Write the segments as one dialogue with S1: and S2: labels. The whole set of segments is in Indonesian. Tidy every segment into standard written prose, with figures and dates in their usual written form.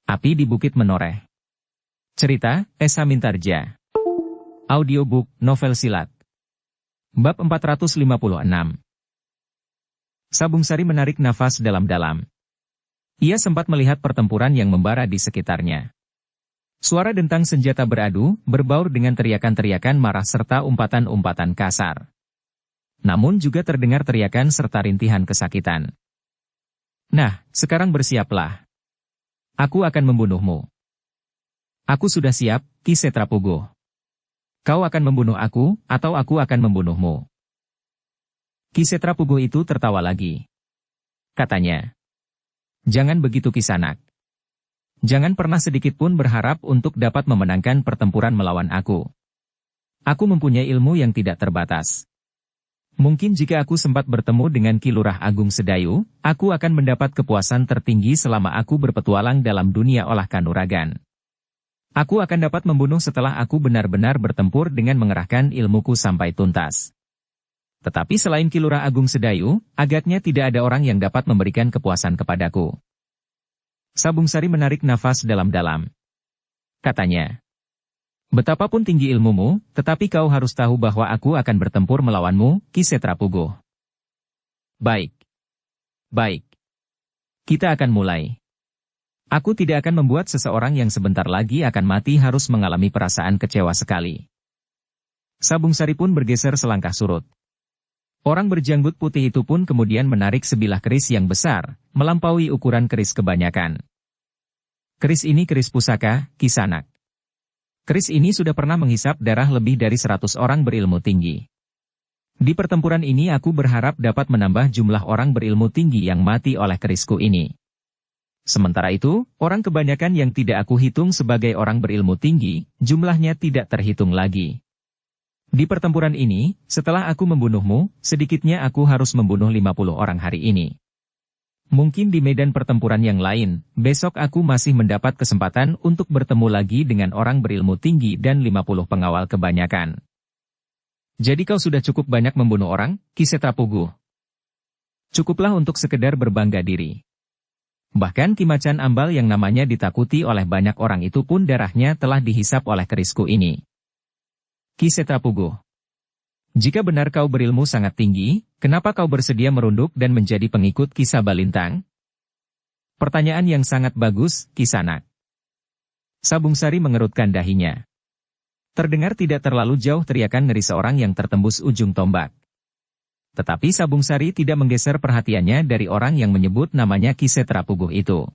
S1: Api di Bukit Menoreh. Cerita, Esa Mintarja. Audiobook, novel silat. Bab 456. Sabung Sari menarik nafas dalam-dalam. Ia sempat melihat pertempuran yang membara di sekitarnya. Suara dentang senjata beradu, berbaur dengan teriakan-teriakan marah serta umpatan-umpatan kasar. Namun juga terdengar teriakan serta rintihan kesakitan. Nah, sekarang bersiaplah. Aku akan membunuhmu. Aku sudah siap, Ki Setrapuguh. Kau akan membunuh aku, atau aku akan membunuhmu. Ki Setrapuguh itu tertawa lagi. Katanya, jangan begitu Kisanak. Jangan pernah sedikit pun berharap untuk dapat memenangkan pertempuran melawan aku. Aku mempunyai ilmu yang tidak terbatas. Mungkin jika aku sempat bertemu dengan Ki Lurah Agung Sedayu, aku akan mendapat kepuasan tertinggi selama aku berpetualang dalam dunia olah kanuragan. Aku akan dapat membunuh setelah aku benar-benar bertempur dengan mengerahkan ilmuku sampai tuntas. Tetapi selain Ki Lurah Agung Sedayu, agaknya tidak ada orang yang dapat memberikan kepuasan kepadaku. Sabung Sari menarik nafas dalam-dalam. Katanya, betapapun tinggi ilmumu, tetapi kau harus tahu bahwa aku akan bertempur melawanmu, Ki Setrapuguh. Baik. Baik. Kita akan mulai. Aku tidak akan membuat seseorang yang sebentar lagi akan mati harus mengalami perasaan kecewa sekali. Sabung Sari pun bergeser selangkah surut. Orang berjanggut putih itu pun kemudian menarik sebilah keris yang besar, melampaui ukuran keris kebanyakan. Keris ini keris pusaka, Kisanak. Keris ini sudah pernah menghisap darah lebih dari 100 orang berilmu tinggi. Di pertempuran ini aku berharap dapat menambah jumlah orang berilmu tinggi yang mati oleh kerisku ini. Sementara itu, orang kebanyakan yang tidak aku hitung sebagai orang berilmu tinggi, jumlahnya tidak terhitung lagi. Di pertempuran ini, setelah aku membunuhmu, sedikitnya aku harus membunuh 50 orang hari ini. Mungkin di medan pertempuran yang lain, besok aku masih mendapat kesempatan untuk bertemu lagi dengan orang berilmu tinggi dan 50 pengawal kebanyakan. Jadi kau sudah cukup banyak membunuh orang, Ki Setrapuguh. Cukuplah untuk sekedar berbangga diri. Bahkan Ki Macan Ambal yang namanya ditakuti oleh banyak orang itu pun darahnya telah dihisap oleh kerisku ini. Ki Setrapuguh. Jika benar kau berilmu sangat tinggi, kenapa kau bersedia merunduk dan menjadi pengikut Ki Sabalintang? Pertanyaan yang sangat bagus, Kisanak. Sabung Sari mengerutkan dahinya. Terdengar tidak terlalu jauh teriakan ngeri seorang yang tertembus ujung tombak. Tetapi Sabung Sari tidak menggeser perhatiannya dari orang yang menyebut namanya Ki Setrapuguh itu.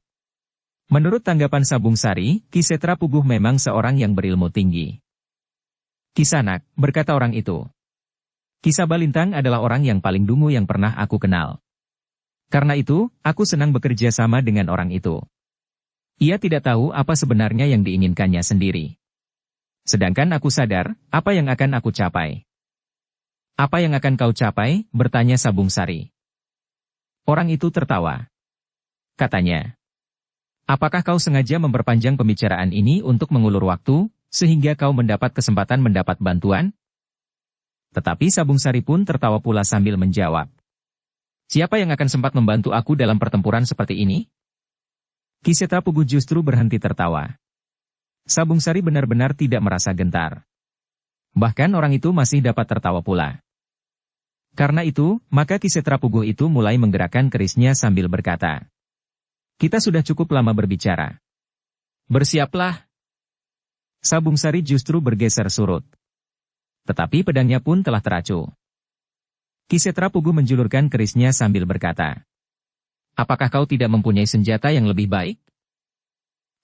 S1: Menurut tanggapan Sabung Sari, Ki Setrapuguh memang seorang yang berilmu tinggi. Kisanak, berkata orang itu. Ki Sabalintang adalah orang yang paling dungu yang pernah aku kenal. Karena itu, aku senang bekerja sama dengan orang itu. Ia tidak tahu apa sebenarnya yang diinginkannya sendiri. Sedangkan aku sadar, apa yang akan aku capai. Apa yang akan kau capai? Bertanya Sabung Sari. Orang itu tertawa. Katanya, apakah kau sengaja memperpanjang pembicaraan ini untuk mengulur waktu, sehingga kau mendapat kesempatan mendapat bantuan? Tetapi Sabung Sari pun tertawa pula sambil menjawab. Siapa yang akan sempat membantu aku dalam pertempuran seperti ini? Ki Setrapuguh justru berhenti tertawa. Sabung Sari benar-benar tidak merasa gentar. Bahkan orang itu masih dapat tertawa pula. Karena itu, maka Ki Setrapuguh itu mulai menggerakkan kerisnya sambil berkata, kita sudah cukup lama berbicara. Bersiaplah. Sabung Sari justru bergeser surut. Tetapi pedangnya pun telah teracu. Ki Setrapuguh menjulurkan kerisnya sambil berkata, apakah kau tidak mempunyai senjata yang lebih baik?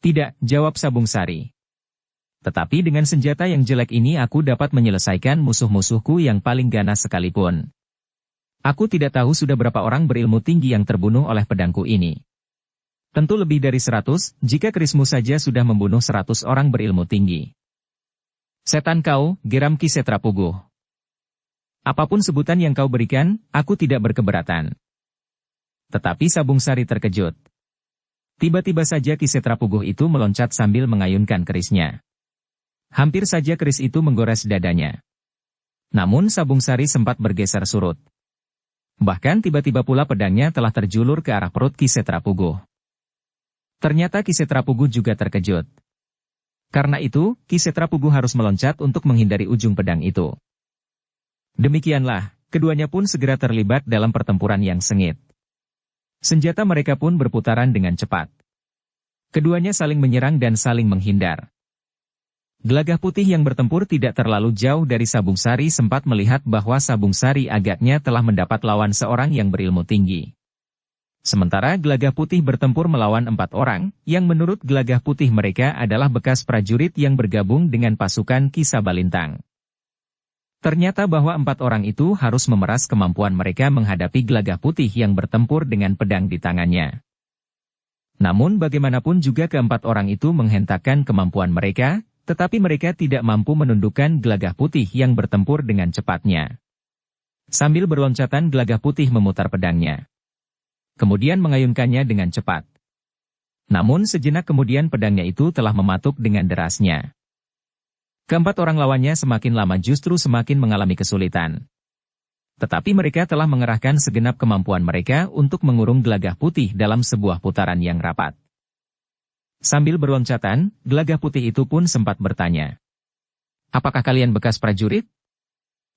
S1: Tidak, jawab Sabung Sari. Tetapi dengan senjata yang jelek ini aku dapat menyelesaikan musuh-musuhku yang paling ganas sekalipun. Aku tidak tahu sudah berapa orang berilmu tinggi yang terbunuh oleh pedangku ini. Tentu lebih dari 100, jika kerismu saja sudah membunuh 100 orang berilmu tinggi. Setan kau, geram Ki Setrapuguh. Apapun sebutan yang kau berikan, aku tidak berkeberatan. Tetapi Sabung Sari terkejut. Tiba-tiba saja Ki Setrapuguh itu meloncat sambil mengayunkan kerisnya. Hampir saja keris itu menggores dadanya. Namun Sabung Sari sempat bergeser surut. Bahkan tiba-tiba pula pedangnya telah terjulur ke arah perut Ki Setrapuguh. Ternyata Kisetrapugu juga terkejut. Karena itu, Kisetrapugu harus meloncat untuk menghindari ujung pedang itu. Demikianlah, keduanya pun segera terlibat dalam pertempuran yang sengit. Senjata mereka pun berputaran dengan cepat. Keduanya saling menyerang dan saling menghindar. Gelagah Putih yang bertempur tidak terlalu jauh dari Sabung Sari sempat melihat bahwa Sabung Sari agaknya telah mendapat lawan seorang yang berilmu tinggi. Sementara Gelagah Putih bertempur melawan 4 orang, yang menurut Gelagah Putih mereka adalah bekas prajurit yang bergabung dengan pasukan Ki Sabalintang. Ternyata bahwa 4 orang itu harus memeras kemampuan mereka menghadapi Gelagah Putih yang bertempur dengan pedang di tangannya. Namun bagaimanapun juga ke-4 orang itu menghentakkan kemampuan mereka, tetapi mereka tidak mampu menundukkan Gelagah Putih yang bertempur dengan cepatnya. Sambil berloncatan Gelagah Putih memutar pedangnya. Kemudian mengayunkannya dengan cepat. Namun sejenak kemudian pedangnya itu telah mematuk dengan derasnya. Ke-4 orang lawannya semakin lama justru semakin mengalami kesulitan. Tetapi mereka telah mengerahkan segenap kemampuan mereka untuk mengurung Gelagah Putih dalam sebuah putaran yang rapat. Sambil berloncatan, Gelagah Putih itu pun sempat bertanya. Apakah kalian bekas prajurit?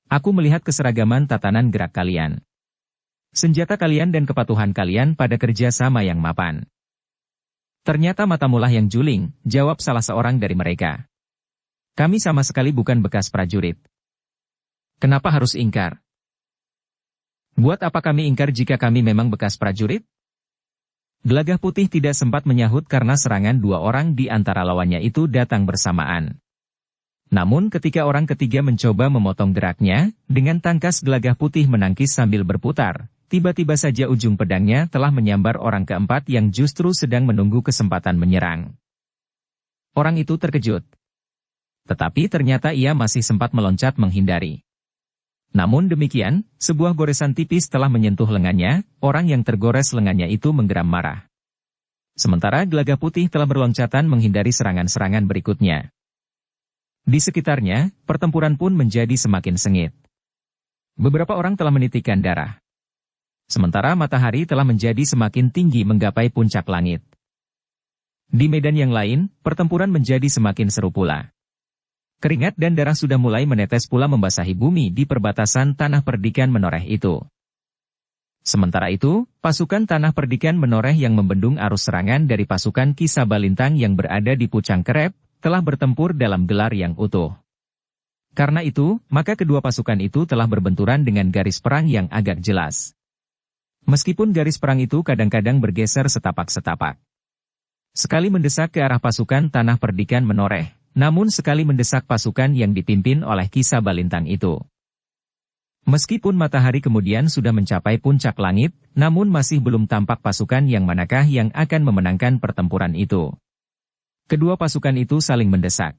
S1: Aku melihat keseragaman tatanan gerak kalian. Senjata kalian dan kepatuhan kalian pada kerja sama yang mapan. Ternyata matamulah yang juling, jawab salah seorang dari mereka. Kami sama sekali bukan bekas prajurit. Kenapa harus ingkar? Buat apa kami ingkar jika kami memang bekas prajurit? Gelagah Putih tidak sempat menyahut karena serangan 2 orang di antara lawannya itu datang bersamaan. Namun ketika orang ketiga mencoba memotong geraknya, dengan tangkas Gelagah Putih menangkis sambil berputar, tiba-tiba saja ujung pedangnya telah menyambar orang keempat yang justru sedang menunggu kesempatan menyerang. Orang itu terkejut. Tetapi ternyata ia masih sempat meloncat menghindari. Namun demikian, sebuah goresan tipis telah menyentuh lengannya, orang yang tergores lengannya itu menggeram marah. Sementara Gelagah Putih telah berloncatan menghindari serangan-serangan berikutnya. Di sekitarnya, pertempuran pun menjadi semakin sengit. Beberapa orang telah menitikkan darah. Sementara matahari telah menjadi semakin tinggi menggapai puncak langit. Di medan yang lain, pertempuran menjadi semakin seru pula. Keringat dan darah sudah mulai menetes pula membasahi bumi di perbatasan Tanah Perdikan Menoreh itu. Sementara itu, pasukan Tanah Perdikan Menoreh yang membendung arus serangan dari pasukan Ki Sabalintang yang berada di Pucang Kerep, telah bertempur dalam gelar yang utuh. Karena itu, maka kedua pasukan itu telah berbenturan dengan garis perang yang agak jelas. Meskipun garis perang itu kadang-kadang bergeser setapak-setapak. Sekali mendesak ke arah pasukan Tanah Perdikan Menoreh. Namun sekali mendesak pasukan yang dipimpin oleh Ki Sabalintang itu. Meskipun matahari kemudian sudah mencapai puncak langit, namun masih belum tampak pasukan yang manakah yang akan memenangkan pertempuran itu. Kedua pasukan itu saling mendesak.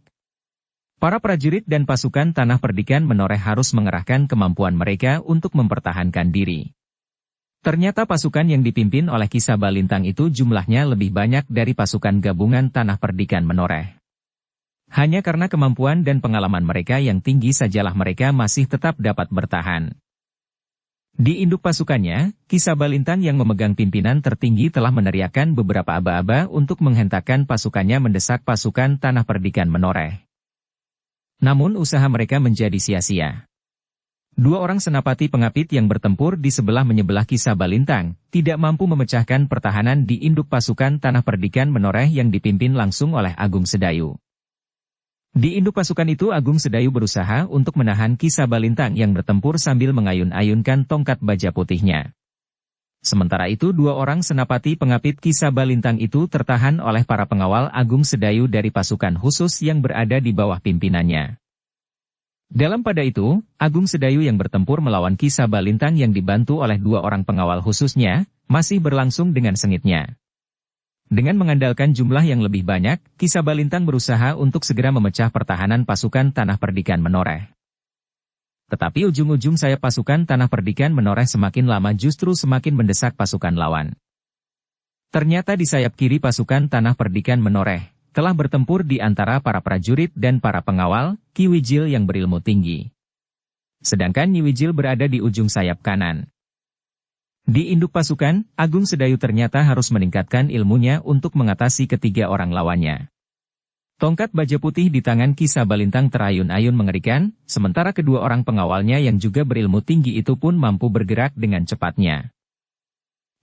S1: Para prajurit dan pasukan Tanah Perdikan Menoreh harus mengerahkan kemampuan mereka untuk mempertahankan diri. Ternyata pasukan yang dipimpin oleh Ki Sabalintang itu jumlahnya lebih banyak dari pasukan gabungan Tanah Perdikan Menoreh. Hanya karena kemampuan dan pengalaman mereka yang tinggi sajalah mereka masih tetap dapat bertahan. Di induk pasukannya, Ki Sabalintang yang memegang pimpinan tertinggi telah meneriakkan beberapa aba-aba untuk menghentakkan pasukannya mendesak pasukan Tanah Perdikan Menoreh. Namun usaha mereka menjadi sia-sia. 2 orang senapati pengapit yang bertempur di sebelah-menyebelah Ki Sabalintang, tidak mampu memecahkan pertahanan di induk pasukan Tanah Perdikan Menoreh yang dipimpin langsung oleh Agung Sedayu. Di induk pasukan itu Agung Sedayu berusaha untuk menahan Ki Sabalintang yang bertempur sambil mengayun-ayunkan tongkat baja putihnya. Sementara itu 2 orang senapati pengapit Ki Sabalintang itu tertahan oleh para pengawal Agung Sedayu dari pasukan khusus yang berada di bawah pimpinannya. Dalam pada itu, Agung Sedayu yang bertempur melawan Ki Sabalintang yang dibantu oleh 2 orang pengawal khususnya, masih berlangsung dengan sengitnya. Dengan mengandalkan jumlah yang lebih banyak, Ki Sabalintang berusaha untuk segera memecah pertahanan pasukan Tanah Perdikan Menoreh. Tetapi ujung-ujung sayap pasukan Tanah Perdikan Menoreh semakin lama justru semakin mendesak pasukan lawan. Ternyata di sayap kiri pasukan Tanah Perdikan Menoreh, telah bertempur di antara para prajurit dan para pengawal, Ki Wijil yang berilmu tinggi. Sedangkan Nyi Wijil berada di ujung sayap kanan. Di induk pasukan, Agung Sedayu ternyata harus meningkatkan ilmunya untuk mengatasi ketiga orang lawannya. Tongkat baja putih di tangan Ki Sabalintang terayun-ayun mengerikan, sementara kedua orang pengawalnya yang juga berilmu tinggi itu pun mampu bergerak dengan cepatnya.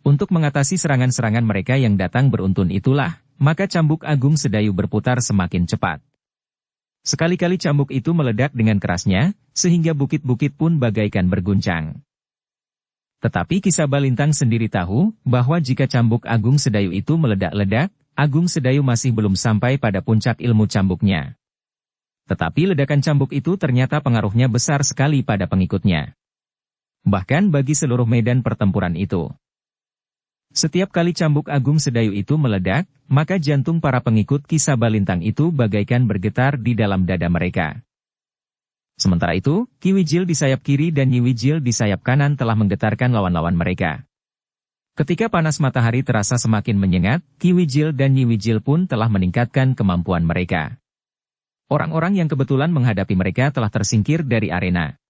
S1: Untuk mengatasi serangan-serangan mereka yang datang beruntun itulah, maka cambuk Agung Sedayu berputar semakin cepat. Sekali-kali cambuk itu meledak dengan kerasnya, sehingga bukit-bukit pun bagaikan berguncang. Tetapi Ki Sabalintang sendiri tahu, bahwa jika cambuk Agung Sedayu itu meledak-ledak, Agung Sedayu masih belum sampai pada puncak ilmu cambuknya. Tetapi ledakan cambuk itu ternyata pengaruhnya besar sekali pada pengikutnya. Bahkan bagi seluruh medan pertempuran itu. Setiap kali cambuk Agung Sedayu itu meledak, maka jantung para pengikut Ki Sabalintang itu bagaikan bergetar di dalam dada mereka. Sementara itu, Ki Wijil di sayap kiri dan Nyi Wijil di sayap kanan telah menggetarkan lawan-lawan mereka. Ketika panas matahari terasa semakin menyengat, Ki Wijil dan Nyi Wijil pun telah meningkatkan kemampuan mereka. Orang-orang yang kebetulan menghadapi mereka telah tersingkir dari arena.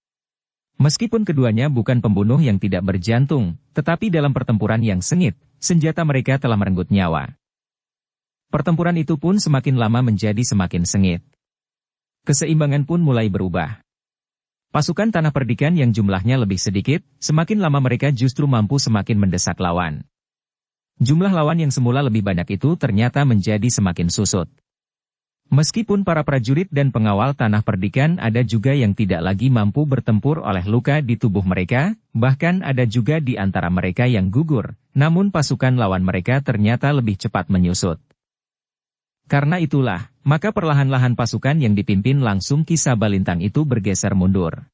S1: Meskipun keduanya bukan pembunuh yang tidak berjantung, tetapi dalam pertempuran yang sengit, senjata mereka telah merenggut nyawa. Pertempuran itu pun semakin lama menjadi semakin sengit. Keseimbangan pun mulai berubah. Pasukan Tanah Perdikan yang jumlahnya lebih sedikit, semakin lama mereka justru mampu semakin mendesak lawan. Jumlah lawan yang semula lebih banyak itu ternyata menjadi semakin susut. Meskipun para prajurit dan pengawal Tanah Perdikan ada juga yang tidak lagi mampu bertempur oleh luka di tubuh mereka, bahkan ada juga di antara mereka yang gugur, namun pasukan lawan mereka ternyata lebih cepat menyusut. Karena itulah, maka perlahan-lahan pasukan yang dipimpin langsung Ki Sabalintang itu bergeser mundur.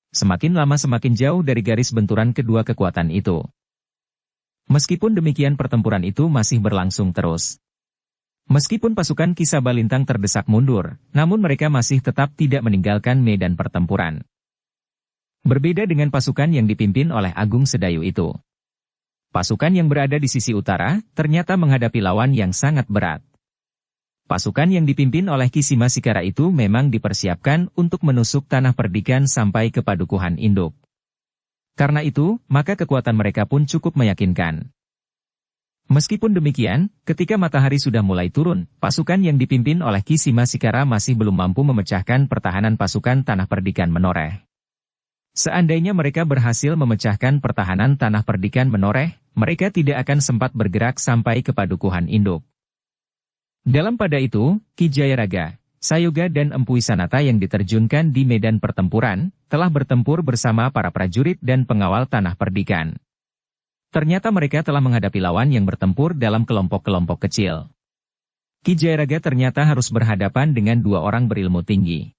S1: Semakin lama semakin jauh dari garis benturan kedua kekuatan itu. Meskipun demikian pertempuran itu masih berlangsung terus. Meskipun pasukan Ki Sabalintang terdesak mundur, namun mereka masih tetap tidak meninggalkan medan pertempuran. Berbeda dengan pasukan yang dipimpin oleh Agung Sedayu itu. Pasukan yang berada di sisi utara, ternyata menghadapi lawan yang sangat berat. Pasukan yang dipimpin oleh Ki Simasikara itu memang dipersiapkan untuk menusuk Tanah Perdikan sampai ke Padukuhan Induk. Karena itu, maka kekuatan mereka pun cukup meyakinkan. Meskipun demikian, ketika matahari sudah mulai turun, pasukan yang dipimpin oleh Ki Simasikara masih belum mampu memecahkan pertahanan pasukan Tanah Perdikan Menoreh. Seandainya mereka berhasil memecahkan pertahanan Tanah Perdikan Menoreh, mereka tidak akan sempat bergerak sampai ke Padukuhan Induk. Dalam pada itu, Ki Jayaraga, Sayoga dan Empu Wisanata yang diterjunkan di medan pertempuran, telah bertempur bersama para prajurit dan pengawal Tanah Perdikan. Ternyata mereka telah menghadapi lawan yang bertempur dalam kelompok-kelompok kecil. Ki Jayaraga ternyata harus berhadapan dengan dua orang berilmu tinggi.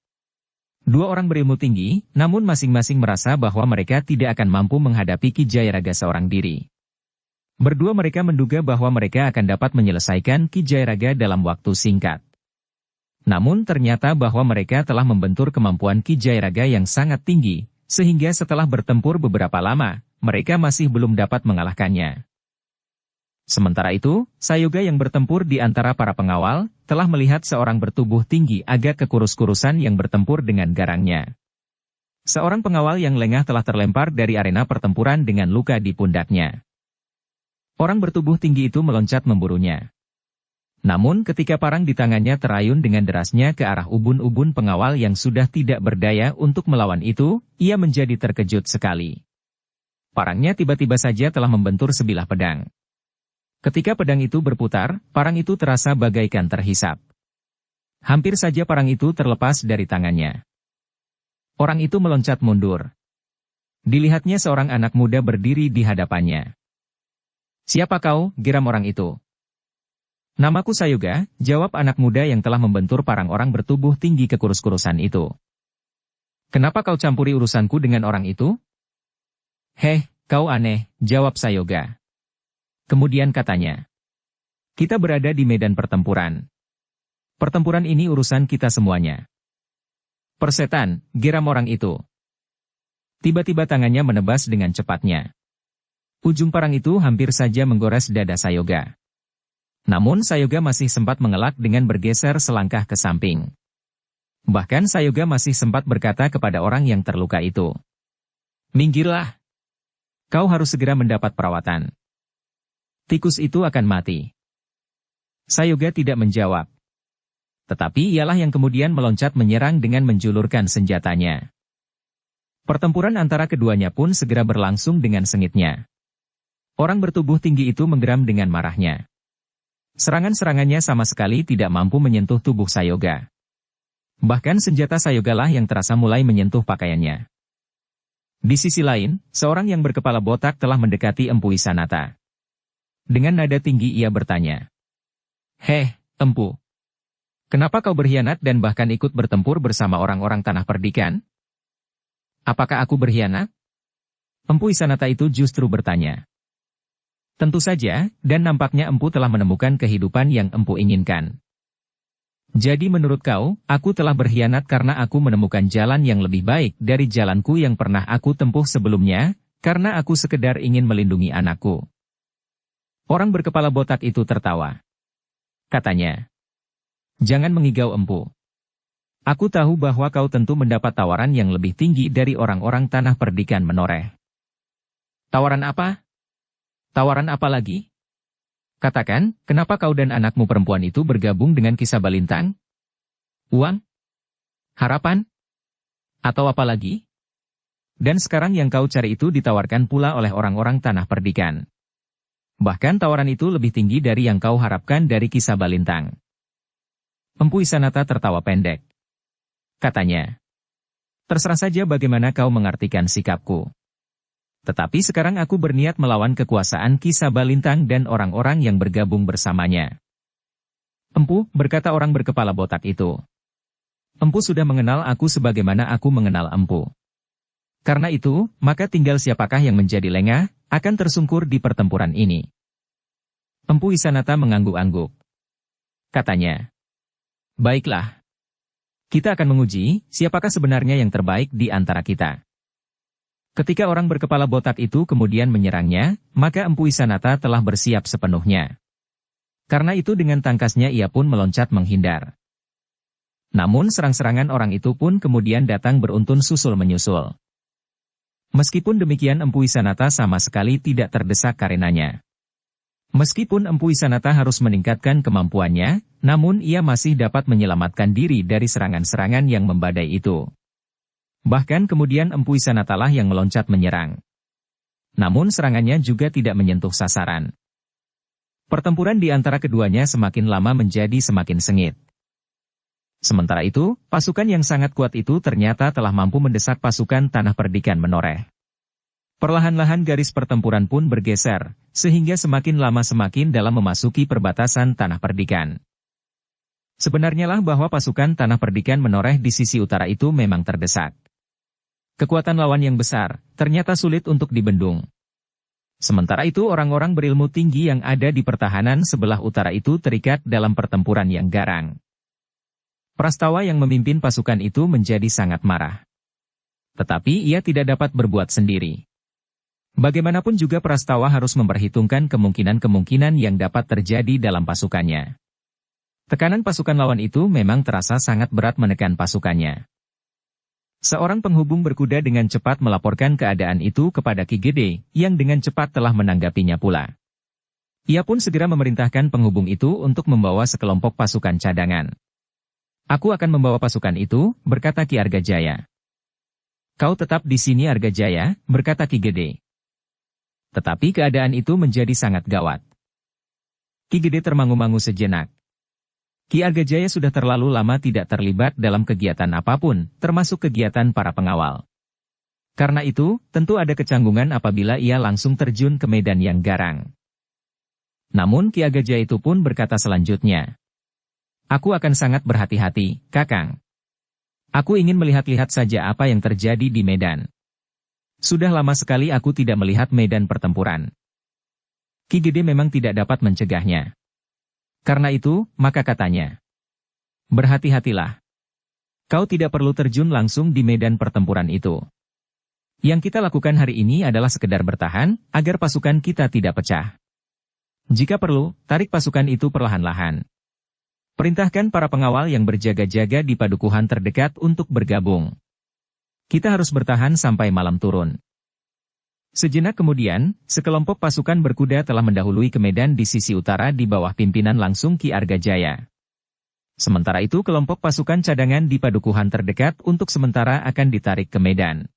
S1: Dua orang berilmu tinggi, namun masing-masing merasa bahwa mereka tidak akan mampu menghadapi Ki Jayaraga seorang diri. Berdua mereka menduga bahwa mereka akan dapat menyelesaikan Ki Jayaraga dalam waktu singkat. Namun ternyata bahwa mereka telah membentur kemampuan Ki Jayaraga yang sangat tinggi, sehingga setelah bertempur beberapa lama, mereka masih belum dapat mengalahkannya. Sementara itu, Sayoga yang bertempur di antara para pengawal, telah melihat seorang bertubuh tinggi agak kekurus-kurusan yang bertempur dengan garangnya. Seorang pengawal yang lengah telah terlempar dari arena pertempuran dengan luka di pundaknya. Orang bertubuh tinggi itu meloncat memburunya. Namun ketika parang di tangannya terayun dengan derasnya ke arah ubun-ubun pengawal yang sudah tidak berdaya untuk melawan itu, ia menjadi terkejut sekali. Parangnya tiba-tiba saja telah membentur sebilah pedang. Ketika pedang itu berputar, parang itu terasa bagaikan terhisap. Hampir saja parang itu terlepas dari tangannya. Orang itu meloncat mundur. Dilihatnya seorang anak muda berdiri di hadapannya. "Siapa kau?" geram orang itu. "Namaku Sayoga," jawab anak muda yang telah membentur parang orang bertubuh tinggi kekurus-kurusan itu. "Kenapa kau campuri urusanku dengan orang itu?" "Heh, kau aneh," jawab Sayoga. Kemudian katanya, "Kita berada di medan pertempuran. Pertempuran ini urusan kita semuanya." "Persetan," geram orang itu. Tiba-tiba tangannya menebas dengan cepatnya. Ujung parang itu hampir saja menggores dada Sayoga. Namun Sayoga masih sempat mengelak dengan bergeser selangkah ke samping. Bahkan Sayoga masih sempat berkata kepada orang yang terluka itu, "Minggirlah." Kau harus segera mendapat perawatan. Tikus itu akan mati. Sayoga tidak menjawab. Tetapi ialah yang kemudian meloncat menyerang dengan menjulurkan senjatanya. Pertempuran antara keduanya pun segera berlangsung dengan sengitnya. Orang bertubuh tinggi itu menggeram dengan marahnya. Serangan-serangannya sama sekali tidak mampu menyentuh tubuh Sayoga. Bahkan senjata Sayoga lah yang terasa mulai menyentuh pakaiannya. Di sisi lain, seorang yang berkepala botak telah mendekati Empu Wisanata. Dengan nada tinggi ia bertanya. Heh, Empu. Kenapa kau berkhianat dan bahkan ikut bertempur bersama orang-orang Tanah Perdikan? Apakah aku berkhianat? Empu Wisanata itu justru bertanya. Tentu saja, dan nampaknya Empu telah menemukan kehidupan yang Empu inginkan. Jadi menurut kau, aku telah berkhianat karena aku menemukan jalan yang lebih baik dari jalanku yang pernah aku tempuh sebelumnya, karena aku sekedar ingin melindungi anakku. Orang berkepala botak itu tertawa. Katanya, jangan mengigau Empu. Aku tahu bahwa kau tentu mendapat tawaran yang lebih tinggi dari orang-orang Tanah Perdikan menoreh. Tawaran apa? Tawaran apa lagi? Katakan, kenapa kau dan anakmu perempuan itu bergabung dengan Kisah Balintang? Uang? Harapan? Atau apa lagi? Dan sekarang yang kau cari itu ditawarkan pula oleh orang-orang Tanah Perdikan. Bahkan tawaran itu lebih tinggi dari yang kau harapkan dari Kisah Balintang. Empu Wisanata tertawa pendek. Katanya, terserah saja bagaimana kau mengartikan sikapku. Tetapi sekarang aku berniat melawan kekuasaan Kisah Balintang dan orang-orang yang bergabung bersamanya. Empu, berkata orang berkepala botak itu. Empu sudah mengenal aku sebagaimana aku mengenal Empu. Karena itu, maka tinggal siapakah yang menjadi lengah, akan tersungkur di pertempuran ini. Empu Wisanata mengangguk-angguk. Katanya, baiklah. Kita akan menguji, siapakah sebenarnya yang terbaik di antara kita. Ketika orang berkepala botak itu kemudian menyerangnya, maka Empu Wisanata telah bersiap sepenuhnya. Karena itu dengan tangkasnya ia pun meloncat menghindar. Namun serang-serangan orang itu pun kemudian datang beruntun susul menyusul. Meskipun demikian Empu Wisanata sama sekali tidak terdesak karenanya. Meskipun Empu Wisanata harus meningkatkan kemampuannya, namun ia masih dapat menyelamatkan diri dari serangan-serangan yang membadai itu. Bahkan kemudian Empu Wisanata lah yang meloncat menyerang. Namun serangannya juga tidak menyentuh sasaran. Pertempuran di antara keduanya semakin lama menjadi semakin sengit. Sementara itu, pasukan yang sangat kuat itu ternyata telah mampu mendesak pasukan Tanah Perdikan menoreh. Perlahan-lahan garis pertempuran pun bergeser, sehingga semakin lama semakin dalam memasuki perbatasan Tanah Perdikan. Sebenarnya lah bahwa pasukan Tanah Perdikan menoreh di sisi utara itu memang terdesak. Kekuatan lawan yang besar, ternyata sulit untuk dibendung. Sementara itu orang-orang berilmu tinggi yang ada di pertahanan sebelah utara itu terikat dalam pertempuran yang garang. Prastawa yang memimpin pasukan itu menjadi sangat marah. Tetapi ia tidak dapat berbuat sendiri. Bagaimanapun juga Prastawa harus memperhitungkan kemungkinan-kemungkinan yang dapat terjadi dalam pasukannya. Tekanan pasukan lawan itu memang terasa sangat berat menekan pasukannya. Seorang penghubung berkuda dengan cepat melaporkan keadaan itu kepada Ki Gede, yang dengan cepat telah menanggapinya pula. Ia pun segera memerintahkan penghubung itu untuk membawa sekelompok pasukan cadangan. Aku akan membawa pasukan itu, berkata Ki Argajaya. Kau tetap di sini Argajaya, berkata Ki Gede. Tetapi keadaan itu menjadi sangat gawat. Ki Gede termangu-mangu sejenak. Ki Argajaya sudah terlalu lama tidak terlibat dalam kegiatan apapun, termasuk kegiatan para pengawal. Karena itu, tentu ada kecanggungan apabila ia langsung terjun ke medan yang garang. Namun Ki Argajaya itu pun berkata selanjutnya. Aku akan sangat berhati-hati, Kakang. Aku ingin melihat-lihat saja apa yang terjadi di medan. Sudah lama sekali aku tidak melihat medan pertempuran. Ki Gede memang tidak dapat mencegahnya. Karena itu, maka katanya. Berhati-hatilah. Kau tidak perlu terjun langsung di medan pertempuran itu. Yang kita lakukan hari ini adalah sekedar bertahan, agar pasukan kita tidak pecah. Jika perlu, tarik pasukan itu perlahan-lahan. Perintahkan para pengawal yang berjaga-jaga di padukuhan terdekat untuk bergabung. Kita harus bertahan sampai malam turun. Sejenak kemudian, sekelompok pasukan berkuda telah mendahului ke medan di sisi utara di bawah pimpinan langsung Ki Argajaya. Sementara itu kelompok pasukan cadangan di padukuhan terdekat untuk sementara akan ditarik ke medan.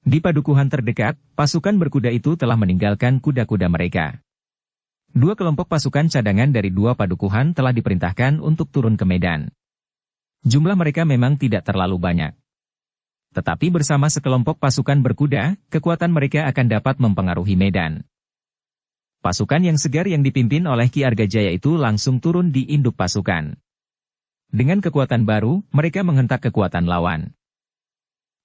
S1: Di padukuhan terdekat, pasukan berkuda itu telah meninggalkan kuda-kuda mereka. Dua kelompok pasukan cadangan dari dua padukuhan telah diperintahkan untuk turun ke medan. Jumlah mereka memang tidak terlalu banyak. Tetapi bersama sekelompok pasukan berkuda, kekuatan mereka akan dapat mempengaruhi medan. Pasukan yang segar yang dipimpin oleh Ki Argajaya itu langsung turun di induk pasukan. Dengan kekuatan baru, mereka menghentak kekuatan lawan.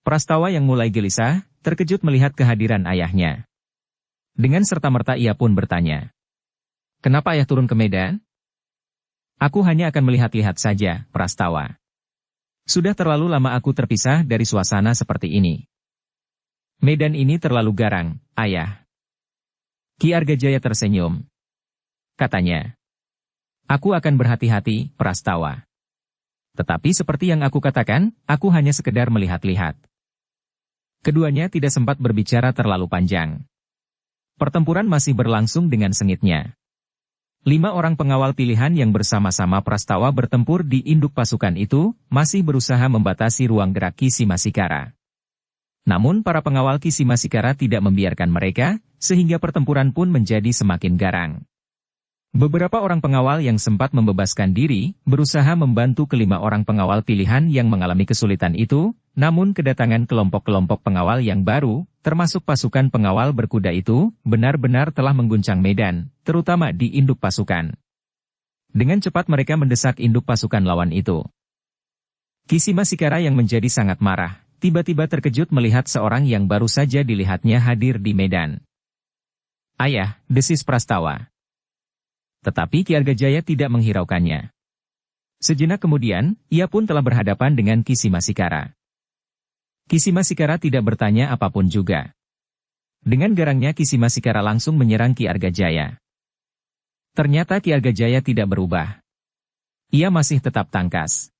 S1: Prastawa yang mulai gelisah, terkejut melihat kehadiran ayahnya. Dengan serta-merta ia pun bertanya, "Kenapa ayah turun ke medan?" "Aku hanya akan melihat-lihat saja, Prastawa. Sudah terlalu lama aku terpisah dari suasana seperti ini. Medan ini terlalu garang, ayah." Ki Argajaya tersenyum. Katanya, "Aku akan berhati-hati, Prastawa. Tetapi seperti yang aku katakan, aku hanya sekedar melihat-lihat." Keduanya tidak sempat berbicara terlalu panjang. Pertempuran masih berlangsung dengan sengitnya. 5 orang pengawal pilihan yang bersama-sama Prastawa bertempur di induk pasukan itu, masih berusaha membatasi ruang gerak Ki Simasikara. Namun para pengawal Ki Simasikara tidak membiarkan mereka, sehingga pertempuran pun menjadi semakin garang. Beberapa orang pengawal yang sempat membebaskan diri, berusaha membantu kelima orang pengawal pilihan yang mengalami kesulitan itu, namun kedatangan kelompok-kelompok pengawal yang baru, termasuk pasukan pengawal berkuda itu, benar-benar telah mengguncang medan, terutama di induk pasukan. Dengan cepat mereka mendesak induk pasukan lawan itu. Ki Simasikara yang menjadi sangat marah, tiba-tiba terkejut melihat seorang yang baru saja dilihatnya hadir di medan. "Ayah," desis Prastawa. Tetapi Ki Argajaya tidak menghiraukannya. Sejenak kemudian, ia pun telah berhadapan dengan Ki Simasikara. Ki Simasikara tidak bertanya apapun juga. Dengan garangnya Ki Simasikara langsung menyerang Ki Argajaya. Ternyata Ki Argajaya tidak berubah. Ia masih tetap tangkas.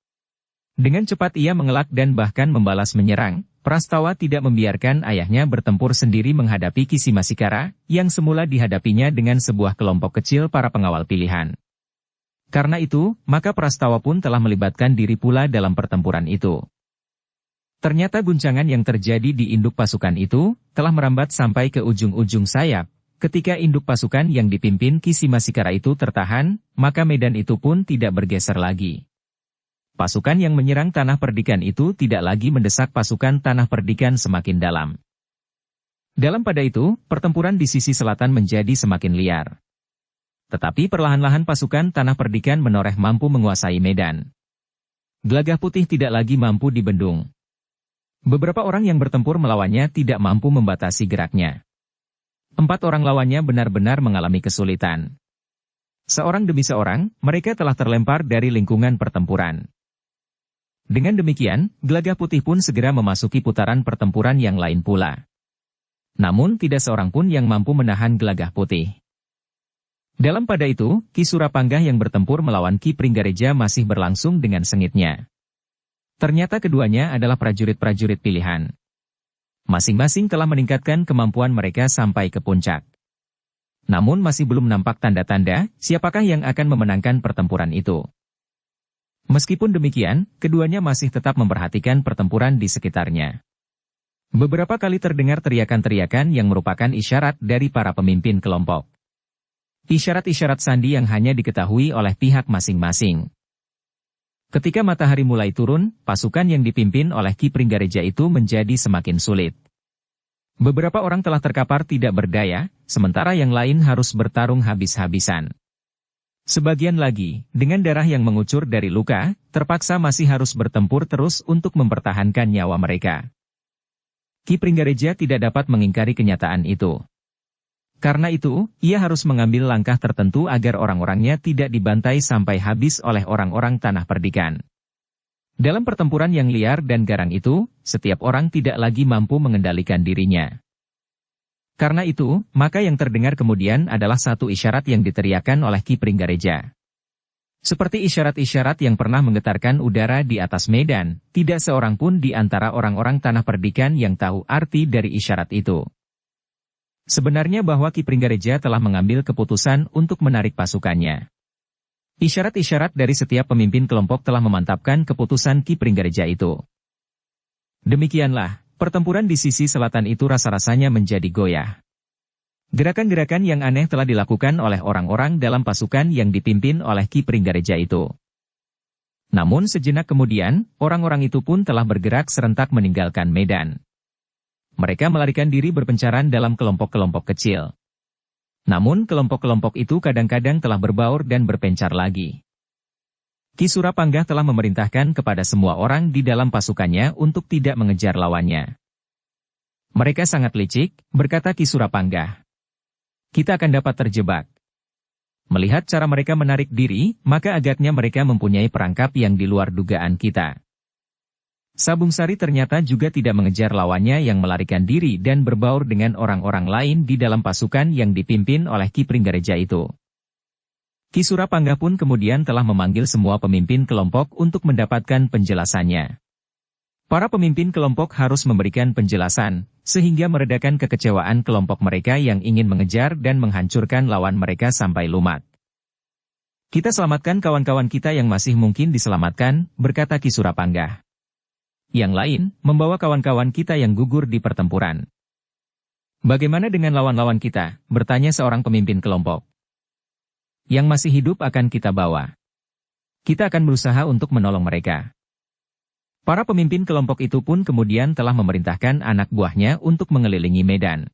S1: Dengan cepat ia mengelak dan bahkan membalas menyerang. Prastawa tidak membiarkan ayahnya bertempur sendiri menghadapi Ki Simasikara, yang semula dihadapinya dengan sebuah kelompok kecil para pengawal pilihan. Karena itu, maka Prastawa pun telah melibatkan diri pula dalam pertempuran itu. Ternyata guncangan yang terjadi di induk pasukan itu, telah merambat sampai ke ujung-ujung sayap. Ketika induk pasukan yang dipimpin Ki Simasikara itu tertahan, maka medan itu pun tidak bergeser lagi. Pasukan yang menyerang Tanah Perdikan itu tidak lagi mendesak pasukan Tanah Perdikan semakin dalam. Dalam pada itu, pertempuran di sisi selatan menjadi semakin liar. Tetapi perlahan-lahan pasukan Tanah Perdikan menoreh mampu menguasai medan. Gelagah Putih tidak lagi mampu dibendung. Beberapa orang yang bertempur melawannya tidak mampu membatasi geraknya. 4 orang lawannya benar-benar mengalami kesulitan. Seorang demi seorang, mereka telah terlempar dari lingkungan pertempuran. Dengan demikian, Gelagah Putih pun segera memasuki putaran pertempuran yang lain pula. Namun tidak seorang pun yang mampu menahan Gelagah Putih. Dalam pada itu, Ki Surapanggah yang bertempur melawan Ki Pringgareja masih berlangsung dengan sengitnya. Ternyata keduanya adalah prajurit-prajurit pilihan. Masing-masing telah meningkatkan kemampuan mereka sampai ke puncak. Namun masih belum nampak tanda-tanda siapakah yang akan memenangkan pertempuran itu. Meskipun demikian, keduanya masih tetap memperhatikan pertempuran di sekitarnya. Beberapa kali terdengar teriakan-teriakan yang merupakan isyarat dari para pemimpin kelompok. Isyarat-isyarat sandi yang hanya diketahui oleh pihak masing-masing. Ketika matahari mulai turun, pasukan yang dipimpin oleh Ki Pringgareja itu menjadi semakin sulit. Beberapa orang telah terkapar tidak berdaya, sementara yang lain harus bertarung habis-habisan. Sebagian lagi, dengan darah yang mengucur dari luka, terpaksa masih harus bertempur terus untuk mempertahankan nyawa mereka. Ki Pringgareja tidak dapat mengingkari kenyataan itu. Karena itu, ia harus mengambil langkah tertentu agar orang-orangnya tidak dibantai sampai habis oleh orang-orang Tanah Perdikan. Dalam pertempuran yang liar dan garang itu, setiap orang tidak lagi mampu mengendalikan dirinya. Karena itu, maka yang terdengar kemudian adalah satu isyarat yang diteriakan oleh Ki Pringgareja. Seperti isyarat-isyarat yang pernah menggetarkan udara di atas medan, tidak seorang pun di antara orang-orang Tanah Perdikan yang tahu arti dari isyarat itu. Sebenarnya bahwa Ki Pringgareja telah mengambil keputusan untuk menarik pasukannya. Isyarat-isyarat dari setiap pemimpin kelompok telah memantapkan keputusan Ki Pringgareja itu. Demikianlah, pertempuran di sisi selatan itu rasa-rasanya menjadi goyah. Gerakan-gerakan yang aneh telah dilakukan oleh orang-orang dalam pasukan yang dipimpin oleh Ki Pringgareja itu. Namun sejenak kemudian, orang-orang itu pun telah bergerak serentak meninggalkan medan. Mereka melarikan diri berpencaran dalam kelompok-kelompok kecil. Namun kelompok-kelompok itu kadang-kadang telah berbaur dan berpencar lagi. Ki Surapangga telah memerintahkan kepada semua orang di dalam pasukannya untuk tidak mengejar lawannya. Mereka sangat licik, berkata Ki Surapangga. Kita akan dapat terjebak. Melihat cara mereka menarik diri, maka agaknya mereka mempunyai perangkap yang di luar dugaan kita. Sabung Sari ternyata juga tidak mengejar lawannya yang melarikan diri dan berbaur dengan orang-orang lain di dalam pasukan yang dipimpin oleh Ki Pringgareja itu. Ki Surapangga pun kemudian telah memanggil semua pemimpin kelompok untuk mendapatkan penjelasannya. Para pemimpin kelompok harus memberikan penjelasan, sehingga meredakan kekecewaan kelompok mereka yang ingin mengejar dan menghancurkan lawan mereka sampai lumat. Kita selamatkan kawan-kawan kita yang masih mungkin diselamatkan, berkata Ki Surapangga. Yang lain, membawa kawan-kawan kita yang gugur di pertempuran. Bagaimana dengan lawan-lawan kita? Bertanya seorang pemimpin kelompok. Yang masih hidup akan kita bawa. Kita akan berusaha untuk menolong mereka. Para pemimpin kelompok itu pun kemudian telah memerintahkan anak buahnya untuk mengelilingi medan.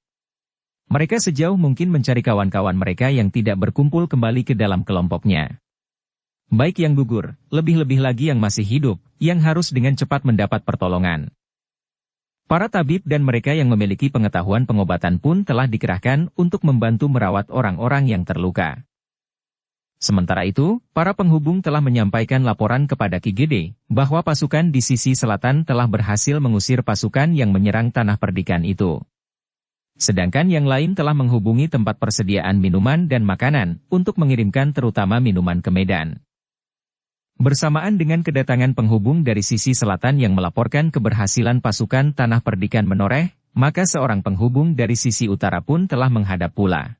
S1: Mereka sejauh mungkin mencari kawan-kawan mereka yang tidak berkumpul kembali ke dalam kelompoknya. Baik yang gugur, lebih-lebih lagi yang masih hidup, yang harus dengan cepat mendapat pertolongan. Para tabib dan mereka yang memiliki pengetahuan pengobatan pun telah dikerahkan untuk membantu merawat orang-orang yang terluka. Sementara itu, para penghubung telah menyampaikan laporan kepada Ki Gede, bahwa pasukan di sisi selatan telah berhasil mengusir pasukan yang menyerang Tanah Perdikan itu. Sedangkan yang lain telah menghubungi tempat persediaan minuman dan makanan, untuk mengirimkan terutama minuman ke Medan. Bersamaan dengan kedatangan penghubung dari sisi selatan yang melaporkan keberhasilan pasukan Tanah Perdikan menoreh, maka seorang penghubung dari sisi utara pun telah menghadap pula.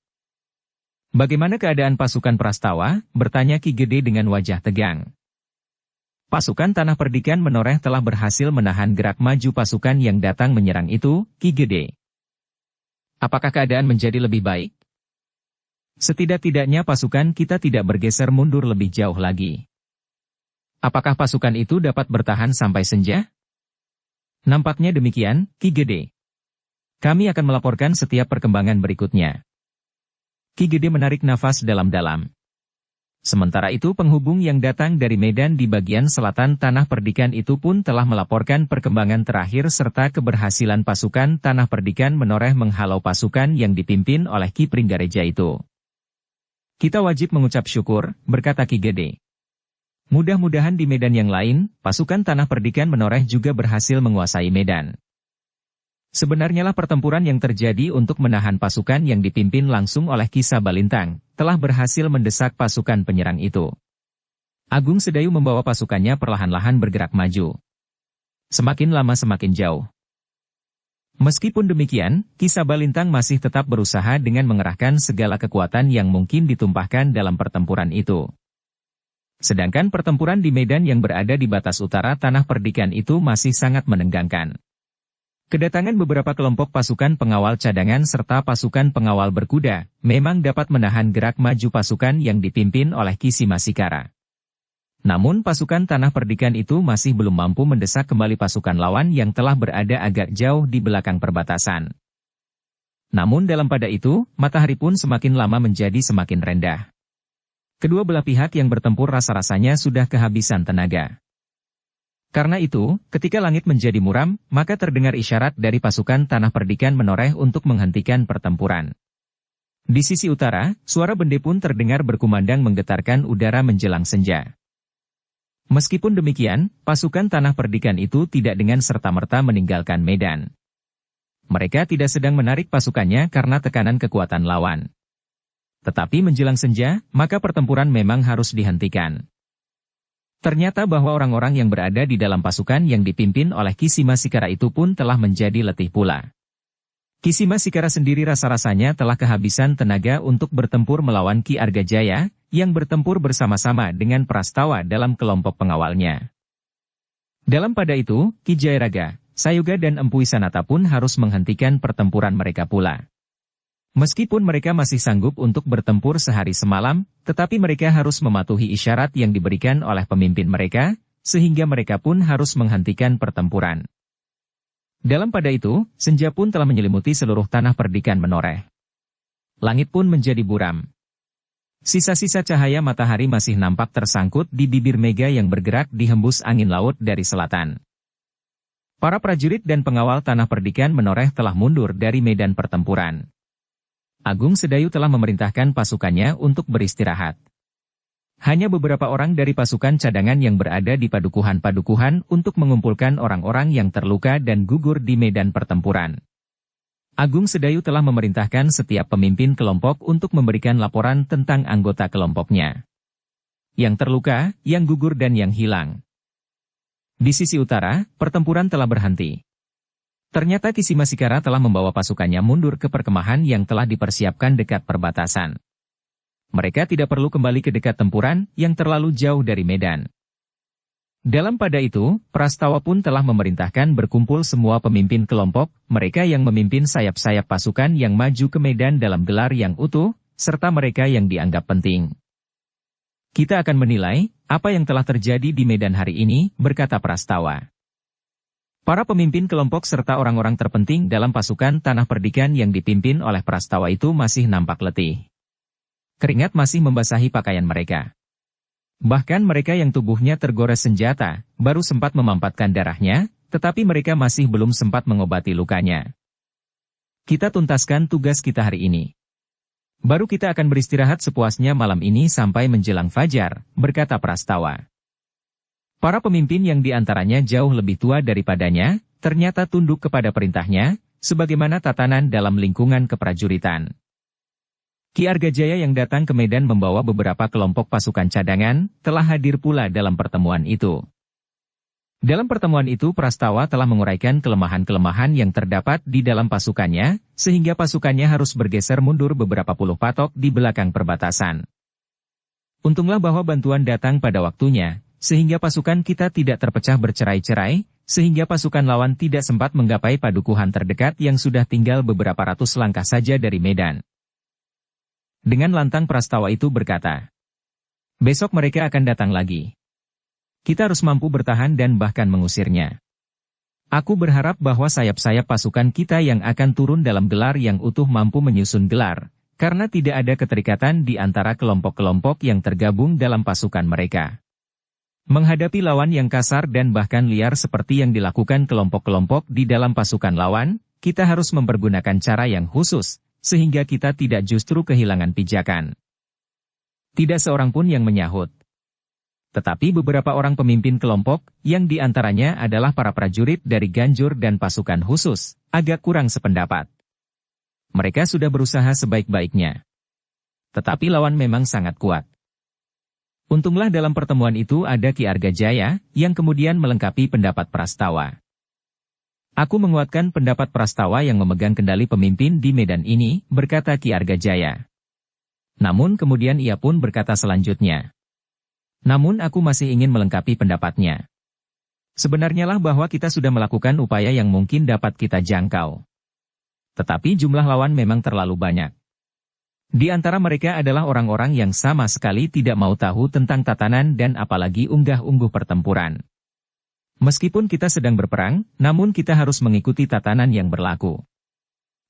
S1: Bagaimana keadaan pasukan Prastawa? Bertanya Ki Gede dengan wajah tegang. Pasukan Tanah Perdikan menoreh telah berhasil menahan gerak maju pasukan yang datang menyerang itu, Ki Gede. Apakah keadaan menjadi lebih baik? Setidak-tidaknya pasukan kita tidak bergeser mundur lebih jauh lagi. Apakah pasukan itu dapat bertahan sampai senja? Nampaknya demikian, Ki Gede. Kami akan melaporkan setiap perkembangan berikutnya. Ki Gede menarik nafas dalam-dalam. Sementara itu penghubung yang datang dari Medan di bagian selatan Tanah Perdikan itu pun telah melaporkan perkembangan terakhir serta keberhasilan pasukan Tanah Perdikan menoreh menghalau pasukan yang dipimpin oleh Ki Pringgareja itu. Kita wajib mengucap syukur, berkata Ki Gede. Mudah-mudahan di medan yang lain, pasukan Tanah Perdikan menoreh juga berhasil menguasai medan. Sebenarnya lah pertempuran yang terjadi untuk menahan pasukan yang dipimpin langsung oleh Ki Sabalintang, telah berhasil mendesak pasukan penyerang itu. Agung Sedayu membawa pasukannya perlahan-lahan bergerak maju. Semakin lama semakin jauh. Meskipun demikian, Ki Sabalintang masih tetap berusaha dengan mengerahkan segala kekuatan yang mungkin ditumpahkan dalam pertempuran itu. Sedangkan pertempuran di medan yang berada di batas utara Tanah Perdikan itu masih sangat menegangkan. Kedatangan beberapa kelompok pasukan pengawal cadangan serta pasukan pengawal berkuda, memang dapat menahan gerak maju pasukan yang dipimpin oleh Ki Simasikara. Namun pasukan Tanah Perdikan itu masih belum mampu mendesak kembali pasukan lawan yang telah berada agak jauh di belakang perbatasan. Namun dalam pada itu, matahari pun semakin lama menjadi semakin rendah. Kedua belah pihak yang bertempur rasa-rasanya sudah kehabisan tenaga. Karena itu, ketika langit menjadi muram, maka terdengar isyarat dari pasukan Tanah Perdikan menoreh untuk menghentikan pertempuran. Di sisi utara, suara bende pun terdengar berkumandang menggetarkan udara menjelang senja. Meskipun demikian, pasukan Tanah Perdikan itu tidak dengan serta-merta meninggalkan medan. Mereka tidak sedang menarik pasukannya karena tekanan kekuatan lawan. Tetapi menjelang senja, maka pertempuran memang harus dihentikan. Ternyata bahwa orang-orang yang berada di dalam pasukan yang dipimpin oleh Ki Simasikara itu pun telah menjadi letih pula. Kisimasikara sendiri rasa-rasanya telah kehabisan tenaga untuk bertempur melawan Ki Argajaya, yang bertempur bersama-sama dengan Prastawa dalam kelompok pengawalnya. Dalam pada itu, Ki Jayaraga, Sayoga dan Empu Wisanata pun harus menghentikan pertempuran mereka pula. Meskipun mereka masih sanggup untuk bertempur sehari semalam, tetapi mereka harus mematuhi isyarat yang diberikan oleh pemimpin mereka, sehingga mereka pun harus menghentikan pertempuran. Dalam pada itu, senja pun telah menyelimuti seluruh tanah perdikan menoreh. Langit pun menjadi buram. Sisa-sisa cahaya matahari masih nampak tersangkut di bibir mega yang bergerak dihembus angin laut dari selatan. Para prajurit dan pengawal tanah perdikan menoreh telah mundur dari medan pertempuran. Agung Sedayu telah memerintahkan pasukannya untuk beristirahat. Hanya beberapa orang dari pasukan cadangan yang berada di padukuhan-padukuhan untuk mengumpulkan orang-orang yang terluka dan gugur di medan pertempuran. Agung Sedayu telah memerintahkan setiap pemimpin kelompok untuk memberikan laporan tentang anggota kelompoknya. Yang terluka, yang gugur dan yang hilang. Di sisi utara, pertempuran telah berhenti. Ternyata Kisimasikara telah membawa pasukannya mundur ke perkemahan yang telah dipersiapkan dekat perbatasan. Mereka tidak perlu kembali ke dekat tempuran yang terlalu jauh dari medan. Dalam pada itu, Prastawa pun telah memerintahkan berkumpul semua pemimpin kelompok, mereka yang memimpin sayap-sayap pasukan yang maju ke medan dalam gelar yang utuh, serta mereka yang dianggap penting. Kita akan menilai apa yang telah terjadi di medan hari ini, berkata Prastawa. Para pemimpin kelompok serta orang-orang terpenting dalam pasukan tanah perdikan yang dipimpin oleh Prastawa itu masih nampak letih. Keringat masih membasahi pakaian mereka. Bahkan mereka yang tubuhnya tergores senjata, baru sempat memampatkan darahnya, tetapi mereka masih belum sempat mengobati lukanya. Kita tuntaskan tugas kita hari ini. Baru kita akan beristirahat sepuasnya malam ini sampai menjelang fajar, berkata Prastawa. Para pemimpin yang diantaranya jauh lebih tua daripadanya, ternyata tunduk kepada perintahnya, sebagaimana tatanan dalam lingkungan keprajuritan. Ki Argajaya yang datang ke medan membawa beberapa kelompok pasukan cadangan, telah hadir pula dalam pertemuan itu. Dalam pertemuan itu Prastawa telah menguraikan kelemahan-kelemahan yang terdapat di dalam pasukannya, sehingga pasukannya harus bergeser mundur beberapa puluh patok di belakang perbatasan. Untunglah bahwa bantuan datang pada waktunya, sehingga pasukan kita tidak terpecah bercerai-cerai, sehingga pasukan lawan tidak sempat menggapai padukuhan terdekat yang sudah tinggal beberapa ratus langkah saja dari medan. Dengan lantang Prastawa itu berkata, besok mereka akan datang lagi. Kita harus mampu bertahan dan bahkan mengusirnya. Aku berharap bahwa sayap-sayap pasukan kita yang akan turun dalam gelar yang utuh mampu menyusun gelar, karena tidak ada keterikatan di antara kelompok-kelompok yang tergabung dalam pasukan mereka. Menghadapi lawan yang kasar dan bahkan liar seperti yang dilakukan kelompok-kelompok di dalam pasukan lawan, kita harus mempergunakan cara yang khusus, sehingga kita tidak justru kehilangan pijakan. Tidak seorang pun yang menyahut. Tetapi beberapa orang pemimpin kelompok, yang diantaranya adalah para prajurit dari Ganjur dan pasukan khusus, agak kurang sependapat. Mereka sudah berusaha sebaik-baiknya. Tetapi lawan memang sangat kuat. Untunglah dalam pertemuan itu ada Ki Argajaya, yang kemudian melengkapi pendapat Prastawa. Aku menguatkan pendapat Prastawa yang memegang kendali pemimpin di medan ini, berkata Ki Argajaya. Namun kemudian ia pun berkata selanjutnya. Namun aku masih ingin melengkapi pendapatnya. Sebenarnya lah bahwa kita sudah melakukan upaya yang mungkin dapat kita jangkau. Tetapi jumlah lawan memang terlalu banyak. Di antara mereka adalah orang-orang yang sama sekali tidak mau tahu tentang tatanan dan apalagi unggah-ungguh pertempuran. Meskipun kita sedang berperang, namun kita harus mengikuti tatanan yang berlaku.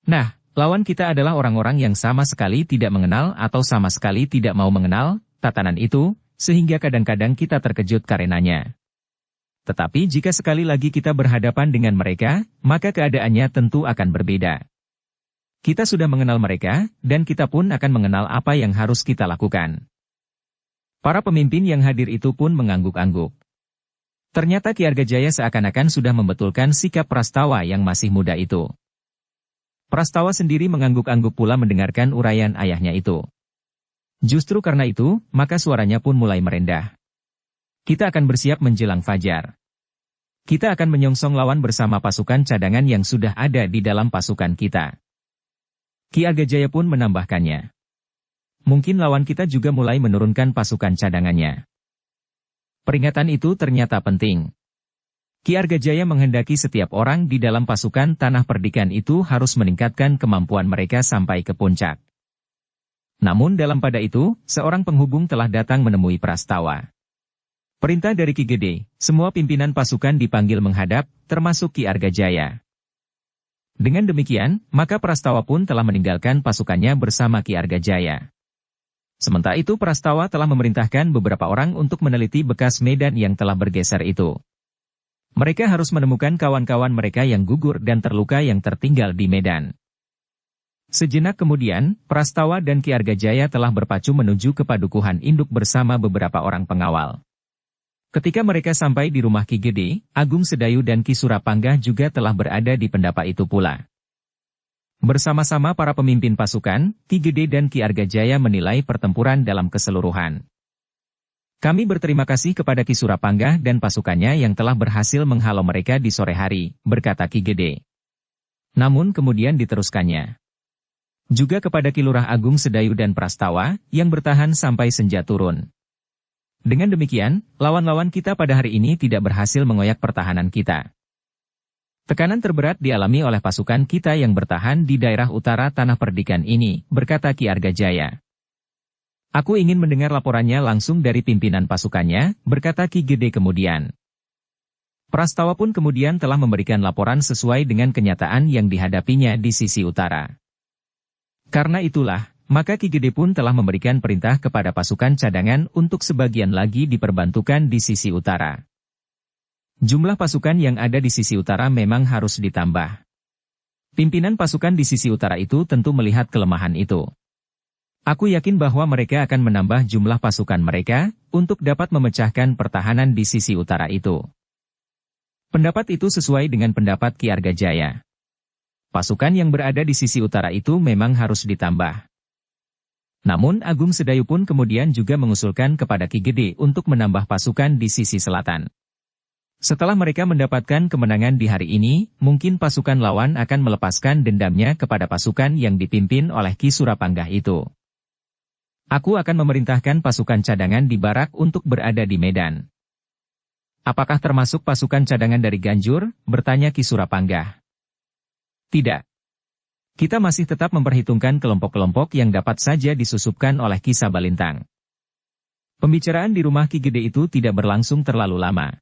S1: Nah, lawan kita adalah orang-orang yang sama sekali tidak mengenal atau sama sekali tidak mau mengenal tatanan itu, sehingga kadang-kadang kita terkejut karenanya. Tetapi jika sekali lagi kita berhadapan dengan mereka, maka keadaannya tentu akan berbeda. Kita sudah mengenal mereka, dan kita pun akan mengenal apa yang harus kita lakukan. Para pemimpin yang hadir itu pun mengangguk-angguk. Ternyata Ki Argajaya seakan-akan sudah membetulkan sikap Prastawa yang masih muda itu. Prastawa sendiri mengangguk-angguk pula mendengarkan uraian ayahnya itu. Justru karena itu, maka suaranya pun mulai merendah. Kita akan bersiap menjelang fajar. Kita akan menyongsong lawan bersama pasukan cadangan yang sudah ada di dalam pasukan kita. Ki Argajaya pun menambahkannya. Mungkin lawan kita juga mulai menurunkan pasukan cadangannya. Peringatan itu ternyata penting. Ki Argajaya menghendaki setiap orang di dalam pasukan Tanah Perdikan itu harus meningkatkan kemampuan mereka sampai ke puncak. Namun dalam pada itu, seorang penghubung telah datang menemui Prastawa. Perintah dari Ki Gede, semua pimpinan pasukan dipanggil menghadap, termasuk Ki Argajaya. Dengan demikian, maka Prastawa pun telah meninggalkan pasukannya bersama Ki Argajaya. Sementara itu Prastawa telah memerintahkan beberapa orang untuk meneliti bekas medan yang telah bergeser itu. Mereka harus menemukan kawan-kawan mereka yang gugur dan terluka yang tertinggal di medan. Sejenak kemudian, Prastawa dan Ki Argajaya telah berpacu menuju ke padukuhan induk bersama beberapa orang pengawal. Ketika mereka sampai di rumah Ki Gede, Agung Sedayu dan Ki Surapangga juga telah berada di pendapa itu pula. Bersama-sama para pemimpin pasukan, Ki Gede dan Ki Argajaya menilai pertempuran dalam keseluruhan. Kami berterima kasih kepada Ki Surapangga dan pasukannya yang telah berhasil menghalau mereka di sore hari, berkata Ki Gede. Namun kemudian diteruskannya. Juga kepada Ki Lurah Agung Sedayu dan Prastawa, yang bertahan sampai senja turun. Dengan demikian, lawan-lawan kita pada hari ini tidak berhasil mengoyak pertahanan kita. Tekanan terberat dialami oleh pasukan kita yang bertahan di daerah utara Tanah Perdikan ini, berkata Ki Argajaya. Aku ingin mendengar laporannya langsung dari pimpinan pasukannya, berkata Ki Gede kemudian. Prastawa pun kemudian telah memberikan laporan sesuai dengan kenyataan yang dihadapinya di sisi utara. Karena itulah, maka Ki Gede pun telah memberikan perintah kepada pasukan cadangan untuk sebagian lagi diperbantukan di sisi utara. Jumlah pasukan yang ada di sisi utara memang harus ditambah. Pimpinan pasukan di sisi utara itu tentu melihat kelemahan itu. Aku yakin bahwa mereka akan menambah jumlah pasukan mereka untuk dapat memecahkan pertahanan di sisi utara itu. Pendapat itu sesuai dengan pendapat Ki Argajaya. Pasukan yang berada di sisi utara itu memang harus ditambah. Namun Agung Sedayu pun kemudian juga mengusulkan kepada Ki Gede untuk menambah pasukan di sisi selatan. Setelah mereka mendapatkan kemenangan di hari ini, mungkin pasukan lawan akan melepaskan dendamnya kepada pasukan yang dipimpin oleh Ki Surapangga itu. Aku akan memerintahkan pasukan cadangan di barak untuk berada di medan. Apakah termasuk pasukan cadangan dari Ganjur? Bertanya Ki Surapangga. Tidak. Kita masih tetap memperhitungkan kelompok-kelompok yang dapat saja disusupkan oleh Ki Sabalintang. Pembicaraan di rumah Ki Gede itu tidak berlangsung terlalu lama.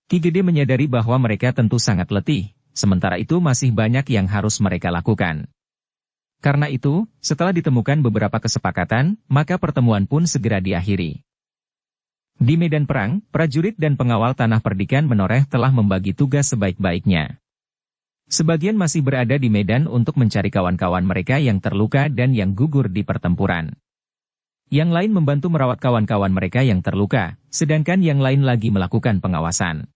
S1: Ki Gede menyadari bahwa mereka tentu sangat letih, sementara itu masih banyak yang harus mereka lakukan. Karena itu, setelah ditemukan beberapa kesepakatan, maka pertemuan pun segera diakhiri. Di medan perang, prajurit dan pengawal Tanah Perdikan Menoreh telah membagi tugas sebaik-baiknya. Sebagian masih berada di medan untuk mencari kawan-kawan mereka yang terluka dan yang gugur di pertempuran. Yang lain membantu merawat kawan-kawan mereka yang terluka, sedangkan yang lain lagi melakukan pengawasan.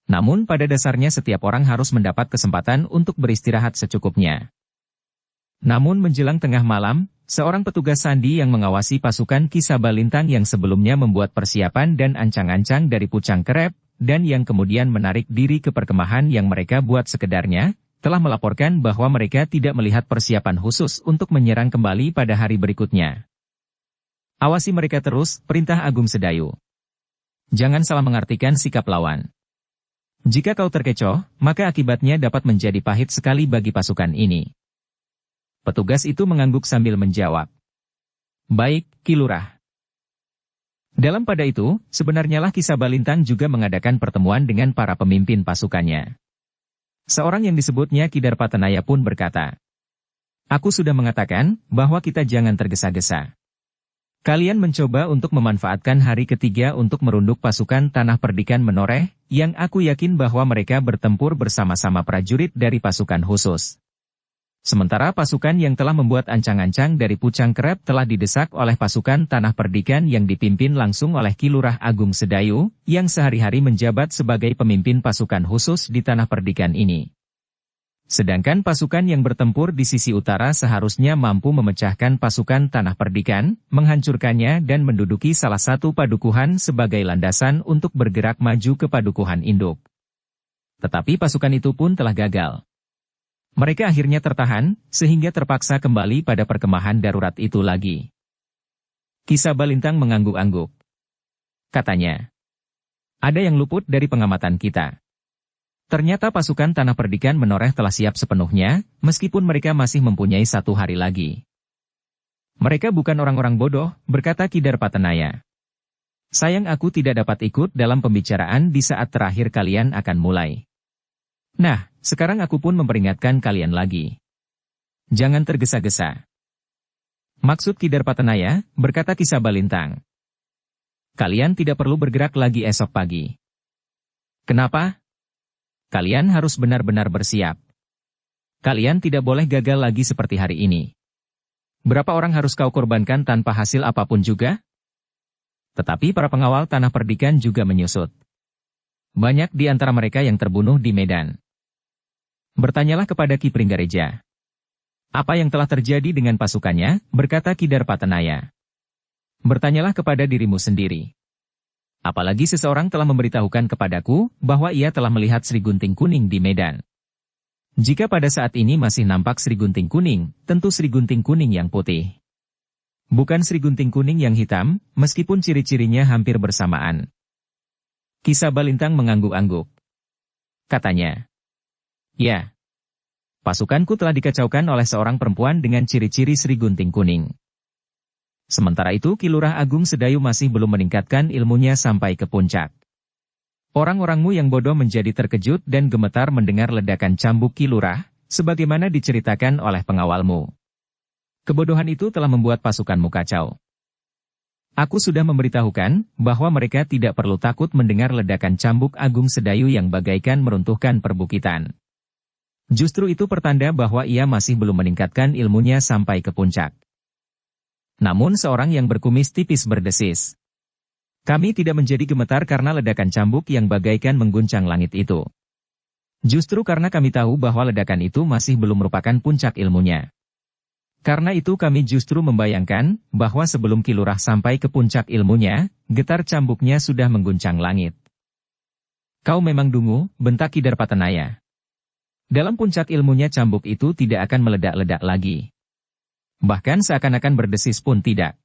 S1: Namun pada dasarnya setiap orang harus mendapat kesempatan untuk beristirahat secukupnya. Namun menjelang tengah malam, seorang petugas sandi yang mengawasi pasukan Ki Sabalintang yang sebelumnya membuat persiapan dan ancang-ancang dari Pucang Kerep, dan yang kemudian menarik diri ke perkemahan yang mereka buat sekedarnya, telah melaporkan bahwa mereka tidak melihat persiapan khusus untuk menyerang kembali pada hari berikutnya. Awasi mereka terus, perintah Agung Sedayu. Jangan salah mengartikan sikap lawan. Jika kau terkecoh, maka akibatnya dapat menjadi pahit sekali bagi pasukan ini. Petugas itu mengangguk sambil menjawab. Baik, Ki Lurah. Dalam pada itu, sebenarnya lah Ki Sabalintang juga mengadakan pertemuan dengan para pemimpin pasukannya. Seorang yang disebutnya Ki Darpatanaya pun berkata, aku sudah mengatakan bahwa kita jangan tergesa-gesa. Kalian mencoba untuk memanfaatkan hari ketiga untuk merunduk pasukan Tanah Perdikan Menoreh, yang aku yakin bahwa mereka bertempur bersama-sama prajurit dari pasukan khusus. Sementara pasukan yang telah membuat ancang-ancang dari Pucang Kerep telah didesak oleh pasukan Tanah Perdikan yang dipimpin langsung oleh Ki Lurah Agung Sedayu, yang sehari-hari menjabat sebagai pemimpin pasukan khusus di Tanah Perdikan ini. Sedangkan pasukan yang bertempur di sisi utara seharusnya mampu memecahkan pasukan Tanah Perdikan, menghancurkannya dan menduduki salah satu padukuhan sebagai landasan untuk bergerak maju ke padukuhan induk. Tetapi pasukan itu pun telah gagal. Mereka akhirnya tertahan, sehingga terpaksa kembali pada perkemahan darurat itu lagi. Kisah Balintang mengangguk-angguk. Katanya, ada yang luput dari pengamatan kita. Ternyata pasukan Tanah Perdikan Menoreh telah siap sepenuhnya, meskipun mereka masih mempunyai 1 hari lagi. Mereka bukan orang-orang bodoh, berkata Ki Darpatanaya. Sayang aku tidak dapat ikut dalam pembicaraan di saat terakhir kalian akan mulai. Nah, sekarang aku pun memperingatkan kalian lagi. Jangan tergesa-gesa. Maksud Ki Darpatanaya, berkata Ki Sabalintang. Kalian tidak perlu bergerak lagi esok pagi. Kenapa? Kalian harus benar-benar bersiap. Kalian tidak boleh gagal lagi seperti hari ini. Berapa orang harus kau korbankan tanpa hasil apapun juga? Tetapi para pengawal Tanah Perdikan juga menyusut. Banyak di antara mereka yang terbunuh di medan. Bertanyalah kepada Ki Pringgareja. Apa yang telah terjadi dengan pasukannya, berkata Ki Darpatanaya. Bertanyalah kepada dirimu sendiri. Apalagi seseorang telah memberitahukan kepadaku bahwa ia telah melihat Sri Gunting Kuning di medan. Jika pada saat ini masih nampak Sri Gunting Kuning, tentu Sri Gunting Kuning yang putih. Bukan Sri Gunting Kuning yang hitam, meskipun ciri-cirinya hampir bersamaan. Ki Sabalintang mengangguk-angguk. Katanya, ya, pasukanku telah dikacaukan oleh seorang perempuan dengan ciri-ciri Sri Gunting Kuning. Sementara itu Ki Lurah Agung Sedayu masih belum meningkatkan ilmunya sampai ke puncak. Orang-orangmu yang bodoh menjadi terkejut dan gemetar mendengar ledakan cambuk Ki Lurah, sebagaimana diceritakan oleh pengawalmu. Kebodohan itu telah membuat pasukanmu kacau. Aku sudah memberitahukan bahwa mereka tidak perlu takut mendengar ledakan cambuk Agung Sedayu yang bagaikan meruntuhkan perbukitan. Justru itu pertanda bahwa ia masih belum meningkatkan ilmunya sampai ke puncak. Namun seorang yang berkumis tipis berdesis. Kami tidak menjadi gemetar karena ledakan cambuk yang bagaikan mengguncang langit itu. Justru karena kami tahu bahwa ledakan itu masih belum merupakan puncak ilmunya. Karena itu kami justru membayangkan bahwa sebelum Ki Lurah sampai ke puncak ilmunya, getar cambuknya sudah mengguncang langit. Kau memang dungu, bentak Ki Darpatanaya. Dalam puncak ilmunya cambuk itu tidak akan meledak-ledak lagi. Bahkan seakan-akan berdesis pun tidak.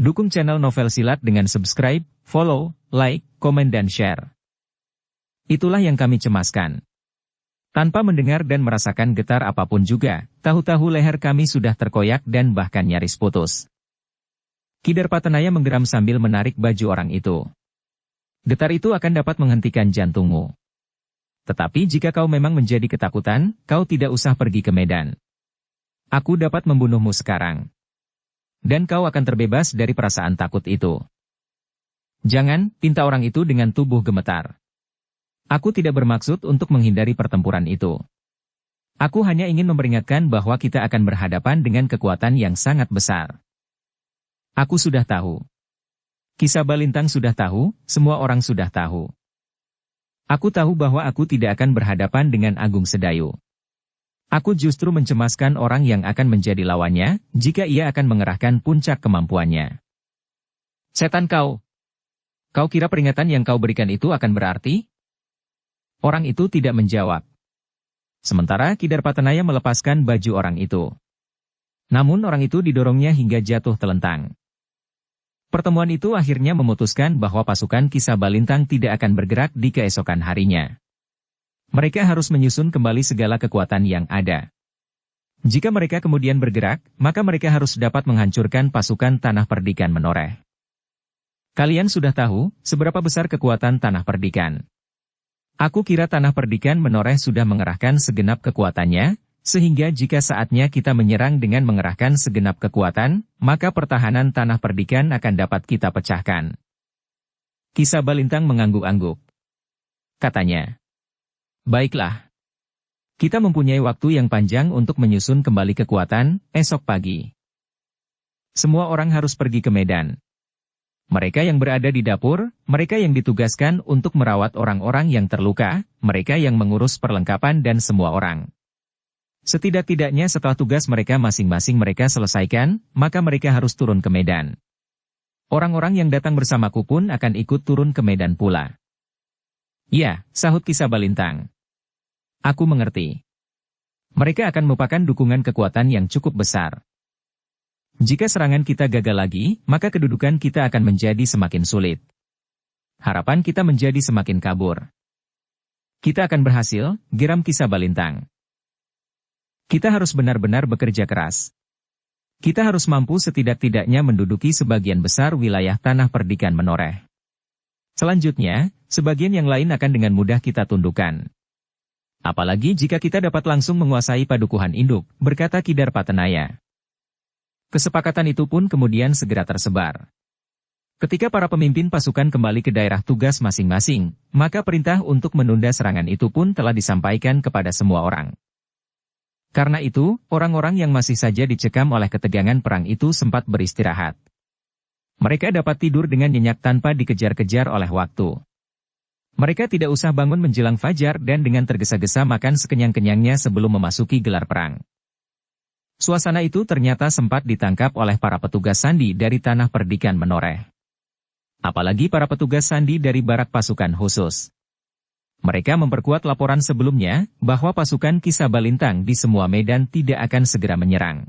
S1: Dukung channel Novel Silat dengan subscribe, follow, like, komen dan share. Itulah yang kami cemaskan. Tanpa mendengar dan merasakan getar apapun juga, tahu-tahu leher kami sudah terkoyak dan bahkan nyaris putus. Ki Darpatanaya menggeram sambil menarik baju orang itu. Getar itu akan dapat menghentikan jantungmu. Tetapi jika kau memang menjadi ketakutan, kau tidak usah pergi ke medan. Aku dapat membunuhmu sekarang. Dan kau akan terbebas dari perasaan takut itu. Jangan, pinta orang itu dengan tubuh gemetar. Aku tidak bermaksud untuk menghindari pertempuran itu. Aku hanya ingin memperingatkan bahwa kita akan berhadapan dengan kekuatan yang sangat besar. Aku sudah tahu. Ki Sabalintang sudah tahu, semua orang sudah tahu. Aku tahu bahwa aku tidak akan berhadapan dengan Agung Sedayu. Aku justru mencemaskan orang yang akan menjadi lawannya, jika ia akan mengerahkan puncak kemampuannya. Setan kau! Kau kira peringatan yang kau berikan itu akan berarti? Orang itu tidak menjawab. Sementara Ki Darpatanaya melepaskan baju orang itu. Namun orang itu didorongnya hingga jatuh telentang. Pertemuan itu akhirnya memutuskan bahwa pasukan Ki Sabalintang tidak akan bergerak di keesokan harinya. Mereka harus menyusun kembali segala kekuatan yang ada. Jika mereka kemudian bergerak, maka mereka harus dapat menghancurkan pasukan Tanah Perdikan Menoreh. Kalian sudah tahu seberapa besar kekuatan Tanah Perdikan. Aku kira Tanah Perdikan Menoreh sudah mengerahkan segenap kekuatannya, sehingga jika saatnya kita menyerang dengan mengerahkan segenap kekuatan, maka pertahanan Tanah Perdikan akan dapat kita pecahkan. Ki Sabalintang mengangguk-angguk. Katanya, baiklah. Kita mempunyai waktu yang panjang untuk menyusun kembali kekuatan, esok pagi. Semua orang harus pergi ke medan. Mereka yang berada di dapur, mereka yang ditugaskan untuk merawat orang-orang yang terluka, mereka yang mengurus perlengkapan dan semua orang. Setidak-tidaknya setelah tugas mereka masing-masing mereka selesaikan, maka mereka harus turun ke medan. Orang-orang yang datang bersamaku pun akan ikut turun ke medan pula. Ya, sahut Ki Sabalintang. Aku mengerti. Mereka akan merupakan dukungan kekuatan yang cukup besar. Jika serangan kita gagal lagi, maka kedudukan kita akan menjadi semakin sulit. Harapan kita menjadi semakin kabur. Kita akan berhasil, geram Ki Sabalintang. Kita harus benar-benar bekerja keras. Kita harus mampu setidak-tidaknya menduduki sebagian besar wilayah tanah perdikan menoreh. Selanjutnya, sebagian yang lain akan dengan mudah kita tundukkan. Apalagi jika kita dapat langsung menguasai padukuhan induk, berkata Ki Darpatenaya. Kesepakatan itu pun kemudian segera tersebar. Ketika para pemimpin pasukan kembali ke daerah tugas masing-masing, maka perintah untuk menunda serangan itu pun telah disampaikan kepada semua orang. Karena itu, orang-orang yang masih saja dicekam oleh ketegangan perang itu sempat beristirahat. Mereka dapat tidur dengan nyenyak tanpa dikejar-kejar oleh waktu. Mereka tidak usah bangun menjelang fajar dan dengan tergesa-gesa makan sekenyang-kenyangnya sebelum memasuki gelar perang. Suasana itu ternyata sempat ditangkap oleh para petugas sandi dari tanah perdikan menoreh. Apalagi para petugas sandi dari barak pasukan khusus. Mereka memperkuat laporan sebelumnya bahwa pasukan Ki Sabalintang di semua medan tidak akan segera menyerang.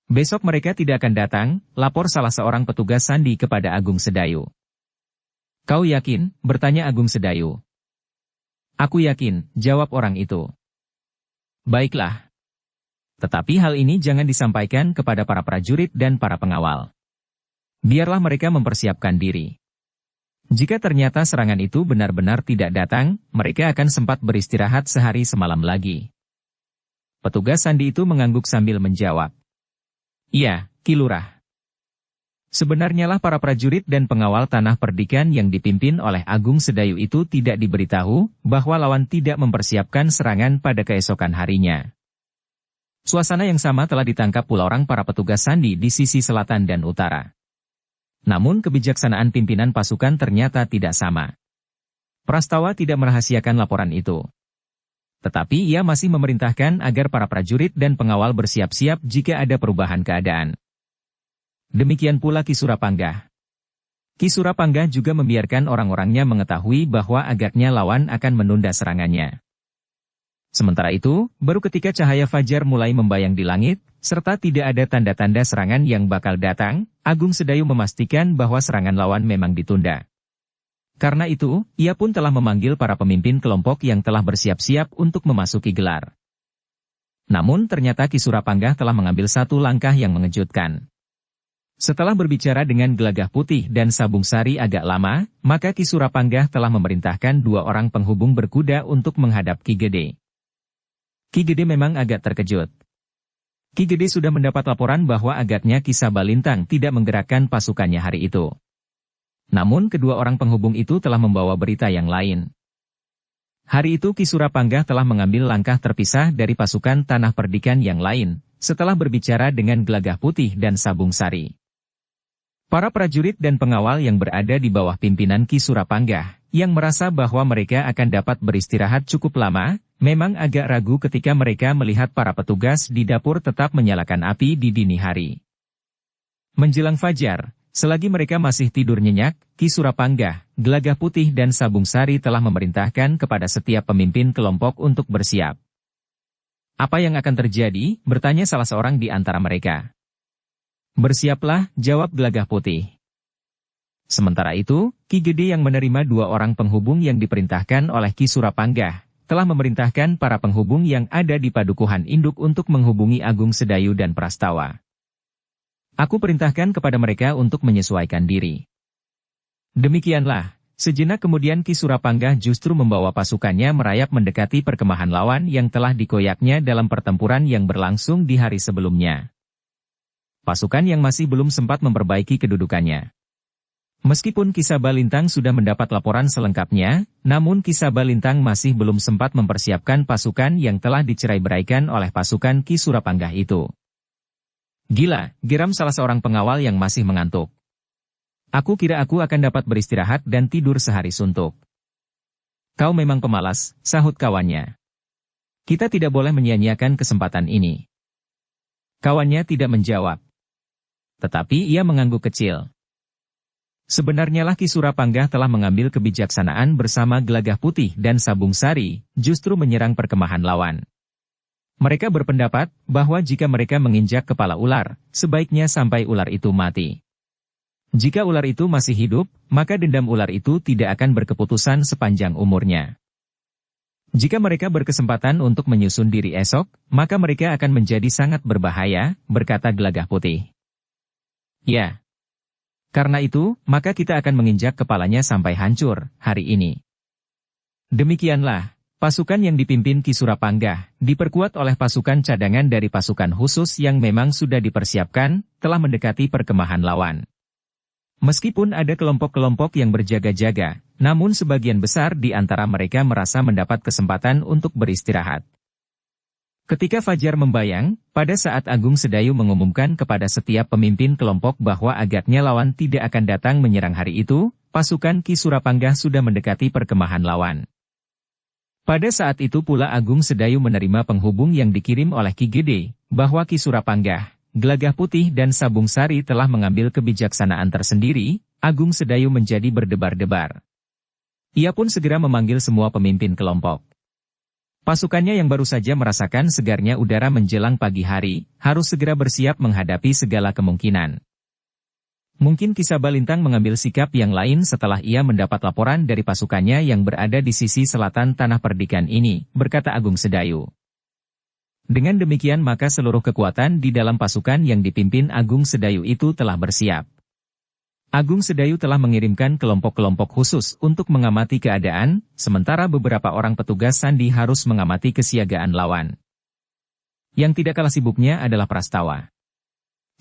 S1: Besok mereka tidak akan datang, lapor salah seorang petugas sandi kepada Agung Sedayu. Kau yakin? Bertanya Agung Sedayu. Aku yakin, jawab orang itu. Baiklah. Tetapi hal ini jangan disampaikan kepada para prajurit dan para pengawal. Biarlah mereka mempersiapkan diri. Jika ternyata serangan itu benar-benar tidak datang, mereka akan sempat beristirahat sehari semalam lagi. Petugas sandi itu mengangguk sambil menjawab. Iya, Ki Lurah. Sebenarnya lah para prajurit dan pengawal tanah perdikan yang dipimpin oleh Agung Sedayu itu tidak diberitahu bahwa lawan tidak mempersiapkan serangan pada keesokan harinya. Suasana yang sama telah ditangkap pula orang para petugas sandi di sisi selatan dan utara. Namun kebijaksanaan pimpinan pasukan ternyata tidak sama. Prastawa tidak merahasiakan laporan itu. Tetapi ia masih memerintahkan agar para prajurit dan pengawal bersiap-siap jika ada perubahan keadaan. Demikian pula Ki Surapanggah. Ki Surapanggah juga membiarkan orang-orangnya mengetahui bahwa agaknya lawan akan menunda serangannya. Sementara itu, baru ketika cahaya fajar mulai membayang di langit, serta tidak ada tanda-tanda serangan yang bakal datang, Agung Sedayu memastikan bahwa serangan lawan memang ditunda. Karena itu, ia pun telah memanggil para pemimpin kelompok yang telah bersiap-siap untuk memasuki gelar. Namun ternyata Ki Surapanggah telah mengambil satu langkah yang mengejutkan. Setelah berbicara dengan Gelagah Putih dan Sabung Sari agak lama, maka Ki Surapanggah telah memerintahkan 2 orang penghubung berkuda untuk menghadap Ki Gede. Ki Gede memang agak terkejut. Ki Gede sudah mendapat laporan bahwa agaknya Ki Sabalintang tidak menggerakkan pasukannya hari itu. Namun kedua orang penghubung itu telah membawa berita yang lain. Hari itu Ki Surapanggah telah mengambil langkah terpisah dari pasukan tanah perdikan yang lain, setelah berbicara dengan Gelagah Putih dan Sabung Sari. Para prajurit dan pengawal yang berada di bawah pimpinan Ki Surapanggah, yang merasa bahwa mereka akan dapat beristirahat cukup lama, memang agak ragu ketika mereka melihat para petugas di dapur tetap menyalakan api di dini hari. Menjelang fajar, selagi mereka masih tidur nyenyak, Ki Surapanggah, Gelagah Putih dan Sabung Sari telah memerintahkan kepada setiap pemimpin kelompok untuk bersiap. Apa yang akan terjadi? Bertanya salah seorang di antara mereka. Bersiaplah, jawab Gelagah Putih. Sementara itu, Ki Gede yang menerima 2 orang penghubung yang diperintahkan oleh Ki Surapanggah, telah memerintahkan para penghubung yang ada di padukuhan induk untuk menghubungi Agung Sedayu dan Prastawa. Aku perintahkan kepada mereka untuk menyesuaikan diri. Demikianlah, sejenak kemudian Ki Surapanggah justru membawa pasukannya merayap mendekati perkemahan lawan yang telah dikoyaknya dalam pertempuran yang berlangsung di hari sebelumnya. Pasukan yang masih belum sempat memperbaiki kedudukannya. Meskipun Ki Sabalintang sudah mendapat laporan selengkapnya, namun Ki Sabalintang masih belum sempat mempersiapkan pasukan yang telah dicerai-beraikan oleh pasukan Ki Surapanggah itu. Gila, geram salah seorang pengawal yang masih mengantuk. Aku kira aku akan dapat beristirahat dan tidur sehari suntuk. Kau memang pemalas, sahut kawannya. Kita tidak boleh menyia-nyiakan kesempatan ini. Kawannya tidak menjawab. Tetapi ia mengangguk kecil. Sebenarnya lah Ki Surapanggah telah mengambil kebijaksanaan bersama Gelagah Putih dan Sabung Sari, justru menyerang perkemahan lawan. Mereka berpendapat bahwa jika mereka menginjak kepala ular, sebaiknya sampai ular itu mati. Jika ular itu masih hidup, maka dendam ular itu tidak akan berkeputusan sepanjang umurnya. Jika mereka berkesempatan untuk menyusun diri esok, maka mereka akan menjadi sangat berbahaya, berkata Gelagah Putih. Ya. Karena itu, maka kita akan menginjak kepalanya sampai hancur, hari ini. Demikianlah, pasukan yang dipimpin Ki Surapanggah, diperkuat oleh pasukan cadangan dari pasukan khusus yang memang sudah dipersiapkan, telah mendekati perkemahan lawan. Meskipun ada kelompok-kelompok yang berjaga-jaga, namun sebagian besar di antara mereka merasa mendapat kesempatan untuk beristirahat. Ketika fajar membayang, pada saat Agung Sedayu mengumumkan kepada setiap pemimpin kelompok bahwa agaknya lawan tidak akan datang menyerang hari itu, pasukan Ki Surapanggah sudah mendekati perkemahan lawan. Pada saat itu pula Agung Sedayu menerima penghubung yang dikirim oleh Ki Gede, bahwa Ki Surapanggah, Gelagah Putih dan Sabung Sari telah mengambil kebijaksanaan tersendiri. Agung Sedayu menjadi berdebar-debar. Ia pun segera memanggil semua pemimpin kelompok. Pasukannya yang baru saja merasakan segarnya udara menjelang pagi hari, harus segera bersiap menghadapi segala kemungkinan. Mungkin Ki Sabalintang mengambil sikap yang lain setelah ia mendapat laporan dari pasukannya yang berada di sisi selatan Tanah Perdikan ini, berkata Agung Sedayu. Dengan demikian maka seluruh kekuatan di dalam pasukan yang dipimpin Agung Sedayu itu telah bersiap. Agung Sedayu telah mengirimkan kelompok-kelompok khusus untuk mengamati keadaan, sementara beberapa orang petugas sandi harus mengamati kesiagaan lawan. Yang tidak kalah sibuknya adalah Prastawa.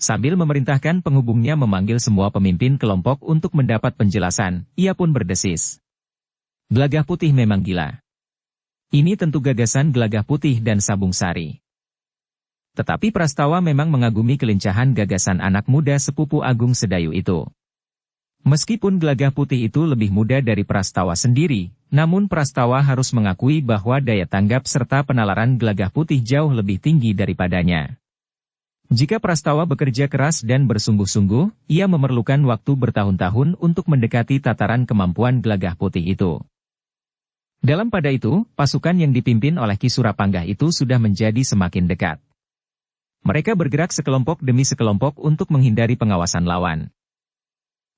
S1: Sambil memerintahkan penghubungnya memanggil semua pemimpin kelompok untuk mendapat penjelasan, ia pun berdesis. Gelagah Putih memang gila. Ini tentu gagasan Gelagah Putih dan Sabung Sari. Tetapi Prastawa memang mengagumi kelincahan gagasan anak muda sepupu Agung Sedayu itu. Meskipun Gelagah Putih itu lebih muda dari Prastawa sendiri, namun Prastawa harus mengakui bahwa daya tanggap serta penalaran Gelagah Putih jauh lebih tinggi daripadanya. Jika Prastawa bekerja keras dan bersungguh-sungguh, ia memerlukan waktu bertahun-tahun untuk mendekati tataran kemampuan Gelagah Putih itu. Dalam pada itu, pasukan yang dipimpin oleh Ki Surapanggah itu sudah menjadi semakin dekat. Mereka bergerak sekelompok demi sekelompok untuk menghindari pengawasan lawan.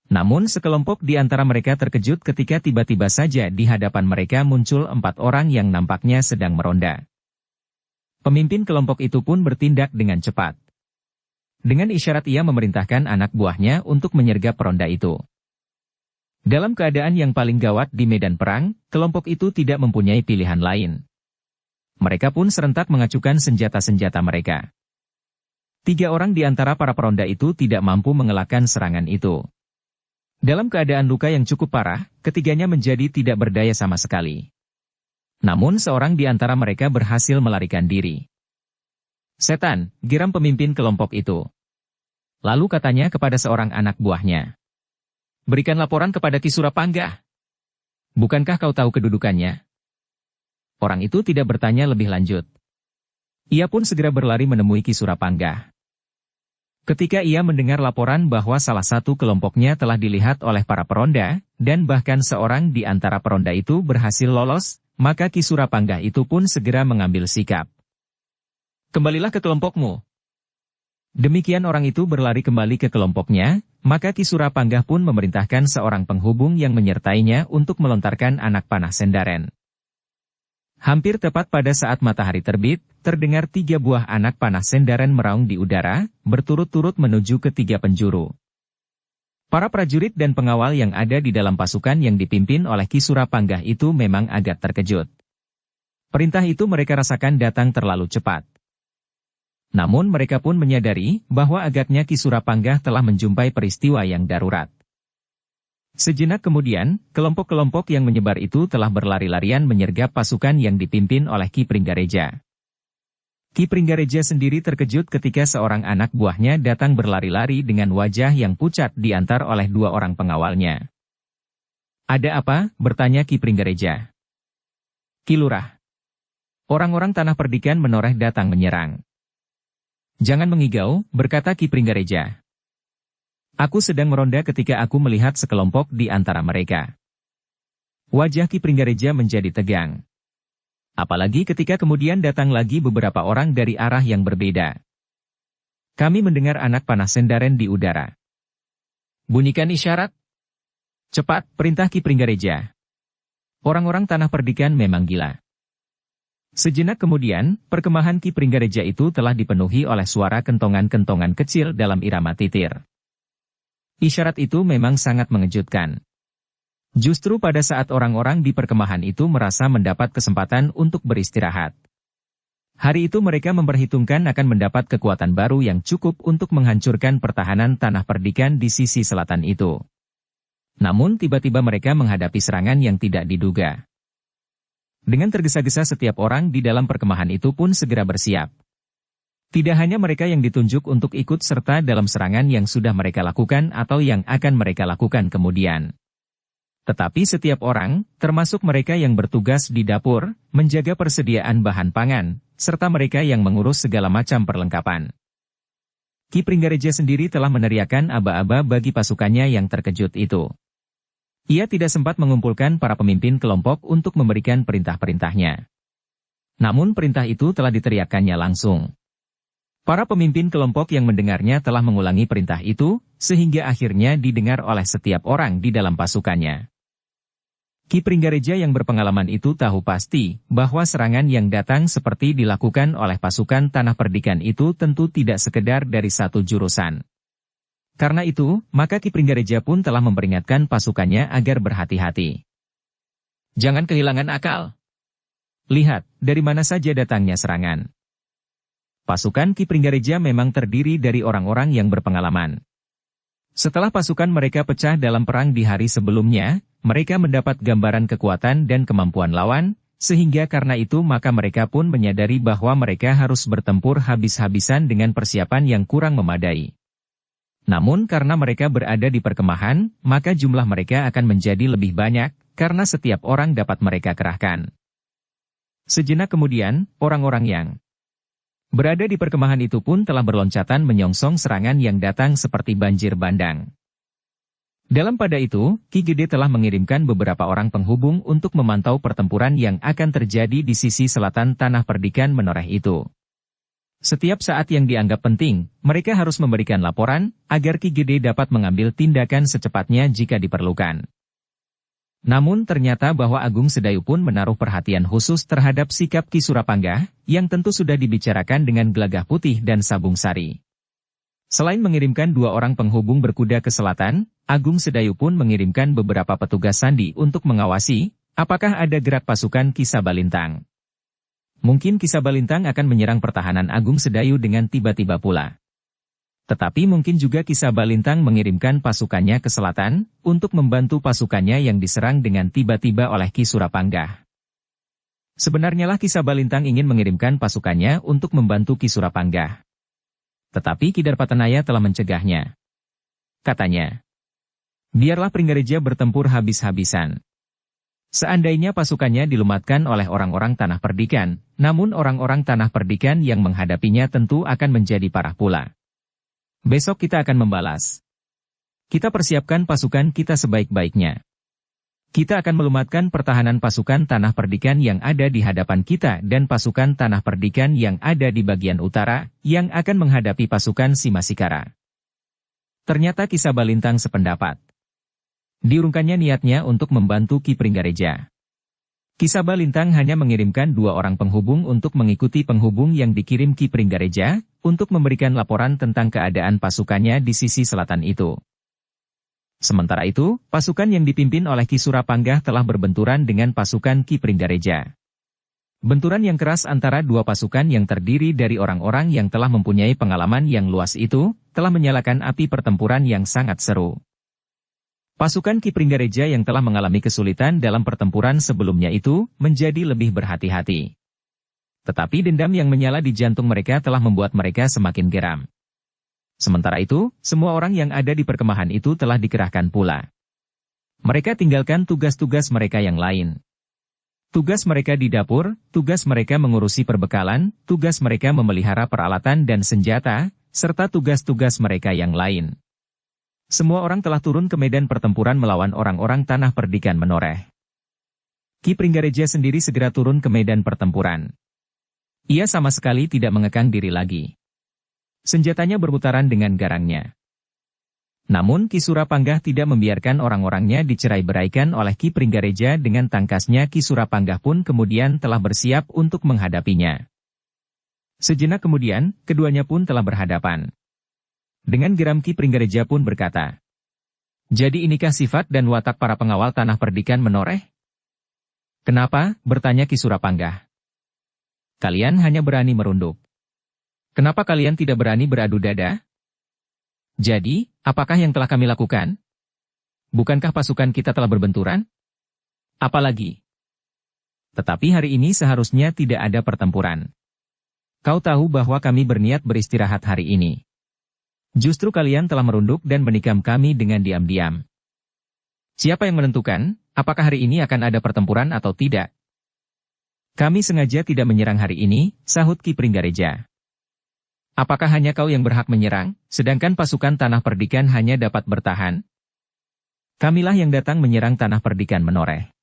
S1: Namun sekelompok di antara mereka terkejut ketika tiba-tiba saja di hadapan mereka muncul 4 orang yang nampaknya sedang meronda. Pemimpin kelompok itu pun bertindak dengan cepat. Dengan isyarat ia memerintahkan anak buahnya untuk menyergap peronda itu. Dalam keadaan yang paling gawat di medan perang, kelompok itu tidak mempunyai pilihan lain. Mereka pun serentak mengacukan senjata-senjata mereka. 3 orang di antara para peronda itu tidak mampu mengelakkan serangan itu. Dalam keadaan luka yang cukup parah, ketiganya menjadi tidak berdaya sama sekali. Namun seorang di antara mereka berhasil melarikan diri. "Setan," geram pemimpin kelompok itu. Lalu katanya kepada seorang anak buahnya, "Berikan laporan kepada Ki Surapanggah. Bukankah kau tahu kedudukannya?" Orang itu tidak bertanya lebih lanjut. Ia pun segera berlari menemui Ki Surapanggah. Ketika ia mendengar laporan bahwa salah satu kelompoknya telah dilihat oleh para peronda, dan bahkan seorang di antara peronda itu berhasil lolos, maka Ki Surapanggah itu pun segera mengambil sikap. "Kembalilah ke kelompokmu." Demikian orang itu berlari kembali ke kelompoknya, maka Ki Surapanggah pun memerintahkan seorang penghubung yang menyertainya untuk melontarkan anak panah sendaren. Hampir tepat pada saat matahari terbit, terdengar 3 buah anak panah sendaren meraung di udara, berturut-turut menuju ke 3 penjuru. Para prajurit dan pengawal yang ada di dalam pasukan yang dipimpin oleh Ki Surapanggah itu memang agak terkejut. Perintah itu mereka rasakan datang terlalu cepat. Namun mereka pun menyadari bahwa agaknya Ki Surapanggah telah menjumpai peristiwa yang darurat. Sejenak kemudian, kelompok-kelompok yang menyebar itu telah berlari-larian menyergap pasukan yang dipimpin oleh Ki Pringgareja. Ki Pringgareja sendiri terkejut ketika seorang anak buahnya datang berlari-lari dengan wajah yang pucat diantar oleh 2 orang pengawalnya. "Ada apa?" bertanya Ki Pringgareja. "Ki Lurah." Orang-orang Tanah Perdikan menoreh datang menyerang. "Jangan mengigau," berkata Ki Pringgareja. "Aku sedang meronda ketika aku melihat sekelompok di antara mereka." Wajah Ki Pringgareja menjadi tegang. Apalagi ketika kemudian datang lagi beberapa orang dari arah yang berbeda. Kami mendengar anak panah sendaren di udara. Bunyikan isyarat. Cepat, perintah Ki Pringgareja. Orang-orang Tanah Perdikan memang gila. Sejenak kemudian, perkemahan Ki Pringgareja itu telah dipenuhi oleh suara kentongan-kentongan kecil dalam irama titir. Isyarat itu memang sangat mengejutkan. Justru pada saat orang-orang di perkemahan itu merasa mendapat kesempatan untuk beristirahat. Hari itu mereka memperhitungkan akan mendapat kekuatan baru yang cukup untuk menghancurkan pertahanan Tanah Perdikan di sisi selatan itu. Namun tiba-tiba mereka menghadapi serangan yang tidak diduga. Dengan tergesa-gesa setiap orang di dalam perkemahan itu pun segera bersiap. Tidak hanya mereka yang ditunjuk untuk ikut serta dalam serangan yang sudah mereka lakukan atau yang akan mereka lakukan kemudian. Tetapi setiap orang, termasuk mereka yang bertugas di dapur, menjaga persediaan bahan pangan, serta mereka yang mengurus segala macam perlengkapan. Ki Pringgareja sendiri telah meneriakkan aba-aba bagi pasukannya yang terkejut itu. Ia tidak sempat mengumpulkan para pemimpin kelompok untuk memberikan perintah-perintahnya. Namun perintah itu telah diteriakkannya langsung. Para pemimpin kelompok yang mendengarnya telah mengulangi perintah itu, sehingga akhirnya didengar oleh setiap orang di dalam pasukannya. Ki Pringgareja yang berpengalaman itu tahu pasti bahwa serangan yang datang seperti dilakukan oleh pasukan Tanah Perdikan itu tentu tidak sekedar dari satu jurusan. Karena itu, maka Ki Pringgareja pun telah memperingatkan pasukannya agar berhati-hati. Jangan kehilangan akal. Lihat, dari mana saja datangnya serangan. Pasukan Ki Pringgareja memang terdiri dari orang-orang yang berpengalaman. Setelah pasukan mereka pecah dalam perang di hari sebelumnya, mereka mendapat gambaran kekuatan dan kemampuan lawan, sehingga karena itu maka mereka pun menyadari bahwa mereka harus bertempur habis-habisan dengan persiapan yang kurang memadai. Namun karena mereka berada di perkemahan, maka jumlah mereka akan menjadi lebih banyak, karena setiap orang dapat mereka kerahkan. Sejenak kemudian, orang-orang yang berada di perkemahan itu pun telah berloncatan menyongsong serangan yang datang seperti banjir bandang. Dalam pada itu, Ki Gede telah mengirimkan beberapa orang penghubung untuk memantau pertempuran yang akan terjadi di sisi selatan Tanah Perdikan menoreh itu. Setiap saat yang dianggap penting, mereka harus memberikan laporan, agar Ki Gede dapat mengambil tindakan secepatnya jika diperlukan. Namun ternyata bahwa Agung Sedayu pun menaruh perhatian khusus terhadap sikap Ki Surapanggah, yang tentu sudah dibicarakan dengan Gelagah Putih dan Sabung Sari. Selain mengirimkan 2 orang penghubung berkuda ke selatan, Agung Sedayu pun mengirimkan beberapa petugas sandi untuk mengawasi, apakah ada gerak pasukan Ki Sabalintang. Mungkin Ki Sabalintang akan menyerang pertahanan Agung Sedayu dengan tiba-tiba pula. Tetapi mungkin juga Ki Sabalintang mengirimkan pasukannya ke selatan, untuk membantu pasukannya yang diserang dengan tiba-tiba oleh Ki Surapanggah. Sebenarnya lah Ki Sabalintang ingin mengirimkan pasukannya untuk membantu Ki Surapanggah. Tetapi Ki Darpatanaya telah mencegahnya. Katanya, biarlah Pringgareja bertempur habis-habisan. Seandainya pasukannya dilumatkan oleh orang-orang Tanah Perdikan, namun orang-orang Tanah Perdikan yang menghadapinya tentu akan menjadi parah pula. Besok kita akan membalas. Kita persiapkan pasukan kita sebaik-baiknya. Kita akan melumatkan pertahanan pasukan Tanah Perdikan yang ada di hadapan kita dan pasukan Tanah Perdikan yang ada di bagian utara, yang akan menghadapi pasukan Simasikara. Ternyata Ki Sabalintang sependapat. Diurungkannya niatnya untuk membantu Ki Pringgareja. Ki Sabalintang hanya mengirimkan 2 orang penghubung untuk mengikuti penghubung yang dikirim Ki Pringgareja, untuk memberikan laporan tentang keadaan pasukannya di sisi selatan itu. Sementara itu, pasukan yang dipimpin oleh Ki Surapanggah telah berbenturan dengan pasukan Ki Pringgareja. Benturan yang keras antara 2 pasukan yang terdiri dari orang-orang yang telah mempunyai pengalaman yang luas itu, telah menyalakan api pertempuran yang sangat seru. Pasukan Ki Pringgareja yang telah mengalami kesulitan dalam pertempuran sebelumnya itu, menjadi lebih berhati-hati. Tetapi dendam yang menyala di jantung mereka telah membuat mereka semakin geram. Sementara itu, semua orang yang ada di perkemahan itu telah dikerahkan pula. Mereka tinggalkan tugas-tugas mereka yang lain. Tugas mereka di dapur, tugas mereka mengurusi perbekalan, tugas mereka memelihara peralatan dan senjata, serta tugas-tugas mereka yang lain. Semua orang telah turun ke medan pertempuran melawan orang-orang Tanah Perdikan menoreh. Ki Pringgareja sendiri segera turun ke medan pertempuran. Ia sama sekali tidak mengekang diri lagi. Senjatanya berputaran dengan garangnya. Namun Ki Surapanggah tidak membiarkan orang-orangnya dicerai-beraikan oleh Ki Pringgareja. Dengan tangkasnya Ki Surapanggah pun kemudian telah bersiap untuk menghadapinya. Sejenak kemudian, keduanya pun telah berhadapan. Dengan geram Ki Pringgareja pun berkata, "Jadi inikah sifat dan watak para pengawal tanah perdikan Menoreh?" "Kenapa?" bertanya Ki Surapanggah. "Kalian hanya berani merunduk. Kenapa kalian tidak berani beradu dada? Jadi, apakah yang telah kami lakukan? Bukankah pasukan kita telah berbenturan? Apalagi? Tetapi hari ini seharusnya tidak ada pertempuran. Kau tahu bahwa kami berniat beristirahat hari ini. Justru kalian telah merunduk dan menikam kami dengan diam-diam. Siapa yang menentukan, apakah hari ini akan ada pertempuran atau tidak?" "Kami sengaja tidak menyerang hari ini," sahut Ki Pringgareja. "Apakah hanya kau yang berhak menyerang, sedangkan pasukan tanah perdikan hanya dapat bertahan? Kamilah yang datang menyerang tanah perdikan Menoreh."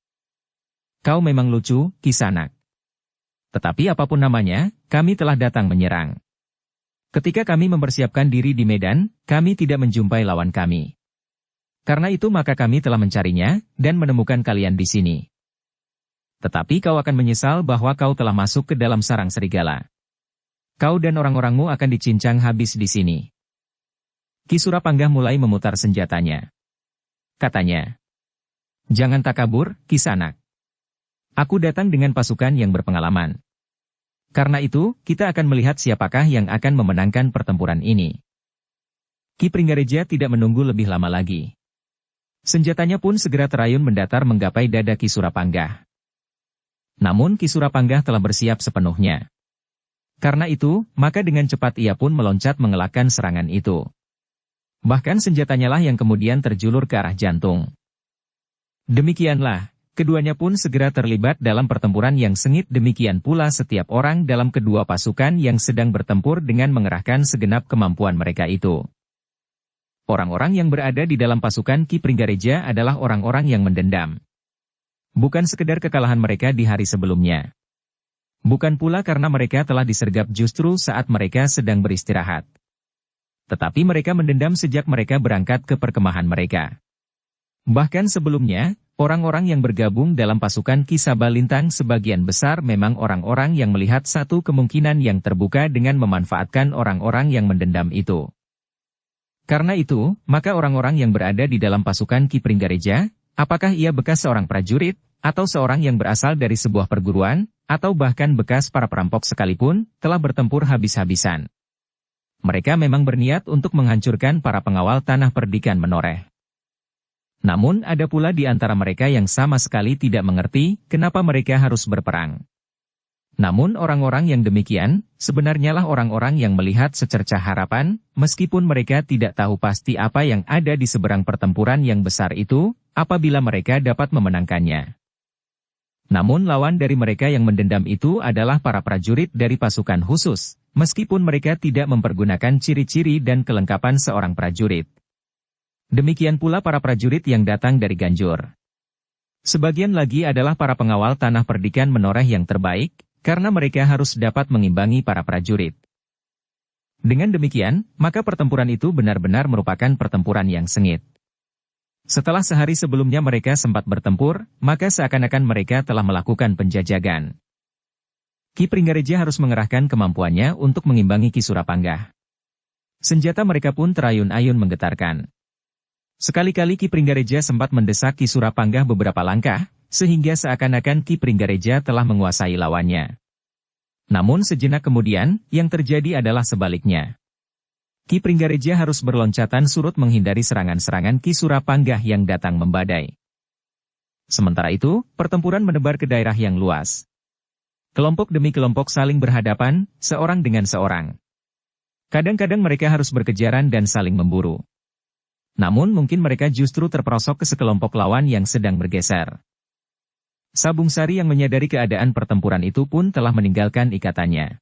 S1: "Kau memang lucu, Kisanak. Tetapi apapun namanya, kami telah datang menyerang. Ketika kami mempersiapkan diri di medan, kami tidak menjumpai lawan kami. Karena itu maka kami telah mencarinya, dan menemukan kalian di sini. Tetapi kau akan menyesal bahwa kau telah masuk ke dalam sarang serigala. Kau dan orang-orangmu akan dicincang habis di sini." Ki Surapanggah mulai memutar senjatanya. Katanya, "Jangan takabur, Kisanak. Aku datang dengan pasukan yang berpengalaman. Karena itu, kita akan melihat siapakah yang akan memenangkan pertempuran ini." Ki Pringgareja tidak menunggu lebih lama lagi. Senjatanya pun segera terayun mendatar menggapai dada Ki Surapanggah. Namun Ki Surapanggah telah bersiap sepenuhnya. Karena itu, maka dengan cepat ia pun meloncat mengelakkan serangan itu. Bahkan senjatanya lah yang kemudian terjulur ke arah jantung. Demikianlah, keduanya pun segera terlibat dalam pertempuran yang sengit. Demikian pula setiap orang dalam kedua pasukan yang sedang bertempur dengan mengerahkan segenap kemampuan mereka itu. Orang-orang yang berada di dalam pasukan Ki Pringgareja adalah orang-orang yang mendendam. Bukan sekedar kekalahan mereka di hari sebelumnya. Bukan pula karena mereka telah disergap justru saat mereka sedang beristirahat. Tetapi mereka mendendam sejak mereka berangkat ke perkemahan mereka. Bahkan sebelumnya, orang-orang yang bergabung dalam pasukan Ki Sabalintang sebagian besar memang orang-orang yang melihat satu kemungkinan yang terbuka dengan memanfaatkan orang-orang yang mendendam itu. Karena itu, maka orang-orang yang berada di dalam pasukan Ki Pringgareja, apakah ia bekas seorang prajurit, atau seorang yang berasal dari sebuah perguruan, atau bahkan bekas para perampok sekalipun, telah bertempur habis-habisan. Mereka memang berniat untuk menghancurkan para pengawal tanah perdikan Menoreh. Namun ada pula di antara mereka yang sama sekali tidak mengerti kenapa mereka harus berperang. Namun orang-orang yang demikian, sebenarnya lah orang-orang yang melihat secercah harapan, meskipun mereka tidak tahu pasti apa yang ada di seberang pertempuran yang besar itu, apabila mereka dapat memenangkannya. Namun lawan dari mereka yang mendendam itu adalah para prajurit dari pasukan khusus, meskipun mereka tidak mempergunakan ciri-ciri dan kelengkapan seorang prajurit. Demikian pula para prajurit yang datang dari Ganjur. Sebagian lagi adalah para pengawal tanah perdikan Menoreh yang terbaik, karena mereka harus dapat mengimbangi para prajurit. Dengan demikian, maka pertempuran itu benar-benar merupakan pertempuran yang sengit. Setelah sehari sebelumnya mereka sempat bertempur, maka seakan-akan mereka telah melakukan penjajagan. Ki Pringgareja harus mengerahkan kemampuannya untuk mengimbangi Ki Surapanggah. Senjata mereka pun terayun-ayun menggetarkan. Sekali-kali Ki Pringgareja sempat mendesak Ki Surapanggah beberapa langkah, sehingga seakan-akan Ki Pringgareja telah menguasai lawannya. Namun sejenak kemudian, yang terjadi adalah sebaliknya. Ki Pringgareja harus berloncatan surut menghindari serangan-serangan Ki Surapanggah yang datang membadai. Sementara itu, pertempuran menebar ke daerah yang luas. Kelompok demi kelompok saling berhadapan, seorang dengan seorang. Kadang-kadang mereka harus berkejaran dan saling memburu. Namun mungkin mereka justru terperosok ke sekelompok lawan yang sedang bergeser. Sabung Sari yang menyadari keadaan pertempuran itu pun telah meninggalkan ikatannya.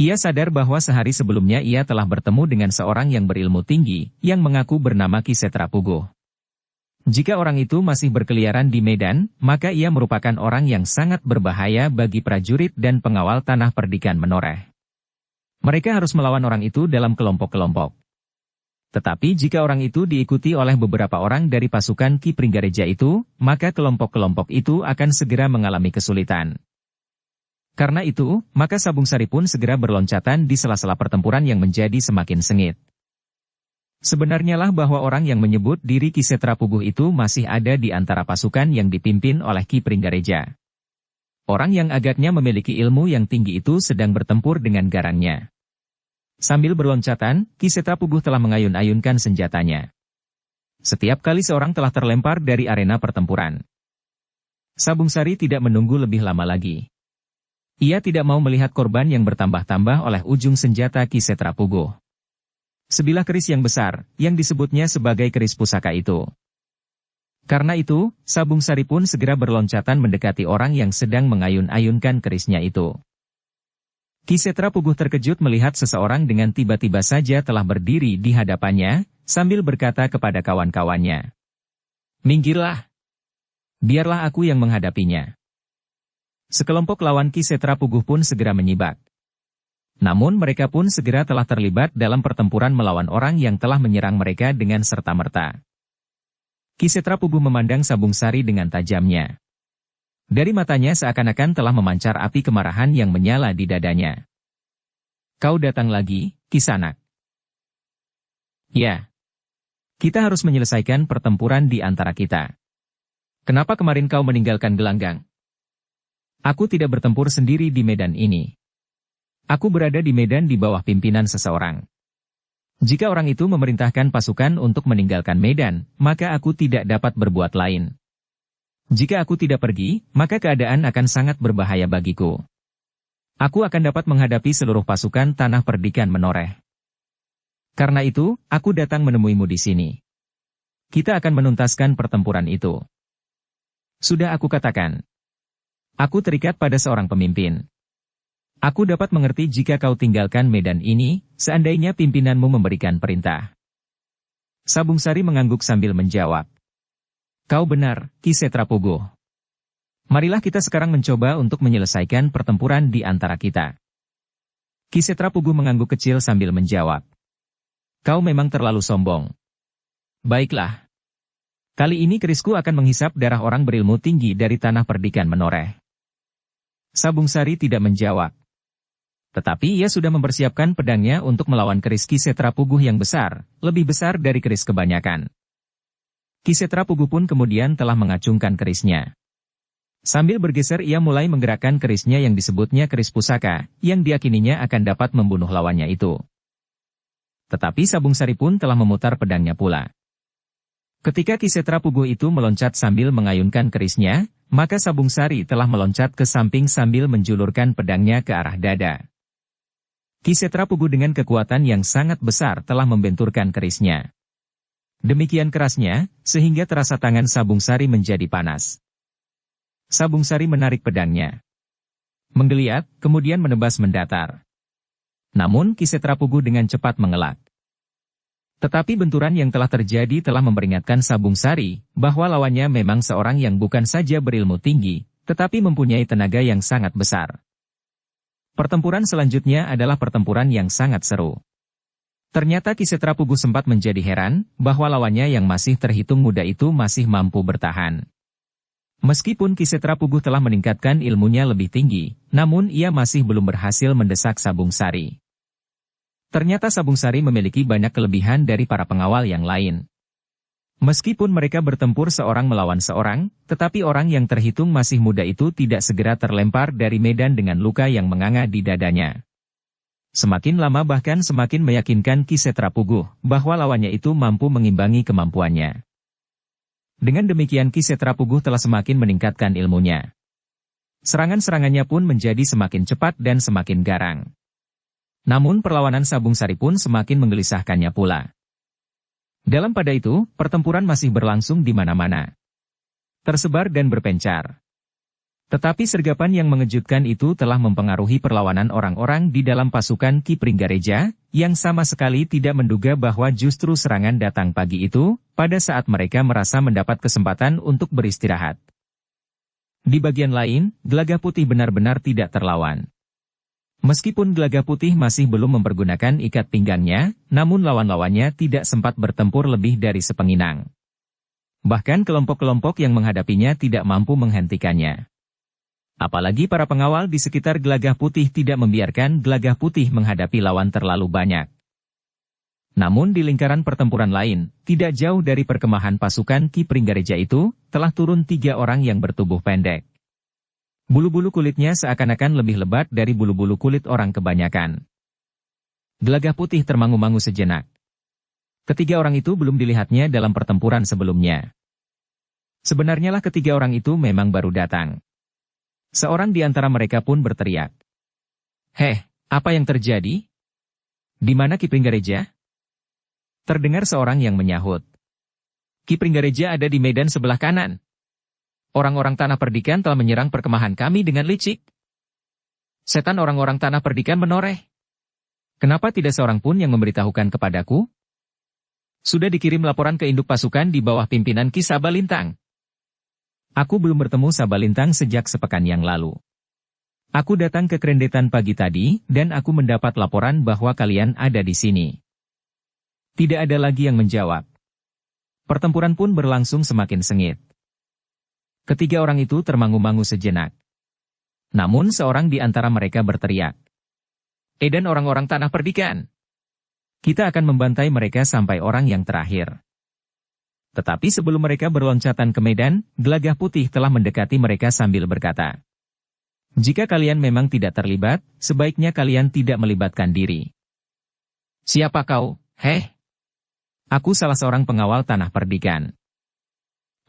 S1: Ia sadar bahwa sehari sebelumnya ia telah bertemu dengan seorang yang berilmu tinggi, yang mengaku bernama Ki Setrapuguh. Jika orang itu masih berkeliaran di medan, maka ia merupakan orang yang sangat berbahaya bagi prajurit dan pengawal tanah perdikan menoreh. Mereka harus melawan orang itu dalam kelompok-kelompok. Tetapi jika orang itu diikuti oleh beberapa orang dari pasukan Ki Pringgareja itu, maka kelompok-kelompok itu akan segera mengalami kesulitan. Karena itu, maka Sabung Sari pun segera berloncatan di sela-sela pertempuran yang menjadi semakin sengit. Sebenarnya lah bahwa orang yang menyebut diri Ki Setra Puguh itu masih ada di antara pasukan yang dipimpin oleh Ki Pringgareja. Orang yang agaknya memiliki ilmu yang tinggi itu sedang bertempur dengan garangnya. Sambil berloncatan, Ki Setra Puguh telah mengayun-ayunkan senjatanya. Setiap kali seorang telah terlempar dari arena pertempuran, Sabung Sari tidak menunggu lebih lama lagi. Ia tidak mau melihat korban yang bertambah-tambah oleh ujung senjata Ki Setra Puguh. Sebilah keris yang besar, yang disebutnya sebagai keris pusaka itu. Karena itu, Sabung Sari pun segera berloncatan mendekati orang yang sedang mengayun-ayunkan kerisnya itu. Ki Setra Puguh terkejut melihat seseorang dengan tiba-tiba saja telah berdiri di hadapannya, sambil berkata kepada kawan-kawannya, "Minggirlah. Biarlah aku yang menghadapinya." Sekelompok lawan Ki Setra Puguh pun segera menyibak. Namun mereka pun segera telah terlibat dalam pertempuran melawan orang yang telah menyerang mereka dengan serta-merta. Ki Setra Puguh memandang Sabung Sari dengan tajamnya. Dari matanya seakan-akan telah memancar api kemarahan yang menyala di dadanya. "Kau datang lagi, Kisanak?" "Ya. Kita harus menyelesaikan pertempuran di antara kita. Kenapa kemarin kau meninggalkan gelanggang?" "Aku tidak bertempur sendiri di medan ini. Aku berada di medan di bawah pimpinan seseorang. Jika orang itu memerintahkan pasukan untuk meninggalkan medan, maka aku tidak dapat berbuat lain. Jika aku tidak pergi, maka keadaan akan sangat berbahaya bagiku. Aku akan dapat menghadapi seluruh pasukan tanah perdikan menoreh. Karena itu, aku datang menemuimu di sini. Kita akan menuntaskan pertempuran itu. Sudah aku katakan. Aku terikat pada seorang pemimpin. Aku dapat mengerti jika kau tinggalkan medan ini, seandainya pimpinanmu memberikan perintah." Sabung Sari mengangguk sambil menjawab, "Kau benar, Ki Setra Puguh. Marilah kita sekarang mencoba untuk menyelesaikan pertempuran di antara kita." Ki Setra Puguh mengangguk kecil sambil menjawab, "Kau memang terlalu sombong. Baiklah. Kali ini kerisku akan menghisap darah orang berilmu tinggi dari tanah perdikan menoreh." Sabung Sari tidak menjawab. Tetapi ia sudah mempersiapkan pedangnya untuk melawan keris Ki Setra Puguh yang besar, lebih besar dari keris kebanyakan. Ki Setra Puguh pun kemudian telah mengacungkan kerisnya. Sambil bergeser ia mulai menggerakkan kerisnya yang disebutnya keris pusaka, yang diyakininya akan dapat membunuh lawannya itu. Tetapi Sabung Sari pun telah memutar pedangnya pula. Ketika Ki Setra Puguh itu meloncat sambil mengayunkan kerisnya, maka Sabung Sari telah meloncat ke samping sambil menjulurkan pedangnya ke arah dada. Ki Setra Puguh dengan kekuatan yang sangat besar telah membenturkan kerisnya. Demikian kerasnya, sehingga terasa tangan Sabung Sari menjadi panas. Sabung Sari menarik pedangnya. Menggeliat, kemudian menebas mendatar. Namun Ki Setra Puguh dengan cepat mengelak. Tetapi benturan yang telah terjadi telah memperingatkan Sabung Sari, bahwa lawannya memang seorang yang bukan saja berilmu tinggi, tetapi mempunyai tenaga yang sangat besar. Pertempuran selanjutnya adalah pertempuran yang sangat seru. Ternyata Ki Setra Puguh sempat menjadi heran, bahwa lawannya yang masih terhitung muda itu masih mampu bertahan. Meskipun Ki Setra Puguh telah meningkatkan ilmunya lebih tinggi, namun ia masih belum berhasil mendesak Sabung Sari. Ternyata Sabung Sari memiliki banyak kelebihan dari para pengawal yang lain. Meskipun mereka bertempur seorang melawan seorang, tetapi orang yang terhitung masih muda itu tidak segera terlempar dari medan dengan luka yang menganga di dadanya. Semakin lama bahkan semakin meyakinkan Ki Setra Puguh, bahwa lawannya itu mampu mengimbangi kemampuannya. Dengan demikian Ki Setra Puguh telah semakin meningkatkan ilmunya. Serangan-serangannya pun menjadi semakin cepat dan semakin garang. Namun perlawanan Sabung Sari pun semakin menggelisahkannya pula. Dalam pada itu, pertempuran masih berlangsung di mana-mana. Tersebar dan berpencar. Tetapi sergapan yang mengejutkan itu telah mempengaruhi perlawanan orang-orang di dalam pasukan Ki Pringgareja, yang sama sekali tidak menduga bahwa justru serangan datang pagi itu, pada saat mereka merasa mendapat kesempatan untuk beristirahat. Di bagian lain, Gelagah Putih benar-benar tidak terlawan. Meskipun Gelagah Putih masih belum mempergunakan ikat pinggangnya, namun lawan-lawannya tidak sempat bertempur lebih dari sepengginang. Bahkan kelompok-kelompok yang menghadapinya tidak mampu menghentikannya. Apalagi para pengawal di sekitar Gelagah Putih tidak membiarkan Gelagah Putih menghadapi lawan terlalu banyak. Namun di lingkaran pertempuran lain, tidak jauh dari perkemahan pasukan Ki Pringgareja itu, telah turun 3 orang yang bertubuh pendek. Bulu-bulu kulitnya seakan-akan lebih lebat dari bulu-bulu kulit orang kebanyakan. Gelagah Putih termangu-mangu sejenak. Ketiga orang itu belum dilihatnya dalam pertempuran sebelumnya. Sebenarnya lah ketiga orang itu memang baru datang. Seorang di antara mereka pun berteriak. "Heh, apa yang terjadi? Di mana Ki Pringgareja?" Terdengar seorang yang menyahut. "Ki Pringgareja ada di medan sebelah kanan. Orang-orang Tanah Perdikan telah menyerang perkemahan kami dengan licik. Setan orang-orang Tanah Perdikan menoreh. Kenapa tidak seorang pun yang memberitahukan kepadaku? Sudah dikirim laporan ke induk pasukan di bawah pimpinan Ki Sabalintang. Aku belum bertemu Sabalintang sejak sepekan yang lalu. Aku datang ke Krendetan pagi tadi, dan aku mendapat laporan bahwa kalian ada di sini." Tidak ada lagi yang menjawab. Pertempuran pun berlangsung semakin sengit. Ketiga orang itu termangu-mangu sejenak. Namun seorang di antara mereka berteriak. "Edan orang-orang Tanah Perdikan! Kita akan membantai mereka sampai orang yang terakhir." Tetapi sebelum mereka berloncatan ke medan, Gelagah Putih telah mendekati mereka sambil berkata, "Jika kalian memang tidak terlibat, sebaiknya kalian tidak melibatkan diri." "Siapa kau, heh?" "Aku salah seorang pengawal Tanah Perdikan.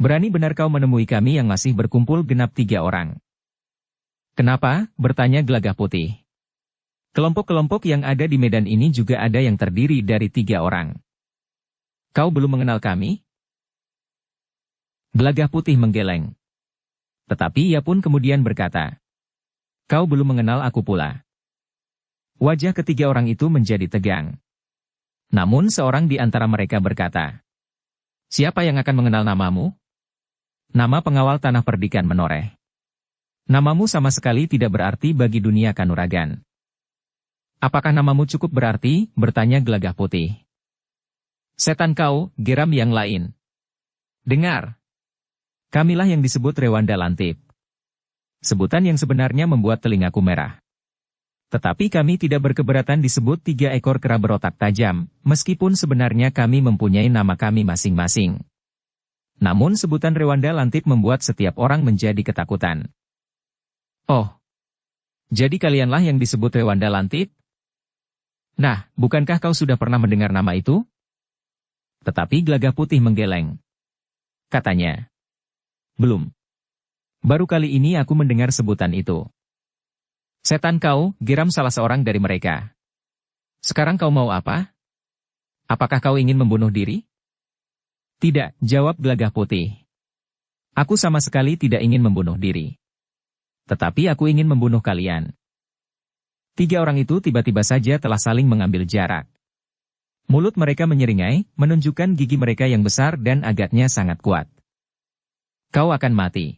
S1: Berani benar kau menemui kami yang masih berkumpul genap 3 orang." "Kenapa?" bertanya Gelagah Putih. "Kelompok-kelompok yang ada di medan ini juga ada yang terdiri dari 3 orang. Kau belum mengenal kami?" Gelagah Putih menggeleng. Tetapi ia pun kemudian berkata, "Kau belum mengenal aku pula." Wajah ketiga orang itu menjadi tegang. Namun seorang di antara mereka berkata, "Siapa yang akan mengenal namamu?" Nama pengawal Tanah Perdikan menoreh. "Namamu sama sekali tidak berarti bagi dunia Kanuragan." "Apakah namamu cukup berarti?" bertanya Gelagah Putih. "Setan kau," geram yang lain. "Dengar. Kamilah yang disebut Rewanda Lantip." Sebutan yang sebenarnya membuat telingaku merah. Tetapi kami tidak berkeberatan disebut 3 ekor kera berotak tajam, meskipun sebenarnya kami mempunyai nama kami masing-masing. Namun sebutan Rewanda Lantip membuat setiap orang menjadi ketakutan. "Oh, jadi kalianlah yang disebut Rewanda Lantip? Nah, bukankah kau sudah pernah mendengar nama itu?" Tetapi Gelagah Putih menggeleng. Katanya, "Belum. Baru kali ini aku mendengar sebutan itu." "Setan kau," geram salah seorang dari mereka. "Sekarang kau mau apa? Apakah kau ingin membunuh diri?" "Tidak," jawab Gelagah Putih. "Aku sama sekali tidak ingin membunuh diri. Tetapi aku ingin membunuh kalian." 3 orang itu tiba-tiba saja telah saling mengambil jarak. Mulut mereka menyeringai, menunjukkan gigi mereka yang besar dan agaknya sangat kuat. "Kau akan mati.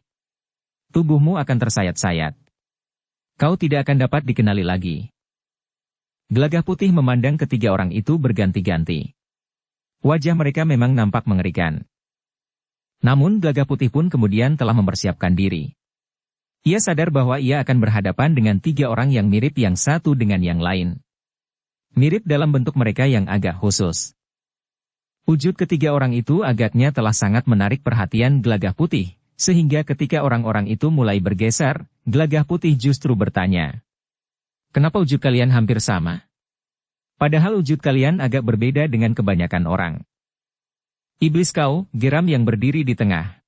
S1: Tubuhmu akan tersayat-sayat. Kau tidak akan dapat dikenali lagi." Gelagah Putih memandang ketiga orang itu berganti-ganti. Wajah mereka memang nampak mengerikan. Namun Gelagah Putih pun kemudian telah mempersiapkan diri. Ia sadar bahwa ia akan berhadapan dengan 3 orang yang mirip yang satu dengan yang lain. Mirip dalam bentuk mereka yang agak khusus. Wujud ketiga orang itu agaknya telah sangat menarik perhatian Gelagah Putih, sehingga ketika orang-orang itu mulai bergeser, Gelagah Putih justru bertanya, "Kenapa wujud kalian hampir sama? Padahal wujud kalian agak berbeda dengan kebanyakan orang." "Iblis kau," geram yang berdiri di tengah.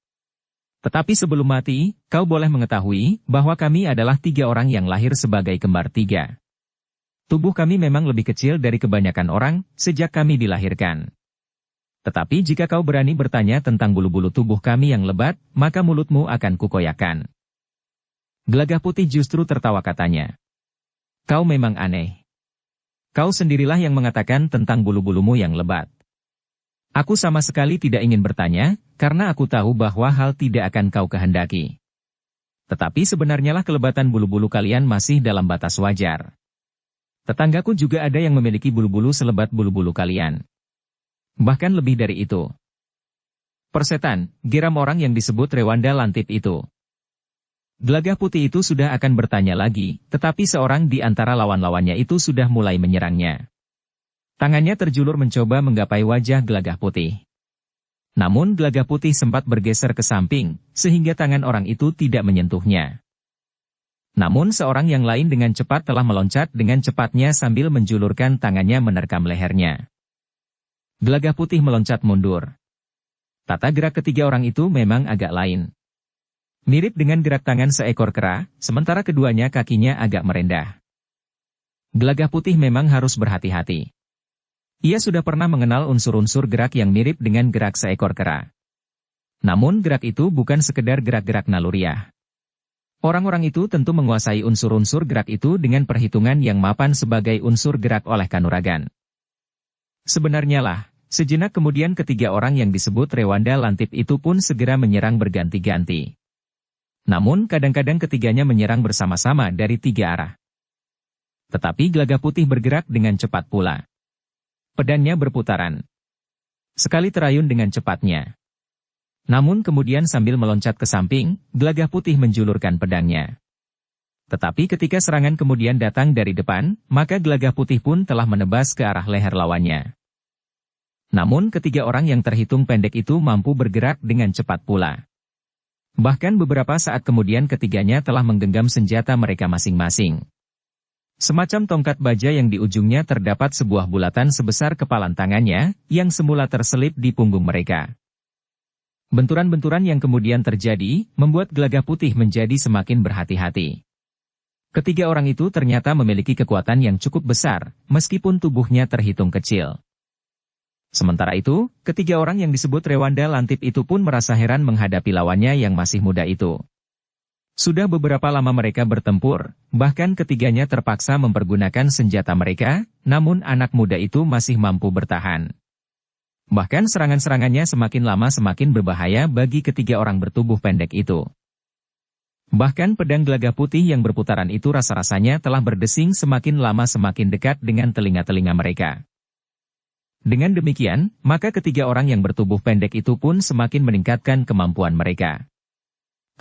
S1: "Tetapi sebelum mati, kau boleh mengetahui bahwa kami adalah 3 orang yang lahir sebagai kembar 3. Tubuh kami memang lebih kecil dari kebanyakan orang sejak kami dilahirkan. Tetapi jika kau berani bertanya tentang bulu-bulu tubuh kami yang lebat, maka mulutmu akan kukoyakan." Gelagah Putih justru tertawa katanya. Kau memang aneh. Kau sendirilah yang mengatakan tentang bulu-bulumu yang lebat. Aku sama sekali tidak ingin bertanya, karena aku tahu bahwa hal tidak akan kau kehendaki. Tetapi sebenarnya lah kelebatan bulu-bulu kalian masih dalam batas wajar. Tetanggaku juga ada yang memiliki bulu-bulu selebat bulu-bulu kalian. Bahkan lebih dari itu. Persetan, geram orang yang disebut Rewanda Lantip itu. Gelagah Putih itu sudah akan bertanya lagi, tetapi seorang di antara lawan-lawannya itu sudah mulai menyerangnya. Tangannya terjulur mencoba menggapai wajah Gelagah Putih. Namun Gelagah Putih sempat bergeser ke samping, sehingga tangan orang itu tidak menyentuhnya. Namun seorang yang lain dengan cepat telah meloncat dengan cepatnya sambil menjulurkan tangannya menerkam lehernya. Gelagah Putih meloncat mundur. Tata gerak ketiga orang itu memang agak lain. Mirip dengan gerak tangan seekor kera, sementara keduanya kakinya agak merendah. Gelagah Putih memang harus berhati-hati. Ia sudah pernah mengenal unsur-unsur gerak yang mirip dengan gerak seekor kera. Namun gerak itu bukan sekedar gerak-gerak naluriah. Orang-orang itu tentu menguasai unsur-unsur gerak itu dengan perhitungan yang mapan sebagai unsur gerak oleh kanuragan. Sebenarnya lah, sejenak kemudian ketiga orang yang disebut Rewanda Lantip itu pun segera menyerang berganti-ganti. Namun kadang-kadang ketiganya menyerang bersama-sama dari tiga arah. Tetapi Gelagah Putih bergerak dengan cepat pula. Pedangnya berputaran. Sekali terayun dengan cepatnya. Namun kemudian sambil meloncat ke samping, Gelagah Putih menjulurkan pedangnya. Tetapi ketika serangan kemudian datang dari depan, maka Gelagah Putih pun telah menebas ke arah leher lawannya. Namun ketiga orang yang terhitung pendek itu mampu bergerak dengan cepat pula. Bahkan beberapa saat kemudian ketiganya telah menggenggam senjata mereka masing-masing. Semacam tongkat baja yang di ujungnya terdapat sebuah bulatan sebesar kepalan tangannya, yang semula terselip di punggung mereka. Benturan-benturan yang kemudian terjadi, membuat Gelagah Putih menjadi semakin berhati-hati. Ketiga orang itu ternyata memiliki kekuatan yang cukup besar, meskipun tubuhnya terhitung kecil. Sementara itu, ketiga orang yang disebut Rewanda Lantip itu pun merasa heran menghadapi lawannya yang masih muda itu. Sudah beberapa lama mereka bertempur, bahkan ketiganya terpaksa mempergunakan senjata mereka, namun anak muda itu masih mampu bertahan. Bahkan serangan-serangannya semakin lama semakin berbahaya bagi ketiga orang bertubuh pendek itu. Bahkan pedang Gelagah Putih yang berputaran itu rasa-rasanya telah berdesing semakin lama semakin dekat dengan telinga-telinga mereka. Dengan demikian, maka ketiga orang yang bertubuh pendek itu pun semakin meningkatkan kemampuan mereka.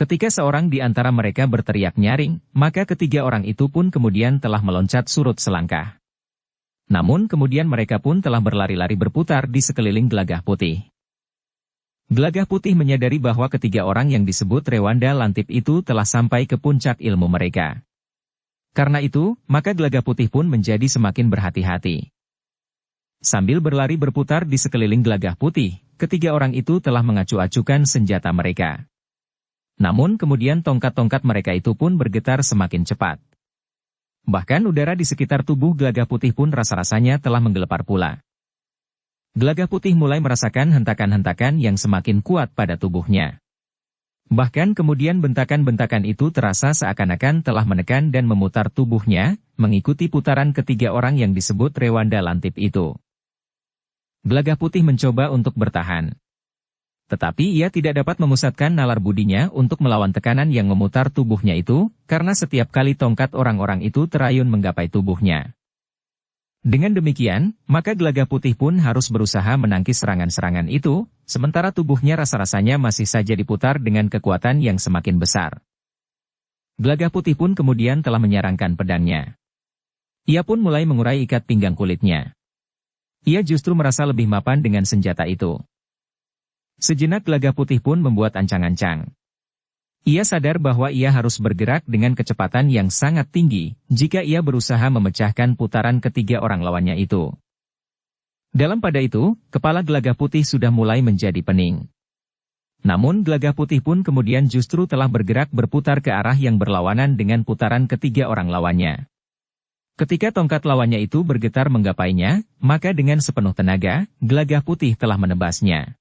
S1: Ketika seorang di antara mereka berteriak nyaring, maka ketiga orang itu pun kemudian telah meloncat surut selangkah. Namun kemudian mereka pun telah berlari-lari berputar di sekeliling Gelagah Putih. Gelagah Putih menyadari bahwa ketiga orang yang disebut Rewanda Lantip itu telah sampai ke puncak ilmu mereka. Karena itu, maka Gelagah Putih pun menjadi semakin berhati-hati. Sambil berlari berputar di sekeliling Gelagah Putih, ketiga orang itu telah mengacu-acukan senjata mereka. Namun kemudian tongkat-tongkat mereka itu pun bergetar semakin cepat. Bahkan udara di sekitar tubuh Gelagah Putih pun rasa-rasanya telah menggelepar pula. Gelagah Putih mulai merasakan hentakan-hentakan yang semakin kuat pada tubuhnya. Bahkan kemudian bentakan-bentakan itu terasa seakan-akan telah menekan dan memutar tubuhnya, mengikuti putaran ketiga orang yang disebut Rewanda Lantip itu. Gelagah Putih mencoba untuk bertahan. Tetapi ia tidak dapat memusatkan nalar budinya untuk melawan tekanan yang memutar tubuhnya itu, karena setiap kali tongkat orang-orang itu terayun menggapai tubuhnya. Dengan demikian, maka Gelagah Putih pun harus berusaha menangkis serangan-serangan itu, sementara tubuhnya rasa-rasanya masih saja diputar dengan kekuatan yang semakin besar. Gelagah Putih pun kemudian telah menyarangkan pedangnya. Ia pun mulai mengurai ikat pinggang kulitnya. Ia justru merasa lebih mapan dengan senjata itu. Sejenak Gelagah Putih pun membuat ancang-ancang. Ia sadar bahwa ia harus bergerak dengan kecepatan yang sangat tinggi, jika ia berusaha memecahkan putaran ketiga orang lawannya itu. Dalam pada itu, kepala Gelagah Putih sudah mulai menjadi pening. Namun Gelagah Putih pun kemudian justru telah bergerak berputar ke arah yang berlawanan dengan putaran ketiga orang lawannya. Ketika tongkat lawannya itu bergetar menggapainya, maka dengan sepenuh tenaga, Gelagah Putih telah menebasnya.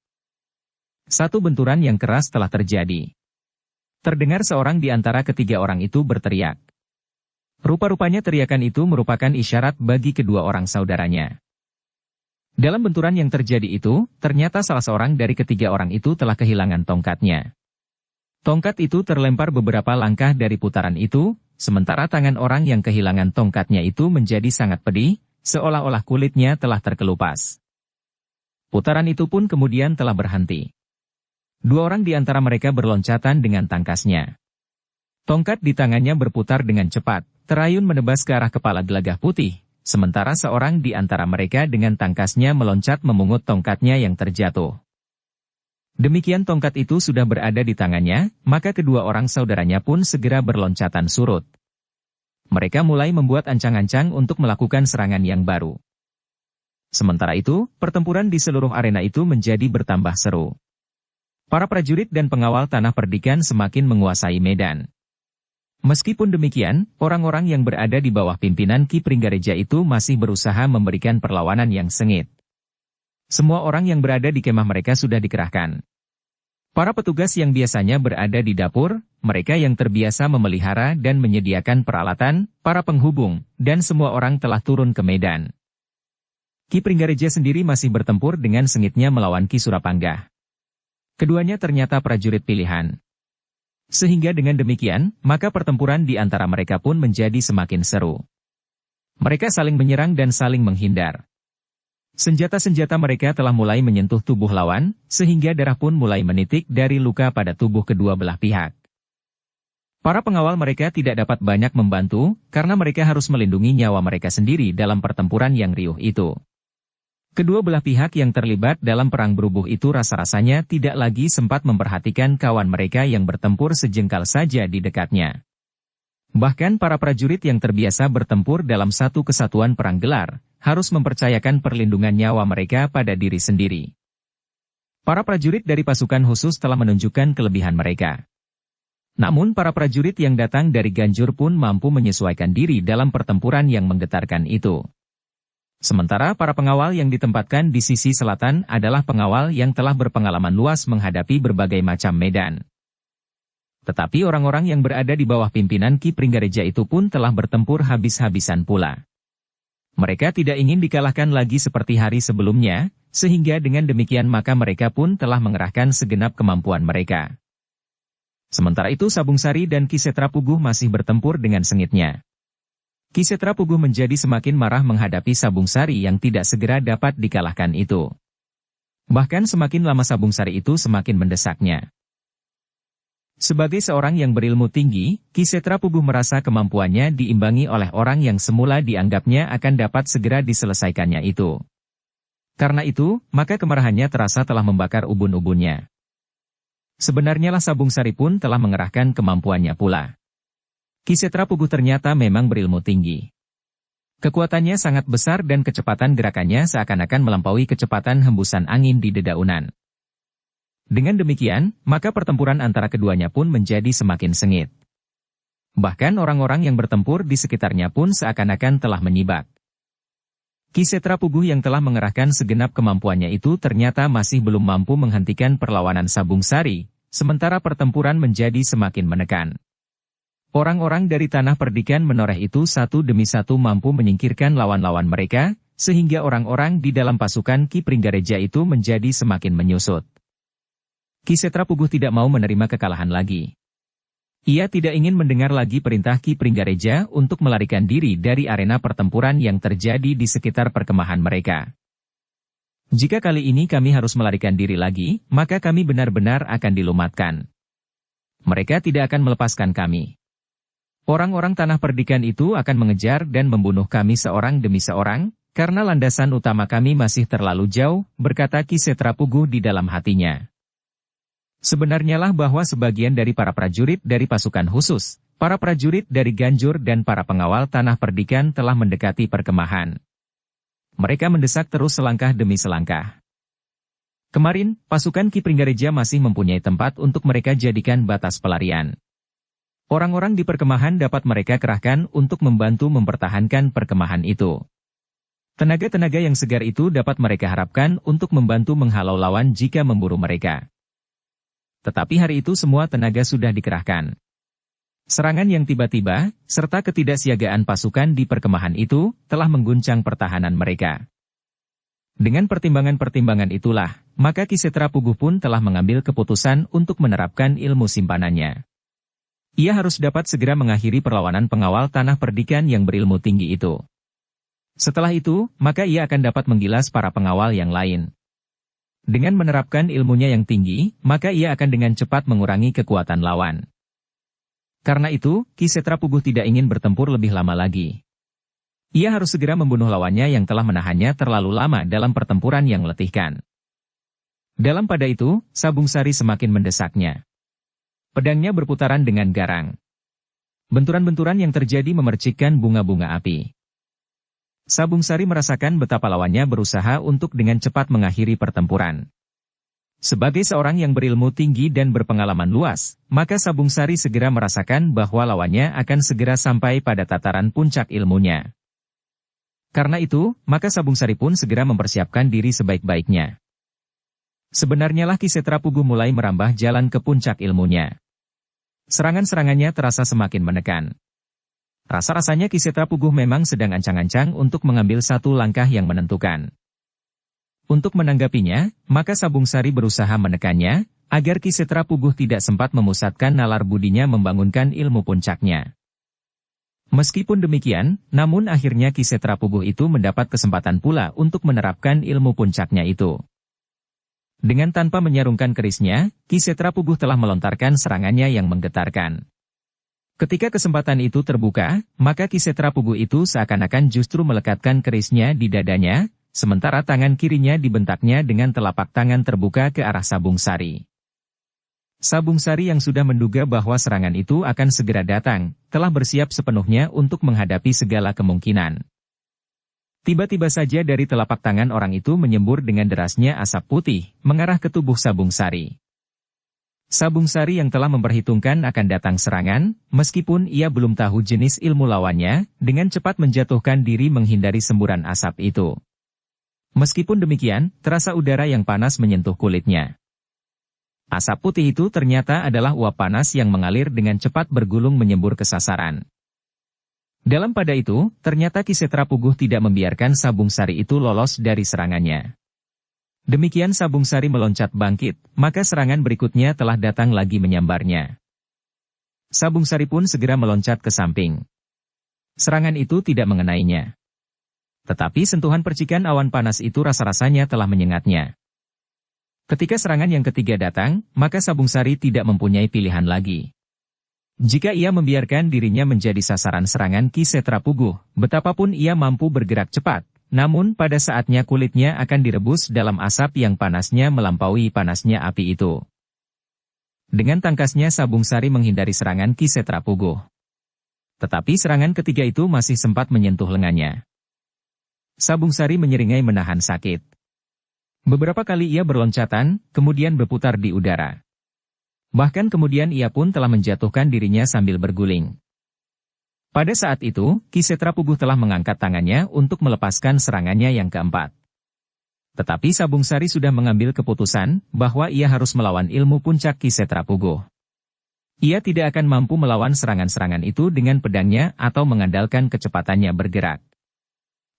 S1: Satu benturan yang keras telah terjadi. Terdengar seorang di antara ketiga orang itu berteriak. Rupa-rupanya teriakan itu merupakan isyarat bagi kedua orang saudaranya. Dalam benturan yang terjadi itu, ternyata salah seorang dari ketiga orang itu telah kehilangan tongkatnya. Tongkat itu terlempar beberapa langkah dari putaran itu, sementara tangan orang yang kehilangan tongkatnya itu menjadi sangat pedih, seolah-olah kulitnya telah terkelupas. Putaran itu pun kemudian telah berhenti. Dua orang di antara mereka berloncatan dengan tangkasnya. Tongkat di tangannya berputar dengan cepat, terayun menebas ke arah kepala Gelagah Putih, sementara seorang di antara mereka dengan tangkasnya meloncat memungut tongkatnya yang terjatuh. Demikian tongkat itu sudah berada di tangannya, maka kedua orang saudaranya pun segera berloncatan surut. Mereka mulai membuat ancang-ancang untuk melakukan serangan yang baru. Sementara itu, pertempuran di seluruh arena itu menjadi bertambah seru. Para prajurit dan pengawal tanah perdikan semakin menguasai medan. Meskipun demikian, orang-orang yang berada di bawah pimpinan Ki Pringgareja itu masih berusaha memberikan perlawanan yang sengit. Semua orang yang berada di kemah mereka sudah dikerahkan. Para petugas yang biasanya berada di dapur, mereka yang terbiasa memelihara dan menyediakan peralatan, para penghubung, dan semua orang telah turun ke medan. Ki Pringgareja sendiri masih bertempur dengan sengitnya melawan Ki Surapanggah. Keduanya ternyata prajurit pilihan. Sehingga dengan demikian, maka pertempuran di antara mereka pun menjadi semakin seru. Mereka saling menyerang dan saling menghindar. Senjata-senjata mereka telah mulai menyentuh tubuh lawan, sehingga darah pun mulai menitik dari luka pada tubuh kedua belah pihak. Para pengawal mereka tidak dapat banyak membantu, karena mereka harus melindungi nyawa mereka sendiri dalam pertempuran yang riuh itu. Kedua belah pihak yang terlibat dalam perang berubuh itu rasa-rasanya tidak lagi sempat memperhatikan kawan mereka yang bertempur sejengkal saja di dekatnya. Bahkan para prajurit yang terbiasa bertempur dalam satu kesatuan perang gelar, harus mempercayakan perlindungan nyawa mereka pada diri sendiri. Para prajurit dari pasukan khusus telah menunjukkan kelebihan mereka. Namun para prajurit yang datang dari Ganjur pun mampu menyesuaikan diri dalam pertempuran yang menggetarkan itu. Sementara para pengawal yang ditempatkan di sisi selatan adalah pengawal yang telah berpengalaman luas menghadapi berbagai macam medan. Tetapi orang-orang yang berada di bawah pimpinan Ki Pringgareja itu pun telah bertempur habis-habisan pula. Mereka tidak ingin dikalahkan lagi seperti hari sebelumnya, sehingga dengan demikian maka mereka pun telah mengerahkan segenap kemampuan mereka. Sementara itu Sabung Sari dan Ki Setra Puguh masih bertempur dengan sengitnya. Ki Setra Puguh menjadi semakin marah menghadapi Sabung Sari yang tidak segera dapat dikalahkan itu. Bahkan semakin lama Sabung Sari itu semakin mendesaknya. Sebagai seorang yang berilmu tinggi, Ki Setra Puguh merasa kemampuannya diimbangi oleh orang yang semula dianggapnya akan dapat segera diselesaikannya itu. Karena itu, maka kemarahannya terasa telah membakar ubun-ubunnya. Sebenarnya lah Sabung Sari pun telah mengerahkan kemampuannya pula. Ki Setra Puguh ternyata memang berilmu tinggi. Kekuatannya sangat besar dan kecepatan gerakannya seakan-akan melampaui kecepatan hembusan angin di dedaunan. Dengan demikian, maka pertempuran antara keduanya pun menjadi semakin sengit. Bahkan orang-orang yang bertempur di sekitarnya pun seakan-akan telah menyibak. Ki Setra Puguh yang telah mengerahkan segenap kemampuannya itu ternyata masih belum mampu menghentikan perlawanan Sabung Sari, sementara pertempuran menjadi semakin menekan. Orang-orang dari tanah perdikan menoreh itu satu demi satu mampu menyingkirkan lawan-lawan mereka, sehingga orang-orang di dalam pasukan Ki Pringgareja itu menjadi semakin menyusut. Ki Setra Puguh tidak mau menerima kekalahan lagi. Ia tidak ingin mendengar lagi perintah Ki Pringgareja untuk melarikan diri dari arena pertempuran yang terjadi di sekitar perkemahan mereka. Jika kali ini kami harus melarikan diri lagi, maka kami benar-benar akan dilumatkan. Mereka tidak akan melepaskan kami. Orang-orang tanah perdikan itu akan mengejar dan membunuh kami seorang demi seorang, karena landasan utama kami masih terlalu jauh, berkata Ki Setra Puguh di dalam hatinya. Sebenarnya lah bahwa sebagian dari para prajurit dari pasukan khusus, para prajurit dari Ganjur dan para pengawal tanah perdikan telah mendekati perkemahan. Mereka mendesak terus selangkah demi selangkah. Kemarin, pasukan Ki Pringgareja masih mempunyai tempat untuk mereka jadikan batas pelarian. Orang-orang di perkemahan dapat mereka kerahkan untuk membantu mempertahankan perkemahan itu. Tenaga-tenaga yang segar itu dapat mereka harapkan untuk membantu menghalau lawan jika memburu mereka. Tetapi hari itu semua tenaga sudah dikerahkan. Serangan yang tiba-tiba, serta ketidaksiagaan pasukan di perkemahan itu, telah mengguncang pertahanan mereka. Dengan pertimbangan-pertimbangan itulah, maka Kisetra Puguh pun telah mengambil keputusan untuk menerapkan ilmu simpanannya. Ia harus dapat segera mengakhiri perlawanan pengawal tanah perdikan yang berilmu tinggi itu. Setelah itu, maka ia akan dapat menggilas para pengawal yang lain. Dengan menerapkan ilmunya yang tinggi, maka ia akan dengan cepat mengurangi kekuatan lawan. Karena itu, Kisetra Puguh tidak ingin bertempur lebih lama lagi. Ia harus segera membunuh lawannya yang telah menahannya terlalu lama dalam pertempuran yang melelahkan. Dalam pada itu, Sabung Sari semakin mendesaknya. Pedangnya berputaran dengan garang. Benturan-benturan yang terjadi memercikkan bunga-bunga api. Sabung Sari merasakan betapa lawannya berusaha untuk dengan cepat mengakhiri pertempuran. Sebagai seorang yang berilmu tinggi dan berpengalaman luas, maka Sabung Sari segera merasakan bahwa lawannya akan segera sampai pada tataran puncak ilmunya. Karena itu, maka Sabung Sari pun segera mempersiapkan diri sebaik-baiknya. Sebenarnya lah Kisetra Puguh mulai merambah jalan ke puncak ilmunya. Serangan-serangannya terasa semakin menekan. Rasa-rasanya Kisetra Puguh memang sedang ancang-ancang untuk mengambil satu langkah yang menentukan. Untuk menanggapinya, maka Sabung Sari berusaha menekannya, agar Kisetra Puguh tidak sempat memusatkan nalar budinya membangunkan ilmu puncaknya. Meskipun demikian, namun akhirnya Kisetra Puguh itu mendapat kesempatan pula untuk menerapkan ilmu puncaknya itu. Dengan tanpa menyarungkan kerisnya, Kisetra Puguh telah melontarkan serangannya yang menggetarkan. Ketika kesempatan itu terbuka, maka Kisetra Puguh itu seakan-akan justru melekatkan kerisnya di dadanya, sementara tangan kirinya dibentaknya dengan telapak tangan terbuka ke arah Sabung Sari. Sabung Sari yang sudah menduga bahwa serangan itu akan segera datang, telah bersiap sepenuhnya untuk menghadapi segala kemungkinan. Tiba-tiba saja dari telapak tangan orang itu menyembur dengan derasnya asap putih, mengarah ke tubuh Sabung Sari. Sabung Sari yang telah memperhitungkan akan datang serangan, meskipun ia belum tahu jenis ilmu lawannya, dengan cepat menjatuhkan diri menghindari semburan asap itu. Meskipun demikian, terasa udara yang panas menyentuh kulitnya. Asap putih itu ternyata adalah uap panas yang mengalir dengan cepat bergulung menyembur ke sasaran. Dalam pada itu, ternyata Kisetra Puguh tidak membiarkan Sabung Sari itu lolos dari serangannya. Demikian Sabung Sari meloncat bangkit, maka serangan berikutnya telah datang lagi menyambarnya. Sabung Sari pun segera meloncat ke samping. Serangan itu tidak mengenainya. Tetapi sentuhan percikan awan panas itu rasa-rasanya telah menyengatnya. Ketika serangan yang ketiga datang, maka Sabung Sari tidak mempunyai pilihan lagi. Jika ia membiarkan dirinya menjadi sasaran serangan Kisetra Puguh, betapapun ia mampu bergerak cepat, namun pada saatnya kulitnya akan direbus dalam asap yang panasnya melampaui panasnya api itu. Dengan tangkasnya Sabung Sari menghindari serangan Kisetra Puguh. Tetapi serangan ketiga itu masih sempat menyentuh lengannya. Sabung Sari menyeringai menahan sakit. Beberapa kali ia berloncatan, kemudian berputar di udara. Bahkan kemudian ia pun telah menjatuhkan dirinya sambil berguling. Pada saat itu, Kisetra Puguh telah mengangkat tangannya untuk melepaskan serangannya yang keempat. Tetapi Sabung Sari sudah mengambil keputusan bahwa ia harus melawan ilmu puncak Kisetra Puguh. Ia tidak akan mampu melawan serangan-serangan itu dengan pedangnya atau mengandalkan kecepatannya bergerak.